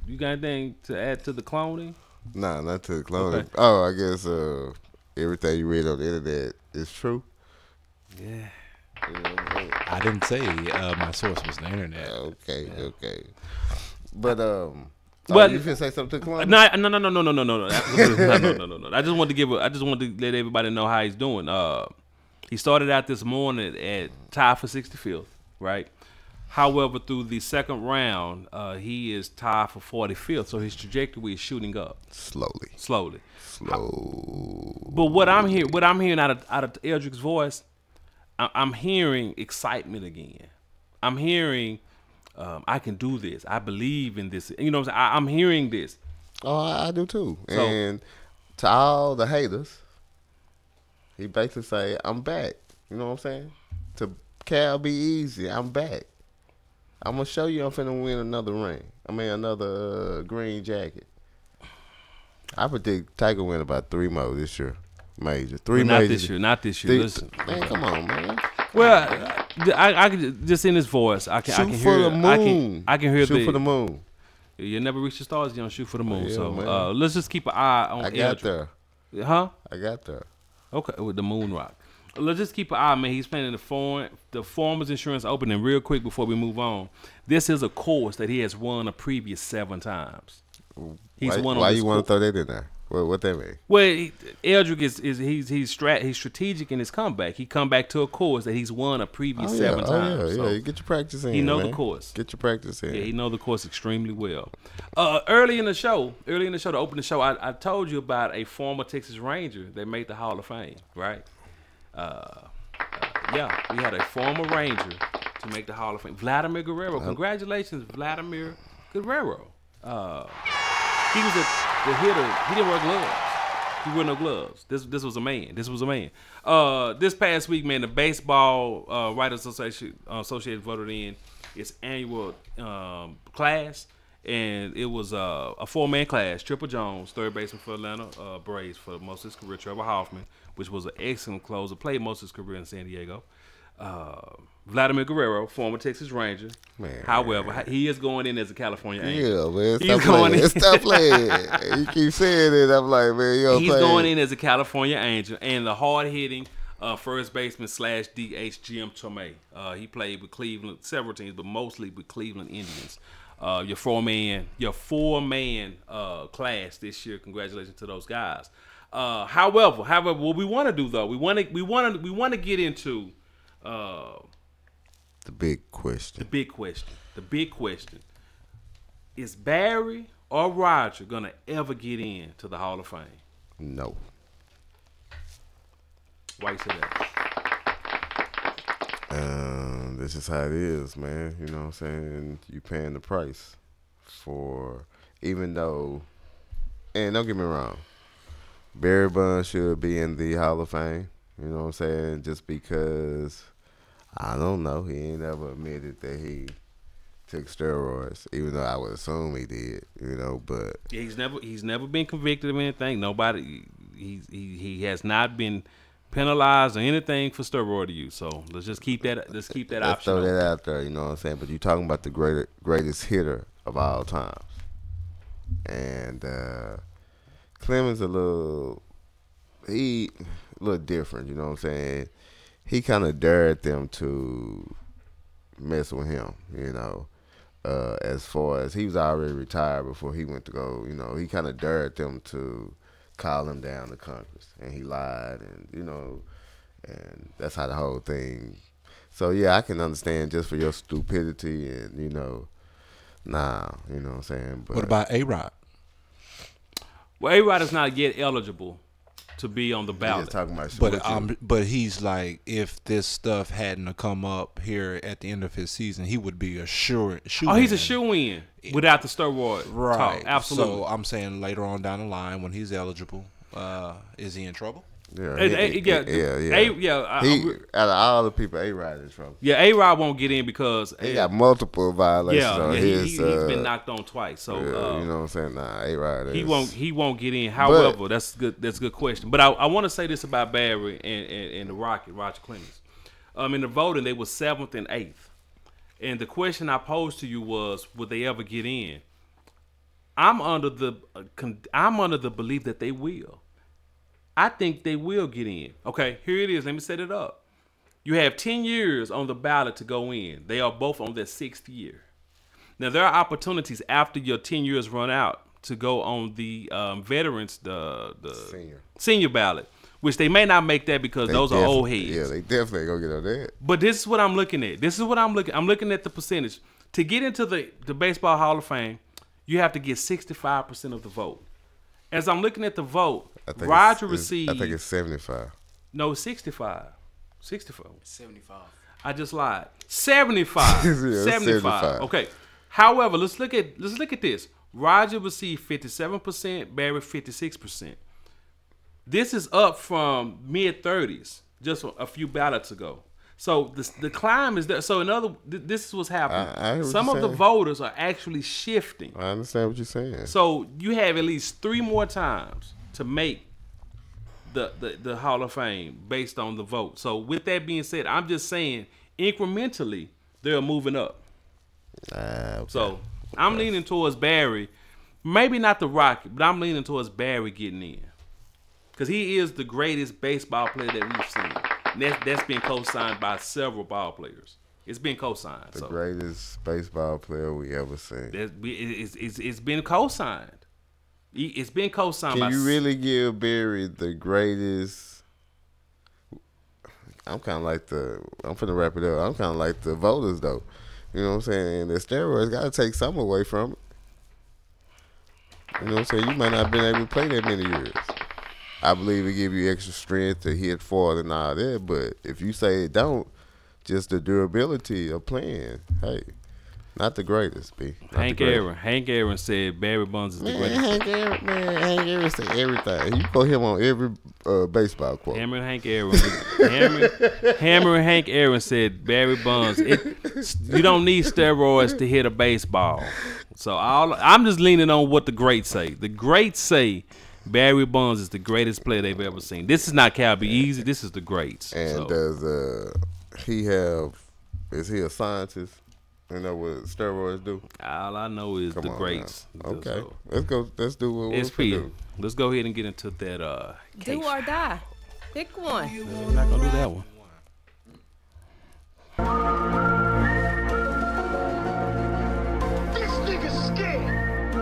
[SPEAKER 3] you got anything to add to the cloning?
[SPEAKER 1] Nah, not to the cloning.
[SPEAKER 3] Okay.
[SPEAKER 1] Oh, I guess everything you read on the internet is true.
[SPEAKER 3] Yeah.
[SPEAKER 2] I didn't say my source was the internet.
[SPEAKER 1] Okay. But
[SPEAKER 3] well,
[SPEAKER 1] you can say something to the cloning?
[SPEAKER 3] No. I just wanted to let everybody know how he's doing. He started out this morning at tied for 65th, right? However, through the second round, he is tied for 45th, so his trajectory is shooting up
[SPEAKER 1] slowly.
[SPEAKER 3] But what I'm hearing out of Eldrick's voice, I'm hearing excitement again. I'm hearing, I can do this. I believe in this. You know what I'm saying? I'm hearing this.
[SPEAKER 1] Oh, I do too.
[SPEAKER 3] So,
[SPEAKER 1] and to all the haters, he basically say, I'm back. You know what I'm saying? To Cal Be Easy, I'm back. I'm going to show you I'm finna win another ring. Another green jacket. I predict Tiger win about 3 more this year. Major.
[SPEAKER 3] Not this year. Listen.
[SPEAKER 1] Man, come on, man.
[SPEAKER 3] Well, I can just in his voice, I can
[SPEAKER 1] Shoot
[SPEAKER 3] hear
[SPEAKER 1] for the moon.
[SPEAKER 3] I can hear
[SPEAKER 1] Shoot for the moon.
[SPEAKER 3] You never reach the stars, you don't shoot for the moon.
[SPEAKER 1] Yeah,
[SPEAKER 3] so
[SPEAKER 1] man.
[SPEAKER 3] let's just keep an eye on
[SPEAKER 1] I got there.
[SPEAKER 3] Huh?
[SPEAKER 1] I got there.
[SPEAKER 3] Okay, with the moon rock. Let's just keep an eye, man. He's playing in the Farmers Insurance Open. And real quick before we move on, this is a course that he has won a previous 7 times.
[SPEAKER 1] Why you want to throw that in there? What that mean?
[SPEAKER 3] Well, Eldrick he's strategic in his comeback. He come back to a course that he's won a previous 7 times.
[SPEAKER 1] Yeah. You get your practice in.
[SPEAKER 3] He know
[SPEAKER 1] man.
[SPEAKER 3] the course.
[SPEAKER 1] Get your practice in.
[SPEAKER 3] Yeah, he know the course extremely well. Early in the show, to open the show, I told you about a former Texas Ranger that made the Hall of Fame, right? Yeah, we had a former Ranger to make the Hall of Fame. Vladimir Guerrero. Congratulations, Vladimir Guerrero. He was the hitter. He didn't wear gloves. He wore no gloves. This was a man. This past week, man, the Baseball Writers Association voted in its annual class, and it was a 4-man class. Triple Jones, third baseman for Atlanta Braves for most of his career. Trevor Hoffman, which was an excellent closer, played most of his career in San Diego. Vladimir Guerrero, former Texas Ranger.
[SPEAKER 1] Man.
[SPEAKER 3] However, he is going in as a California Angel.
[SPEAKER 1] Yeah, man. Stop playing. You keep saying it. I'm like, man,
[SPEAKER 3] he's going in as a California Angel. And the hard-hitting first baseman / DH Jim Tomei. He played with Cleveland, several teams, but mostly with Cleveland Indians. Your four-man class this year. Congratulations to those guys. However, what we want to do though, we want to get into
[SPEAKER 1] the big question.
[SPEAKER 3] The big question. Is Barry or Roger gonna ever get into the Hall of Fame?
[SPEAKER 1] No.
[SPEAKER 3] Why you say that?
[SPEAKER 1] This is how it is, man. You know what I'm saying? You paying the price for, even though, and don't get me wrong, Barry Bonds should be in the Hall of Fame. You know what I'm saying? Just because, I don't know, he ain't ever admitted that he took steroids, even though I would assume he did. You know, but
[SPEAKER 3] yeah, he's never been convicted of anything. Nobody. He has not been penalized or anything for steroid use. So let's just keep that. Let's keep that
[SPEAKER 1] Let's
[SPEAKER 3] option.
[SPEAKER 1] throw
[SPEAKER 3] open.
[SPEAKER 1] that out there. You know what I'm saying? But you're talking about the greatest hitter of all times, and Clemens a little different. You know what I'm saying? He kind of dared them to mess with him. You know. As far as he was already retired before he went to go, you know, he kind of dared them to call him down to Congress, and he lied, and you know, and that's how the whole thing. So yeah, I can understand just for your stupidity, and you know, you know what I'm saying. But
[SPEAKER 2] what about A-Rod?
[SPEAKER 3] Well, A-Rod is not yet eligible to be on the ballot.
[SPEAKER 1] Talking about
[SPEAKER 2] but he's like, if this stuff hadn't come up here at the end of his season, he would be a shoe.
[SPEAKER 3] He's a shoe-in without the steroid
[SPEAKER 2] right?
[SPEAKER 3] talk. Absolutely.
[SPEAKER 2] So I'm saying later on down the line when he's eligible, is he in trouble?
[SPEAKER 1] Yeah. Out of all the people, A-Rod in trouble.
[SPEAKER 3] Yeah, A-Rod won't get in because
[SPEAKER 1] he got multiple violations on his.
[SPEAKER 3] He's been knocked on twice. So
[SPEAKER 1] you know what I'm saying? Nah, A-Rod.
[SPEAKER 3] He won't get in. However, that's good. That's a good question. But I want to say this about Barry and the Roger Clemens. In the voting, they were 7th and 8th, and the question I posed to you was, would they ever get in? I'm under the belief that they will. I think they will get in. Okay, here it is. Let me set it up. You have 10 years on the ballot to go in. They are both on their 6th year. Now, there are opportunities after your 10 years run out to go on the veterans, the senior ballot, which they may not make that because those are old heads.
[SPEAKER 1] Yeah, they definitely gonna get on that.
[SPEAKER 3] But this is what I'm looking at. I'm looking at the percentage. To get into the Baseball Hall of Fame, you have to get 65% of the vote. As I'm looking at the vote, Roger received.
[SPEAKER 1] I think it's 75.
[SPEAKER 3] No, 65. 65.
[SPEAKER 9] 75.
[SPEAKER 3] I just lied. 75.
[SPEAKER 1] Yeah,
[SPEAKER 3] 75. Okay. However, let's look at this. Roger received 57%, Barry 56%. This is up from mid-30s just a few ballots ago. So the climb is there. So this is what's happening. Some of the voters are actually shifting.
[SPEAKER 1] I understand what you're saying.
[SPEAKER 3] So you have at least 3 more times to make the Hall of Fame based on the vote. So with that being said, I'm just saying incrementally they're moving up.
[SPEAKER 1] Okay.
[SPEAKER 3] So I'm leaning towards Barry. Maybe not the Rocket, but I'm leaning towards Barry getting in. Because he is the greatest baseball player that we've seen. And that's been co-signed by several ball players. It's been co-signed.
[SPEAKER 1] The greatest baseball player we ever seen.
[SPEAKER 3] It's been co-signed. It's been co-signed.
[SPEAKER 1] Can you really give Barry the greatest? I'm kind of like I'm finna wrap it up. I'm kind of like the voters though. You know what I'm saying? And the steroids got to take some away from it. You know what I'm saying? You might not have been able to play that many years. I believe it give you extra strength to hit forward and all that, but if you say it don't, just the durability of playing, hey, not the greatest, B.
[SPEAKER 3] Hank Aaron said Barry Bonds is the greatest.
[SPEAKER 1] Hank Aaron said everything. You put him on every baseball quote.
[SPEAKER 3] Hammer and Hank Aaron said Barry Bonds. You don't need steroids to hit a baseball. So I'm just leaning on what the greats say. The greats say Barry Bonds is the greatest player they've ever seen. This is not Cal Be Easy. This is the greats.
[SPEAKER 1] And is he a scientist? You know what steroids do?
[SPEAKER 3] All I know is the greats.
[SPEAKER 1] Now. Okay, let's go. Let's do what
[SPEAKER 3] SP. Let's go ahead and get into that.
[SPEAKER 16] Do or die. Pick one.
[SPEAKER 3] We're not gonna do that one.
[SPEAKER 12] This nigga's scared.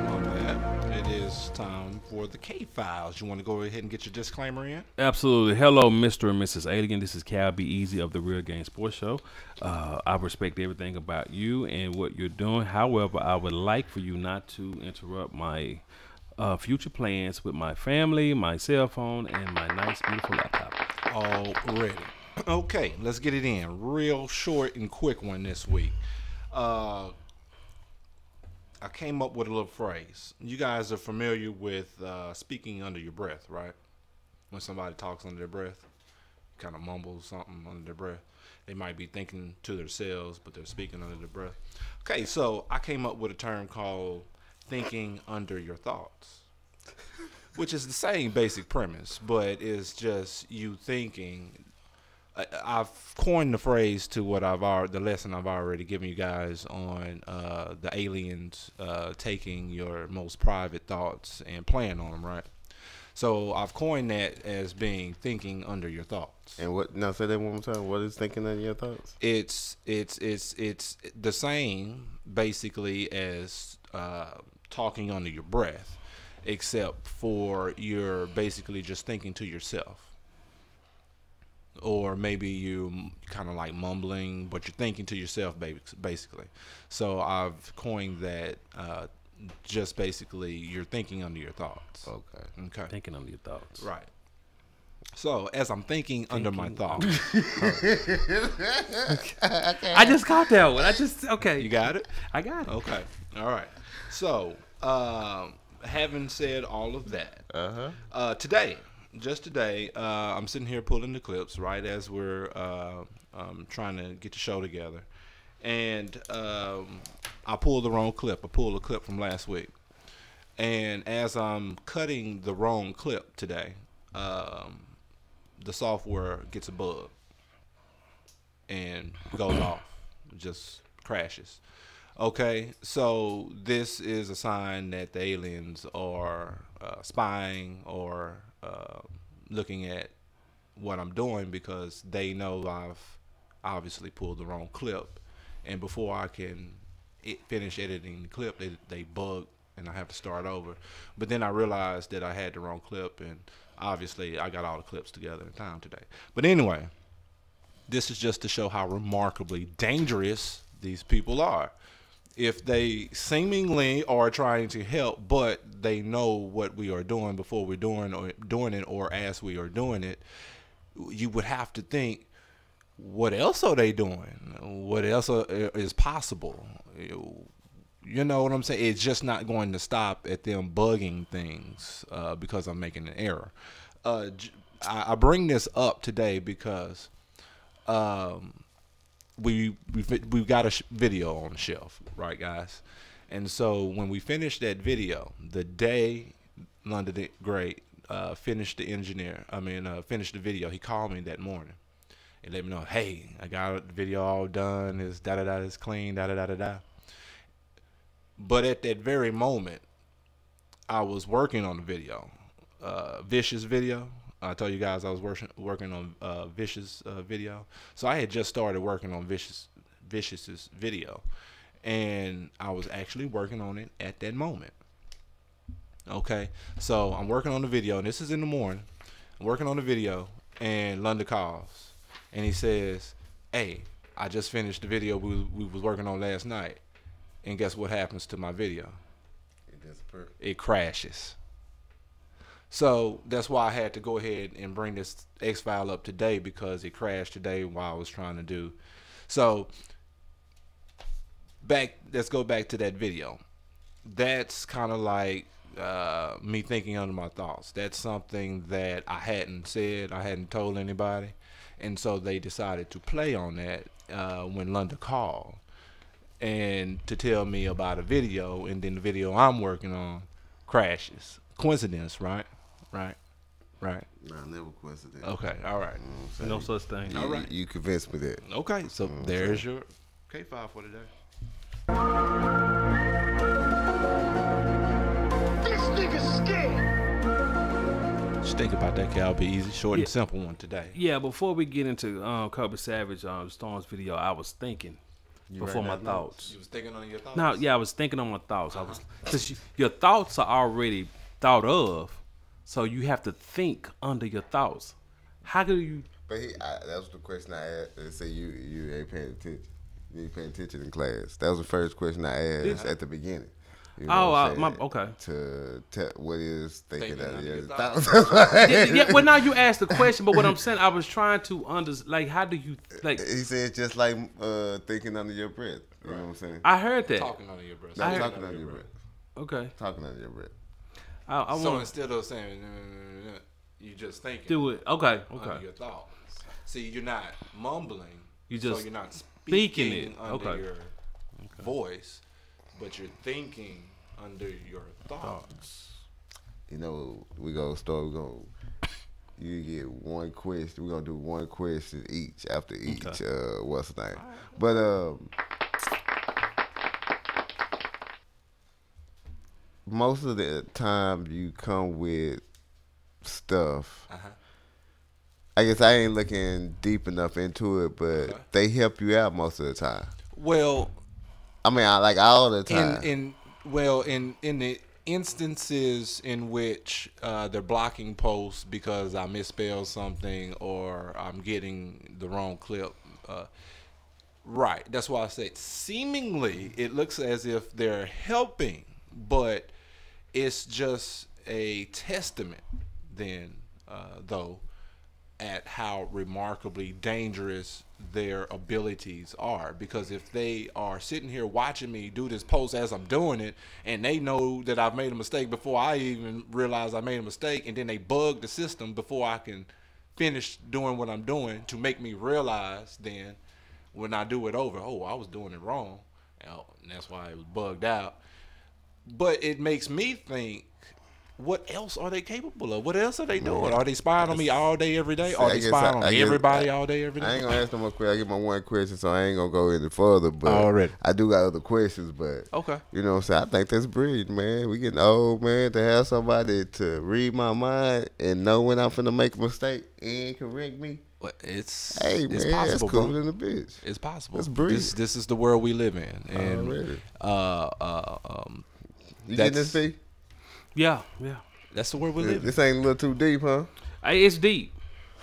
[SPEAKER 2] My bad. It is time for the K-Files. You want to go ahead and get your disclaimer in?
[SPEAKER 3] Absolutely. Hello, Mr. and Mrs. Alien. This is Cal Be Easy of the Real Game Sports Show. I respect everything about you and what you're doing. However, I would like for you not to interrupt my future plans with my family, my cell phone, and my nice, beautiful laptop.
[SPEAKER 2] Already. Okay, let's get it in. Real short and quick one this week. I came up with a little phrase. You guys are familiar with speaking under your breath, right? When somebody talks under their breath, kind of mumbles something under their breath. They might be thinking to themselves, but they're speaking under their breath. Okay, so I came up with a term called thinking under your thoughts. which is the same basic premise, but it's just you thinking. I've coined the phrase to the lesson I've already given you guys on the aliens taking your most private thoughts and playing on them, right? So I've coined that as being thinking under your thoughts.
[SPEAKER 1] And what? Now say that one more time. What is thinking under your thoughts?
[SPEAKER 2] It's the same basically as talking under your breath, except for you're basically just thinking to yourself. Or maybe you kind of like mumbling, but you're thinking to yourself, basically. So I've coined that just basically you're thinking under your thoughts. Okay.
[SPEAKER 3] Thinking under your thoughts.
[SPEAKER 2] Right. So as I'm thinking under my thoughts.
[SPEAKER 3] I just caught that one. Okay.
[SPEAKER 2] You got it?
[SPEAKER 3] I got it.
[SPEAKER 2] Okay. All right. So having said all of that, today, I'm sitting here pulling the clips right as we're trying to get the show together, and I pulled the wrong clip. I pulled a clip from last week, and as I'm cutting the wrong clip today, the software gets a bug and goes off, just crashes. Okay, so this is a sign that the aliens are spying or looking at what I'm doing, because they know I've obviously pulled the wrong clip, and before I can finish editing the clip, they bug and I have to start over. But then I realized that I had the wrong clip, and obviously I got all the clips together in time today. But anyway, this is just to show how remarkably dangerous these people are. If they seemingly are trying to help, but they know what we are doing before we're doing it, or as we are doing it, you would have to think, what else are they doing? What else is possible? You know what I'm saying? It's just not going to stop at them bugging things because I'm making an error. I bring this up today because we've got a video on the shelf, right, guys? And so when we finished that video, the day London the Great finished the video, he called me that morning and let me know, hey, I got the video all done. It's da-da-da, it's clean, da-da-da-da-da. But at that very moment, I was working on the video, Vicious video. I told you guys I was working on Vicious video. So I had just started working on Vicious's video, and I was actually working on it at that moment. Okay, so I'm working on the video, and this is in the morning. I'm working on the video, and London calls, and he says, hey, I just finished the video we was working on last night, and guess what happens to my video? It crashes. So that's why I had to go ahead and bring this X file up today, because it crashed today while I was trying to do. So let's go back to that video. That's kind of like me thinking under my thoughts. That's something that I hadn't said, I hadn't told anybody, and so they decided to play on that when London called and to tell me about a video, and then the video I'm working on crashes. Coincidence, right? Right.
[SPEAKER 1] Nah, never coincidence.
[SPEAKER 2] Okay, all right.
[SPEAKER 3] No such thing.
[SPEAKER 1] All right. You convinced me that.
[SPEAKER 2] Okay, so there's your K5 for today.
[SPEAKER 12] This nigga's scared.
[SPEAKER 2] Just think about that, Cal. Be easy, short and simple one today.
[SPEAKER 3] Yeah, before we get into Kobe Savage Storm's video, I was thinking before my thoughts.
[SPEAKER 2] You was thinking on your thoughts?
[SPEAKER 3] No, yeah, I was thinking on my thoughts. Because your thoughts are already thought of, so you have to think under your thoughts. How do you?
[SPEAKER 1] But that was the question I asked. They say you ain't paying attention. You ain't paying attention in class. That was the first question I asked at the beginning. You know
[SPEAKER 3] okay.
[SPEAKER 1] To tell what is thinking under your
[SPEAKER 3] thoughts. Yeah, well, now you asked the question, but what I'm saying, I was trying to like, how do you like?
[SPEAKER 1] He said just like thinking under your breath. You know what I'm saying?
[SPEAKER 3] I heard that.
[SPEAKER 2] Talking under your breath.
[SPEAKER 1] No, talking under your breath.
[SPEAKER 3] Okay.
[SPEAKER 1] Talking under your breath.
[SPEAKER 2] So instead of saying you just thinking.
[SPEAKER 3] Do it. Okay.
[SPEAKER 2] Under your thoughts. See, you're not mumbling.
[SPEAKER 3] You just
[SPEAKER 2] so you're not speaking it under your voice, but you're thinking under your thoughts.
[SPEAKER 1] you know, we gonna start. You get one question. We're gonna do one question each after each. What's the name? But most of the time you come with stuff. I guess I ain't looking deep enough into it, but they help you out most of the time.
[SPEAKER 2] Well,
[SPEAKER 1] I mean, I like all the time.
[SPEAKER 2] In the instances in which they're blocking posts because I misspelled something or I'm getting the wrong clip, right? That's why I said seemingly it looks as if they're helping, but it's just a testament then, though, at how remarkably dangerous their abilities are. Because if they are sitting here watching me do this post as I'm doing it, and they know that I've made a mistake before I even realize I made a mistake, and then they bug the system before I can finish doing what I'm doing to make me realize then when I do it over, oh, I was doing it wrong, and that's why it was bugged out. But it makes me think, what else are they capable of? What else are they doing? Are they spying on me all day, every day? Are they spying on everybody all day, every day?
[SPEAKER 1] I ain't gonna ask no more questions. I get my one question, so I ain't gonna go any further. But
[SPEAKER 2] already,
[SPEAKER 1] I do got other questions. But
[SPEAKER 2] okay,
[SPEAKER 1] you know what I'm saying? I think that's brilliant, man. We getting old, man, to have somebody to read my mind and know when I'm finna make a mistake and correct me.
[SPEAKER 2] Well, it's
[SPEAKER 1] man,
[SPEAKER 2] possible,
[SPEAKER 1] that's cool
[SPEAKER 2] bro.
[SPEAKER 1] In the bitch.
[SPEAKER 2] It's possible.
[SPEAKER 1] That's brilliant.
[SPEAKER 2] This is the world we live in. And
[SPEAKER 1] you getting this, B?
[SPEAKER 3] Yeah.
[SPEAKER 2] That's the world we live in.
[SPEAKER 1] This ain't a little too deep, huh?
[SPEAKER 3] It's deep.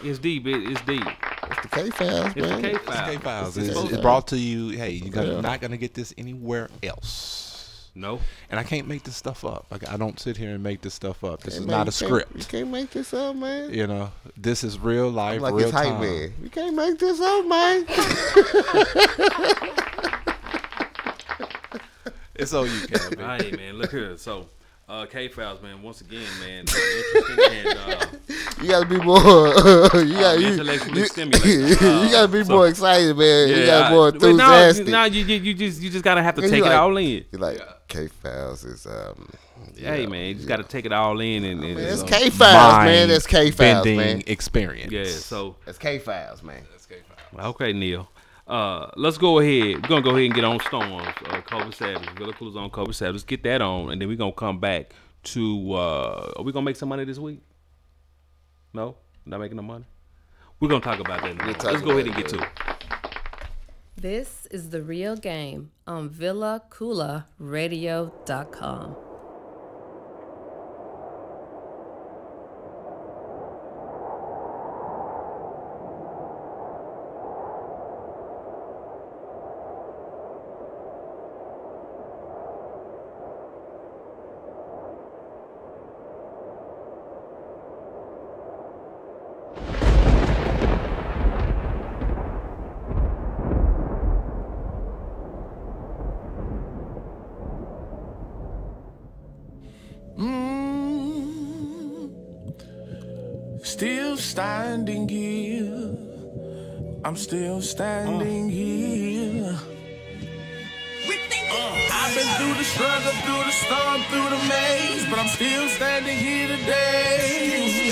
[SPEAKER 3] It's deep. It's deep.
[SPEAKER 1] It's the K-Files, man.
[SPEAKER 3] It's the K-Files.
[SPEAKER 2] It's K-Files. It's brought to you. Hey, you're not gonna get this anywhere else.
[SPEAKER 3] No.
[SPEAKER 2] And I can't make this stuff up. I don't sit here and make this stuff up. This is not a script.
[SPEAKER 1] You can't make this up, man.
[SPEAKER 2] You know, this is real life,
[SPEAKER 1] like
[SPEAKER 2] real
[SPEAKER 1] it's hype,
[SPEAKER 2] time.
[SPEAKER 1] Man. You can't make this up, man.
[SPEAKER 2] It's all you can.
[SPEAKER 3] Hey, man, look here. So, K-Files, man. Once again, man, interesting and
[SPEAKER 1] you gotta be more.
[SPEAKER 3] intellectually stimulated.
[SPEAKER 1] You gotta be more excited, man. You gotta be more enthusiastic.
[SPEAKER 3] No, you just gotta have to take it all in.
[SPEAKER 1] You're like K-Files is
[SPEAKER 3] Hey, man, you just gotta take it all in and
[SPEAKER 1] it's K-Files, man. That's K-Files, man.
[SPEAKER 2] Experience.
[SPEAKER 3] Yeah, so
[SPEAKER 1] that's K-Files, man.
[SPEAKER 2] That's K-Files.
[SPEAKER 3] Okay, Neil. Let's go ahead. We're gonna go ahead and get on Storms. Kobe Savage. Villa Coola's on Kobe Savage. Let's get that on, and then we're gonna come back to. Are we gonna make some money this week? No, not making no money. We're gonna talk about that. Let's go ahead and get to it.
[SPEAKER 5] This is The Real Game on VillaCoolaRadio.com.
[SPEAKER 17] Still standing here. I'm still standing here. I've been through the struggle, through the storm, through the maze, but I'm still standing here today.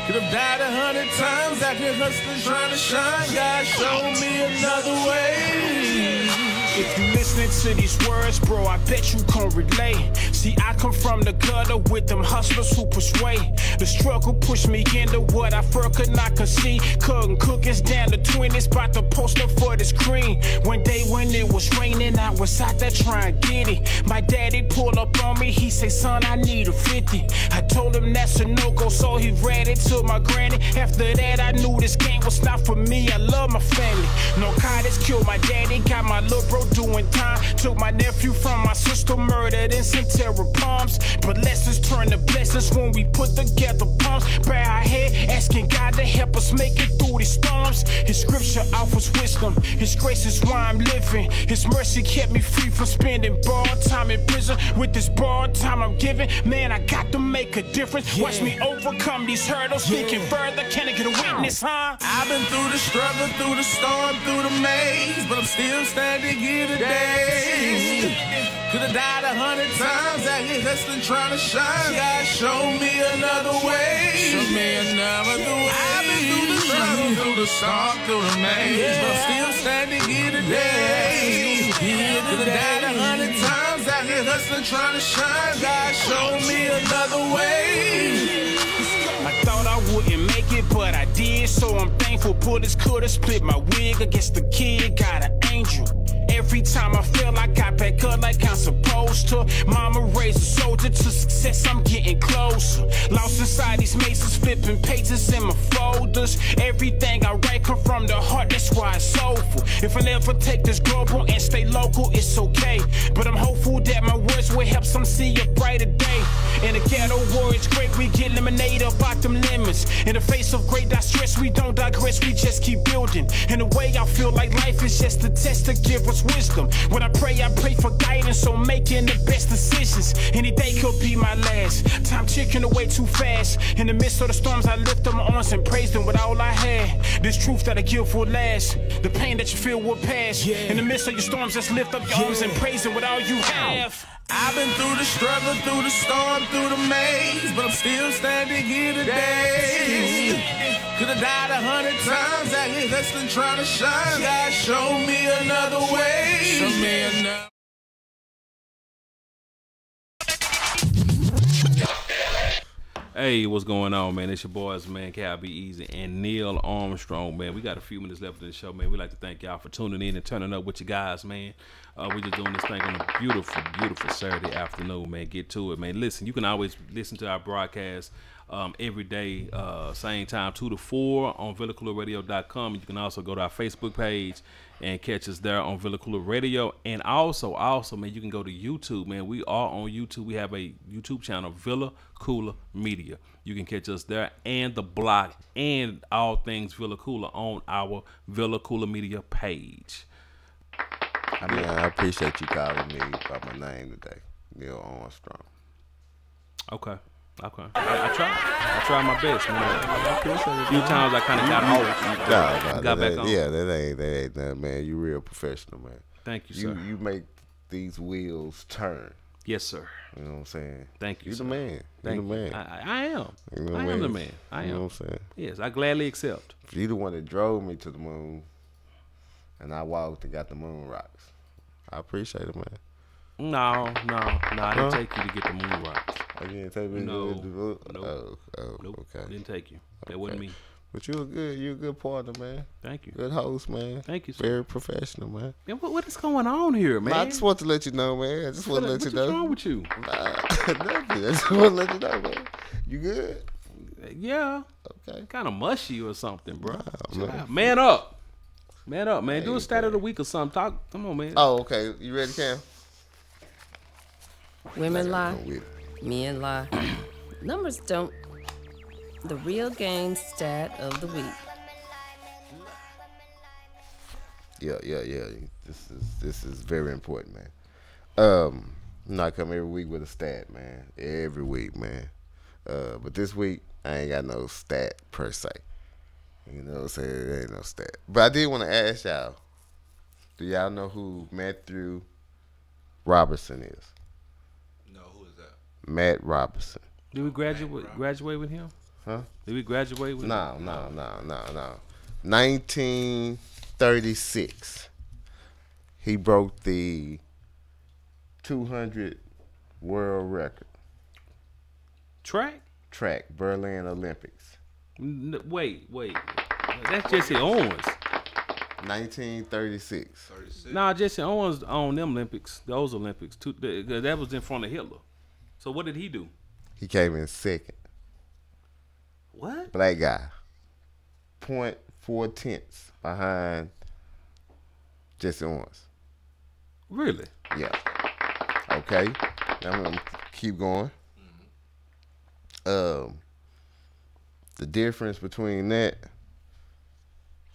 [SPEAKER 17] Could have died 100 times, out here hustling, trying to shine. God showed me another way.
[SPEAKER 7] If you listening to these words, bro, I bet you can relate. See, I come from the gutter with them hustlers who persuade. The struggle pushed me into what I first could not conceive. Cutting cookies down to 20s, about to post up for this cream. One day when it was raining, I was out there trying to get it. My daddy pulled up on me, he said, son, I need a 50. I told him that's a no-go, so he read it to my granny. After that, I knew this game was not for me. I love my family. Narcotics killed my daddy, got my little bro doing time. Took my nephew from my sister, murdered in Centera Palms. But lessons turn to blessings when we put together palms. Bow our head, asking God to help us make it through through the storms. His scripture offers wisdom. His grace is why I'm living. His mercy kept me free from spending borrowed time in prison. With this borrowed time I'm giving, man, I got to make a difference. Watch me overcome these hurdles. Thinking further, can I get a witness, huh?
[SPEAKER 17] I've been through the struggle, through the storm, through the maze, but I'm still standing here today. Could've died 100 times out here hustling, trying to shine. God, show me another way. Show me another way. I've been through the struggle, through the storm, through the maze, but I'm still standing here today. Could've died 100 times out here hustling, trying to shine. God, show me another way.
[SPEAKER 7] I thought I wouldn't make it, but I did, so I'm thankful. Bullets could've split my wig against the kid, got an angel. Every time I feel I got back up like I'm supposed to. Mama raised a soldier to success, I'm getting closer. Lost inside these mazes, flipping pages in my folders. Everything I write come from the heart, that's why it's soulful. If I never take this global and stay local, it's okay. But I'm hopeful that my words will help some see a brighter day. In the ghetto war, it's great, we get lemonade up out them lemons. In the face of great distress, we don't digress, we just keep building. In a way, I feel like life is just a test to give us wisdom. When I pray for guidance, so making the best decisions. Any day could be my last. Time ticking away too fast. In the midst of the storms, I lift up my arms and praise them with all I had. This truth that I give will last. The pain that you feel will pass. In the midst of your storms, just lift up your arms and praise them with all you have.
[SPEAKER 17] I've been through the struggle, through the storm, through the maze, but I'm still standing here today. Could've died 100 times out here hustling, trying to shine. God, show me another way. Show me another.
[SPEAKER 3] Hey, what's going on, man? It's your boys, man, Cal Be Easy and Neil Armstrong, man. We got a few minutes left in the show, man. We'd like to thank y'all for tuning in and turning up with you guys, man. We're just doing this thing on a beautiful, beautiful Saturday afternoon, man. Get to it, man. Listen, you can always listen to our broadcast every day, same time, 2 to 4 on VillaCoolerRadio.com. You can also go to our Facebook page and catch us there on Villa Cooler Radio. And also, man, you can go to YouTube, man. We are on YouTube. We have a YouTube channel, Villa Cooler Media. You can catch us there and the blog and all things Villa Cooler on our Villa Cooler Media page.
[SPEAKER 1] I mean, I appreciate you calling me by my name today, Neil Armstrong.
[SPEAKER 3] Okay. I try my best, man. A few times I kind of got off. Got back on.
[SPEAKER 1] Yeah, that ain't nothing, man. You real professional, man.
[SPEAKER 3] Thank you, sir.
[SPEAKER 1] You make these wheels turn.
[SPEAKER 3] Yes, sir.
[SPEAKER 1] You know what I'm saying?
[SPEAKER 3] Thank you,
[SPEAKER 1] You're
[SPEAKER 3] sir.
[SPEAKER 1] the man. You're the man.
[SPEAKER 3] I am.
[SPEAKER 1] You know
[SPEAKER 3] I am the man. I am.
[SPEAKER 1] You know what I'm saying?
[SPEAKER 3] Yes, I gladly accept.
[SPEAKER 1] You the one that drove me to the moon, and I walked and got the moon rocks. I appreciate it, man.
[SPEAKER 3] No, I didn't take you to get the moon rocks.
[SPEAKER 1] I didn't take me
[SPEAKER 3] No.
[SPEAKER 1] to
[SPEAKER 3] Nope.
[SPEAKER 1] Okay.
[SPEAKER 3] Didn't take you. That wasn't me.
[SPEAKER 1] But you're a good partner, man.
[SPEAKER 3] Thank you.
[SPEAKER 1] Good host, man.
[SPEAKER 3] Thank you, sir.
[SPEAKER 1] Very professional, man.
[SPEAKER 3] Man, what is going on here, man?
[SPEAKER 1] I just want to let you know, man. I just want to let you know.
[SPEAKER 3] What's wrong with you?
[SPEAKER 1] Nothing. I just want to let you know, man. You good?
[SPEAKER 3] Yeah.
[SPEAKER 1] Okay.
[SPEAKER 3] Kind of mushy or something, bro.
[SPEAKER 1] man.
[SPEAKER 3] Man up. Man up, man. Do a stat of the week or something. Talk. Come on, man.
[SPEAKER 1] Oh, okay. You ready, Cam?
[SPEAKER 5] Women lie, men lie. Numbers don't. The real game stat of the week.
[SPEAKER 1] Yeah. This is very important, man. I come every week with a stat, man. Every week, man. But this week I ain't got no stat per se. You know what I'm saying? There ain't no stat. But I did want to ask y'all, do y'all know who Matthew Robertson is?
[SPEAKER 2] No, who is that?
[SPEAKER 1] Matt Robertson.
[SPEAKER 3] Did we graduate with him?
[SPEAKER 1] Huh?
[SPEAKER 3] Did we graduate with him?
[SPEAKER 1] No. 1936. He broke the 200 world record.
[SPEAKER 3] Track,
[SPEAKER 1] Berlin Olympics.
[SPEAKER 3] Wait. That's Jesse Owens.
[SPEAKER 1] 1936.
[SPEAKER 3] Nah, Jesse Owens on them Olympics, those Olympics. That was in front of Hitler. So what did he do?
[SPEAKER 1] He came in second.
[SPEAKER 3] What?
[SPEAKER 1] Black guy. 0.4 behind Jesse Owens.
[SPEAKER 3] Really?
[SPEAKER 1] Yeah. Okay. Now I'm gonna keep going. The difference between that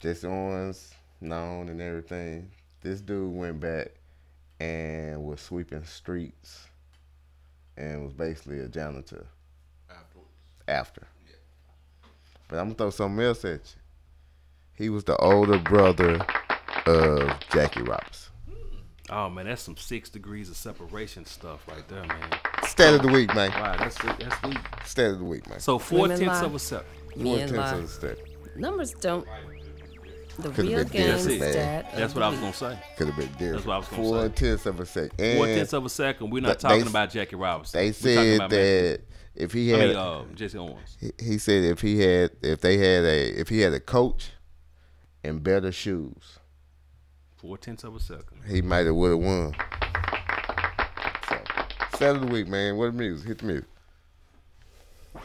[SPEAKER 1] Jesse Owens, known and everything. This dude went back and was sweeping streets and was basically a janitor after.
[SPEAKER 2] Yeah.
[SPEAKER 1] But I'm gonna throw something else at you. He was the older brother of Jackie Robinson.
[SPEAKER 3] Oh man, that's some 6 degrees of separation stuff right there, man.
[SPEAKER 1] Stat of the week, man.
[SPEAKER 3] Wow, that's weak.
[SPEAKER 1] Stat of the week, man.
[SPEAKER 3] So 4/10 of a second.
[SPEAKER 1] 4/10 of a second.
[SPEAKER 5] Numbers don't. The
[SPEAKER 1] Could've
[SPEAKER 5] real
[SPEAKER 1] been
[SPEAKER 5] game
[SPEAKER 1] different, man.
[SPEAKER 5] stat.
[SPEAKER 3] That's what I was gonna say.
[SPEAKER 1] Could have been different.
[SPEAKER 3] That's what I was gonna say.
[SPEAKER 1] 4/10 of a second. And
[SPEAKER 3] 4/10 of a second. We're not talking about Jackie Robinson.
[SPEAKER 1] They
[SPEAKER 3] We're talking
[SPEAKER 1] said
[SPEAKER 3] about
[SPEAKER 1] that if he had,
[SPEAKER 3] Jesse Owens.
[SPEAKER 1] He said if he had a coach and better shoes,
[SPEAKER 3] 4/10 of a second.
[SPEAKER 1] he might have would have won. So, stat of the week, man. What music? Hit the music.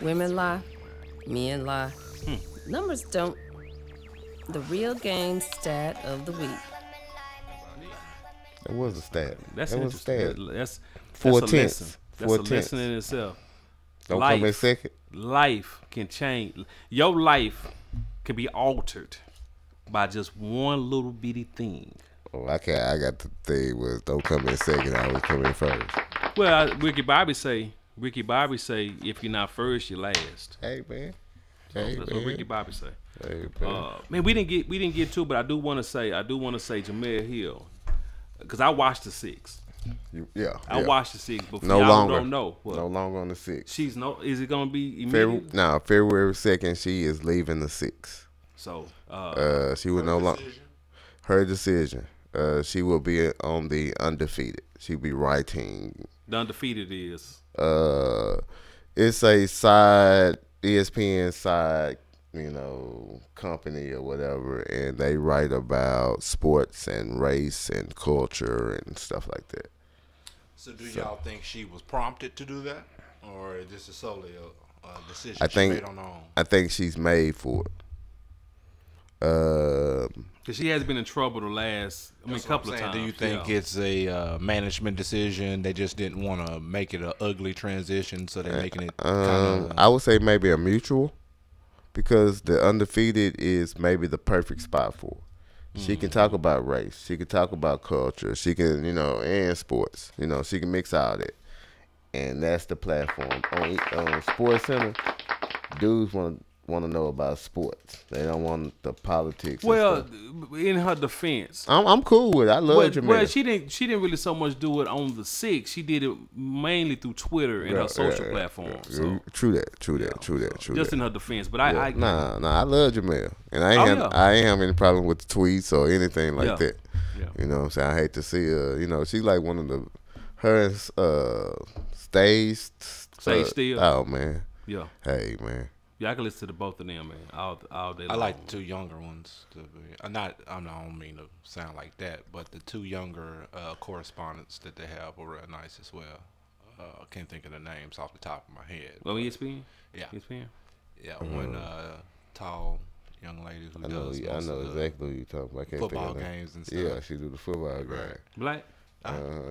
[SPEAKER 5] Women lie, men lie. Numbers don't. The real game stat of the week.
[SPEAKER 1] That was a stat.
[SPEAKER 3] That's
[SPEAKER 1] that was a stat.
[SPEAKER 3] interesting. That's
[SPEAKER 1] 4/10.
[SPEAKER 3] a lesson. That's
[SPEAKER 1] 4/10.
[SPEAKER 3] a lesson in itself.
[SPEAKER 1] Don't come in second.
[SPEAKER 3] Life can change. Your life can be altered by just one little bitty thing.
[SPEAKER 1] Oh, I got the thing was don't come in second. I always come in first.
[SPEAKER 3] Well, Ricky Bobby say, if you're not first, you're last.
[SPEAKER 1] Hey man.
[SPEAKER 3] That's what Ricky Bobby say.
[SPEAKER 1] Hey, man.
[SPEAKER 3] Man, we didn't get to, but I do want to say Jamel Hill, because I watched the 6. I watched the 6, but
[SPEAKER 1] no
[SPEAKER 3] y'all
[SPEAKER 1] longer.
[SPEAKER 3] Don't know. What?
[SPEAKER 1] No longer on the 6.
[SPEAKER 3] Is it gonna be immediate?
[SPEAKER 1] February 2nd. She is leaving the 6.
[SPEAKER 3] So
[SPEAKER 1] she will no longer. Her decision. She will be on the undefeated. She'll be writing.
[SPEAKER 3] The undefeated is.
[SPEAKER 1] It's a side ESPN side, company or whatever, and they write about sports and race and culture and stuff like that.
[SPEAKER 2] So do y'all think she was prompted to do that, or this is solely a decision
[SPEAKER 1] she
[SPEAKER 2] made on her own?
[SPEAKER 1] I think she's made for it.
[SPEAKER 3] Because she has been in trouble the last, couple of times.
[SPEAKER 2] Do you think it's a management decision? They just didn't want to make it an ugly transition, so they're making it
[SPEAKER 1] I would say maybe a mutual, because the undefeated is maybe the perfect spot for her. She can talk about race. She can talk about culture. She can, and sports. She can mix all that. And that's the platform. On Sports Center, dudes want to know about sports. They don't want the politics.
[SPEAKER 3] Well, in her defense,
[SPEAKER 1] I'm cool with it. I love Jamel.
[SPEAKER 3] Well, she didn't really so much do it on the 6. She did it mainly through Twitter and her social platforms. So.
[SPEAKER 1] True that.
[SPEAKER 3] Just in her defense, but I
[SPEAKER 1] I love Jamel, and I ain't have any problem with the tweets or anything like that.
[SPEAKER 3] Yeah.
[SPEAKER 1] You know what I'm saying? I hate to see her. She's like one of her stage
[SPEAKER 3] still.
[SPEAKER 1] Oh man.
[SPEAKER 3] Yeah.
[SPEAKER 1] Hey man.
[SPEAKER 3] Yeah, I can listen to both of them, man, all day long.
[SPEAKER 2] I like the 2 younger ones. I don't mean to sound like that, but the 2 younger correspondents that they have are real nice as well. I can't think of the names off the top of my head.
[SPEAKER 3] Oh, ESPN?
[SPEAKER 2] Yeah.
[SPEAKER 3] ESPN?
[SPEAKER 2] Yeah, one tall young lady who does
[SPEAKER 1] I know exactly who you're talking about. I can't
[SPEAKER 2] football
[SPEAKER 1] think of
[SPEAKER 2] games and stuff.
[SPEAKER 1] Yeah, she do the football game.
[SPEAKER 3] Black?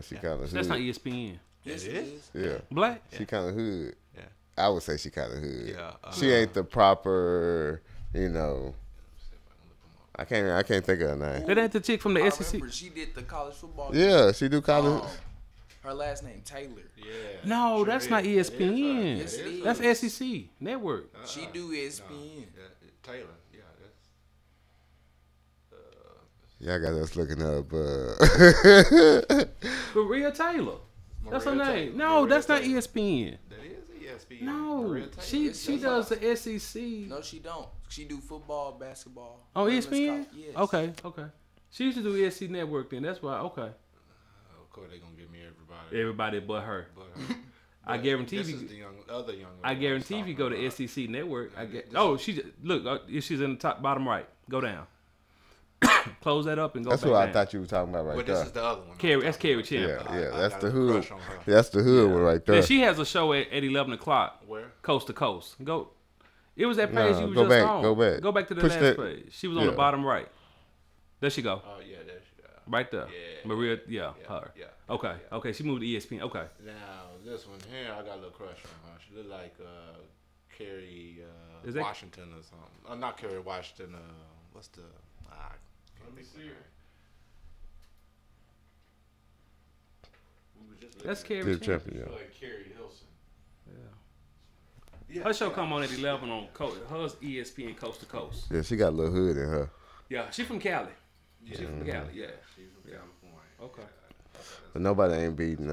[SPEAKER 1] She kind of.
[SPEAKER 3] That's not ESPN.
[SPEAKER 2] Yes, it is.
[SPEAKER 1] Yeah.
[SPEAKER 3] Black?
[SPEAKER 1] She kind of hood.
[SPEAKER 2] Yeah.
[SPEAKER 1] I would say she kind of hood.
[SPEAKER 2] Yeah.
[SPEAKER 1] She ain't the proper, I can't think of her name.
[SPEAKER 3] That ain't the chick from the SEC.
[SPEAKER 9] Remember, she did the college football game.
[SPEAKER 1] Yeah, she do college.
[SPEAKER 9] Her last name Taylor.
[SPEAKER 2] Yeah.
[SPEAKER 3] No, that's not ESPN.
[SPEAKER 9] Yes, it is.
[SPEAKER 3] That's SEC Network.
[SPEAKER 9] She do ESPN.
[SPEAKER 2] Taylor. Yeah.
[SPEAKER 1] Y'all got us looking up.
[SPEAKER 3] Maria Taylor. That's her name. No, that's not ESPN.
[SPEAKER 2] That is ESPN.
[SPEAKER 3] No, she does the SEC.
[SPEAKER 9] No, she don't. She do football, basketball.
[SPEAKER 3] On ESPN?
[SPEAKER 9] Yes.
[SPEAKER 3] Okay. She used to do SEC Network then. That's why. Okay.
[SPEAKER 2] Of course, they gonna give me everybody.
[SPEAKER 3] Everybody but her. I guarantee
[SPEAKER 2] this
[SPEAKER 3] you.
[SPEAKER 2] Is the other young.
[SPEAKER 3] I guarantee if you go to SEC Network. If she's in the bottom right. Go down. Close that up and go.
[SPEAKER 1] That's
[SPEAKER 3] back
[SPEAKER 1] what
[SPEAKER 3] down.
[SPEAKER 1] I thought you were talking about right there.
[SPEAKER 2] This is the other one.
[SPEAKER 3] That's Carrie Champ.
[SPEAKER 1] Yeah, that's the hood. That's the hood one right there.
[SPEAKER 3] Yeah, she has a show at 11 o'clock.
[SPEAKER 2] Where?
[SPEAKER 3] Coast to Coast. Go. It was that page you was
[SPEAKER 1] go
[SPEAKER 3] just
[SPEAKER 1] back,
[SPEAKER 3] on.
[SPEAKER 1] go back.
[SPEAKER 3] Go back to the
[SPEAKER 1] Push
[SPEAKER 3] last
[SPEAKER 1] that-
[SPEAKER 3] page. She was on the bottom right. There she go.
[SPEAKER 2] Oh yeah, there she go.
[SPEAKER 3] Right there.
[SPEAKER 2] Yeah.
[SPEAKER 3] Maria. Yeah, her.
[SPEAKER 2] Yeah.
[SPEAKER 3] Okay. She moved to ESPN. Okay.
[SPEAKER 2] Now this one here, I got a little crush on her. She look like Kerry
[SPEAKER 3] Is that-
[SPEAKER 2] Washington or something. Not Kerry Washington. what's the?
[SPEAKER 3] Let me see. That's Carrie
[SPEAKER 1] champion. Yeah.
[SPEAKER 2] Like Carrie Hilson.
[SPEAKER 3] Yeah. Her show come on at 11 on hers ESPN Coast to Coast.
[SPEAKER 1] Yeah, she got a little hood in her.
[SPEAKER 3] Yeah, she from Cali.
[SPEAKER 2] Yeah.
[SPEAKER 3] She from Cali. Yeah.
[SPEAKER 2] She's from California.
[SPEAKER 3] Okay.
[SPEAKER 1] But nobody ain't beating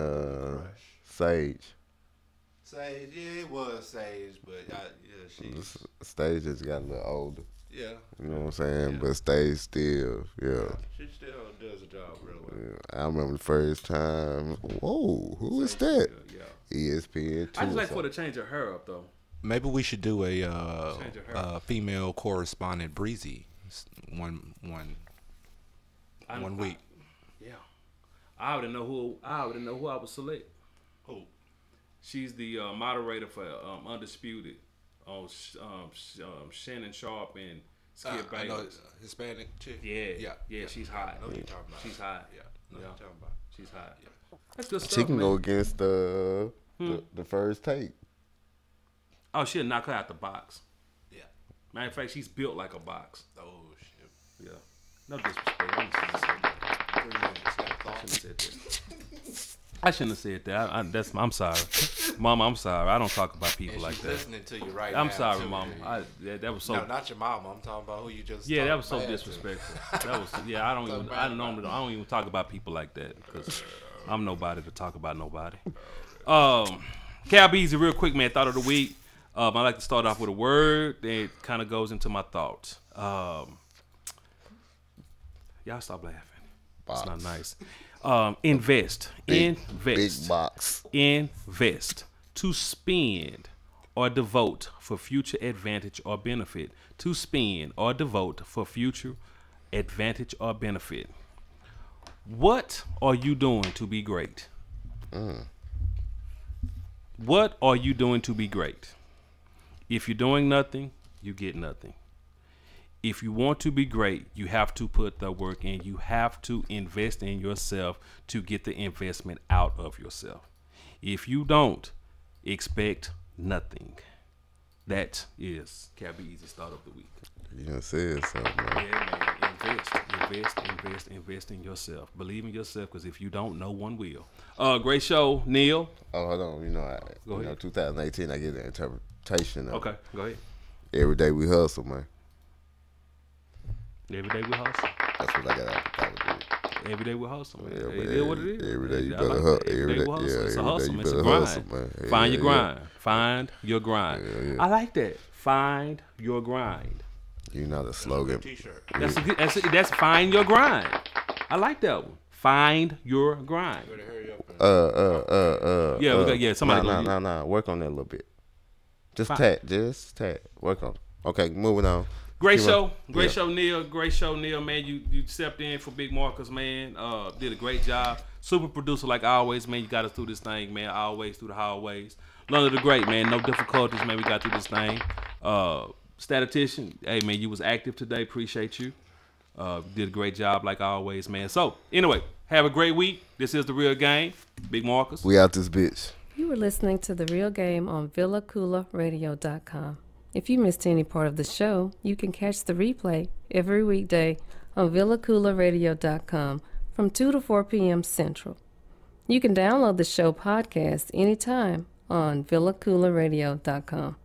[SPEAKER 1] Sage.
[SPEAKER 2] Sage, yeah, it was Sage, but she's
[SPEAKER 1] Stage just got a little older.
[SPEAKER 2] Yeah.
[SPEAKER 1] You know what I'm saying? But Stage still,
[SPEAKER 2] She still does a job real well.
[SPEAKER 1] Yeah. I remember the first time. Whoa, who is that? ESPN.
[SPEAKER 3] I just like for the change of her up though.
[SPEAKER 2] Maybe we should do a female correspondent breezy one week.
[SPEAKER 3] Yeah. I already know who I would select.
[SPEAKER 2] Who?
[SPEAKER 3] She's the moderator for Undisputed on Shannon Sharp and Skip Bayless.
[SPEAKER 2] I know Hispanic chick.
[SPEAKER 3] Yeah, she's hot.
[SPEAKER 2] I know what you're talking about.
[SPEAKER 3] She's hot.
[SPEAKER 2] Yeah, I know what you're talking about.
[SPEAKER 3] She's hot. Yeah. That's good stuff.
[SPEAKER 1] She can
[SPEAKER 3] man.
[SPEAKER 1] go against the first take.
[SPEAKER 3] Oh, she'll knock her out the box.
[SPEAKER 2] Yeah.
[SPEAKER 3] Matter of fact, she's built like a box.
[SPEAKER 2] Oh shit.
[SPEAKER 3] Yeah. No disrespect. I shouldn't have said that. I'm sorry, Mama. I'm sorry. I don't talk about people like that.
[SPEAKER 2] Listening to you right
[SPEAKER 3] I'm
[SPEAKER 2] now.
[SPEAKER 3] sorry,
[SPEAKER 2] too,
[SPEAKER 3] Mama. That was so.
[SPEAKER 2] No, not your mama. I'm talking about who you just.
[SPEAKER 3] Yeah, that was so disrespectful. That was. Yeah, I don't even talk about people like that because I'm nobody to talk about nobody. Cal Beasley, real quick, man. Thought of the week. I like to start off with a word that kind of goes into my thoughts. Y'all stop laughing. It's not nice. Invest.
[SPEAKER 1] Big box.
[SPEAKER 3] Invest. To spend or devote for future advantage or benefit. To spend or devote for future advantage or benefit. What are you doing to be great? What are you doing to be great? If you're doing nothing, you get nothing. If you want to be great, you have to put the work in. You have to invest in yourself to get the investment out of yourself. If you don't, expect nothing. That is Cabby Easy's start of the week.
[SPEAKER 1] You done said something, man.
[SPEAKER 3] Yeah, man. Invest in yourself. Believe in yourself, because if you don't, no one will. Great show, Neil.
[SPEAKER 1] Oh, hold on. Go ahead. 2018, I get the interpretation of
[SPEAKER 3] Okay, go ahead.
[SPEAKER 1] Every day we hustle, man.
[SPEAKER 3] Every day we hustle.
[SPEAKER 1] That's what I got out of
[SPEAKER 3] Every day we hustle, man.
[SPEAKER 1] Yeah,
[SPEAKER 3] It is what it is.
[SPEAKER 1] Every day you
[SPEAKER 3] I
[SPEAKER 1] better
[SPEAKER 3] like
[SPEAKER 1] hustle.
[SPEAKER 3] that. Every day we hustle. It's a hustle, man. It's a grind.
[SPEAKER 1] Man.
[SPEAKER 3] Find your grind. Find your grind. I like that. Find your grind.
[SPEAKER 1] You know the slogan.
[SPEAKER 2] T-shirt.
[SPEAKER 3] That's find your grind. I like that one. Find your grind. Somebody
[SPEAKER 1] No. Work on that a little bit. Just tat. Work on it. Okay, moving on.
[SPEAKER 3] Great show, Neil. Great show, Neil. Man, you stepped in for Big Marcus, man. Did a great job. Super producer like always, man. You got us through this thing, man. Always through the hallways. London the Great, man. No difficulties, man. We got through this thing. Statistician, hey man, you was active today. Appreciate you. Did a great job like always, man. So anyway, have a great week. This is The Real Game. Big Marcus.
[SPEAKER 1] We out this bitch.
[SPEAKER 5] You were listening to The Real Game on VillaCoolaradio.com. If you missed any part of the show, you can catch the replay every weekday on VillaCoolaradio.com from 2 to 4 p.m. Central. You can download the show podcast anytime on VillaCoolaradio.com.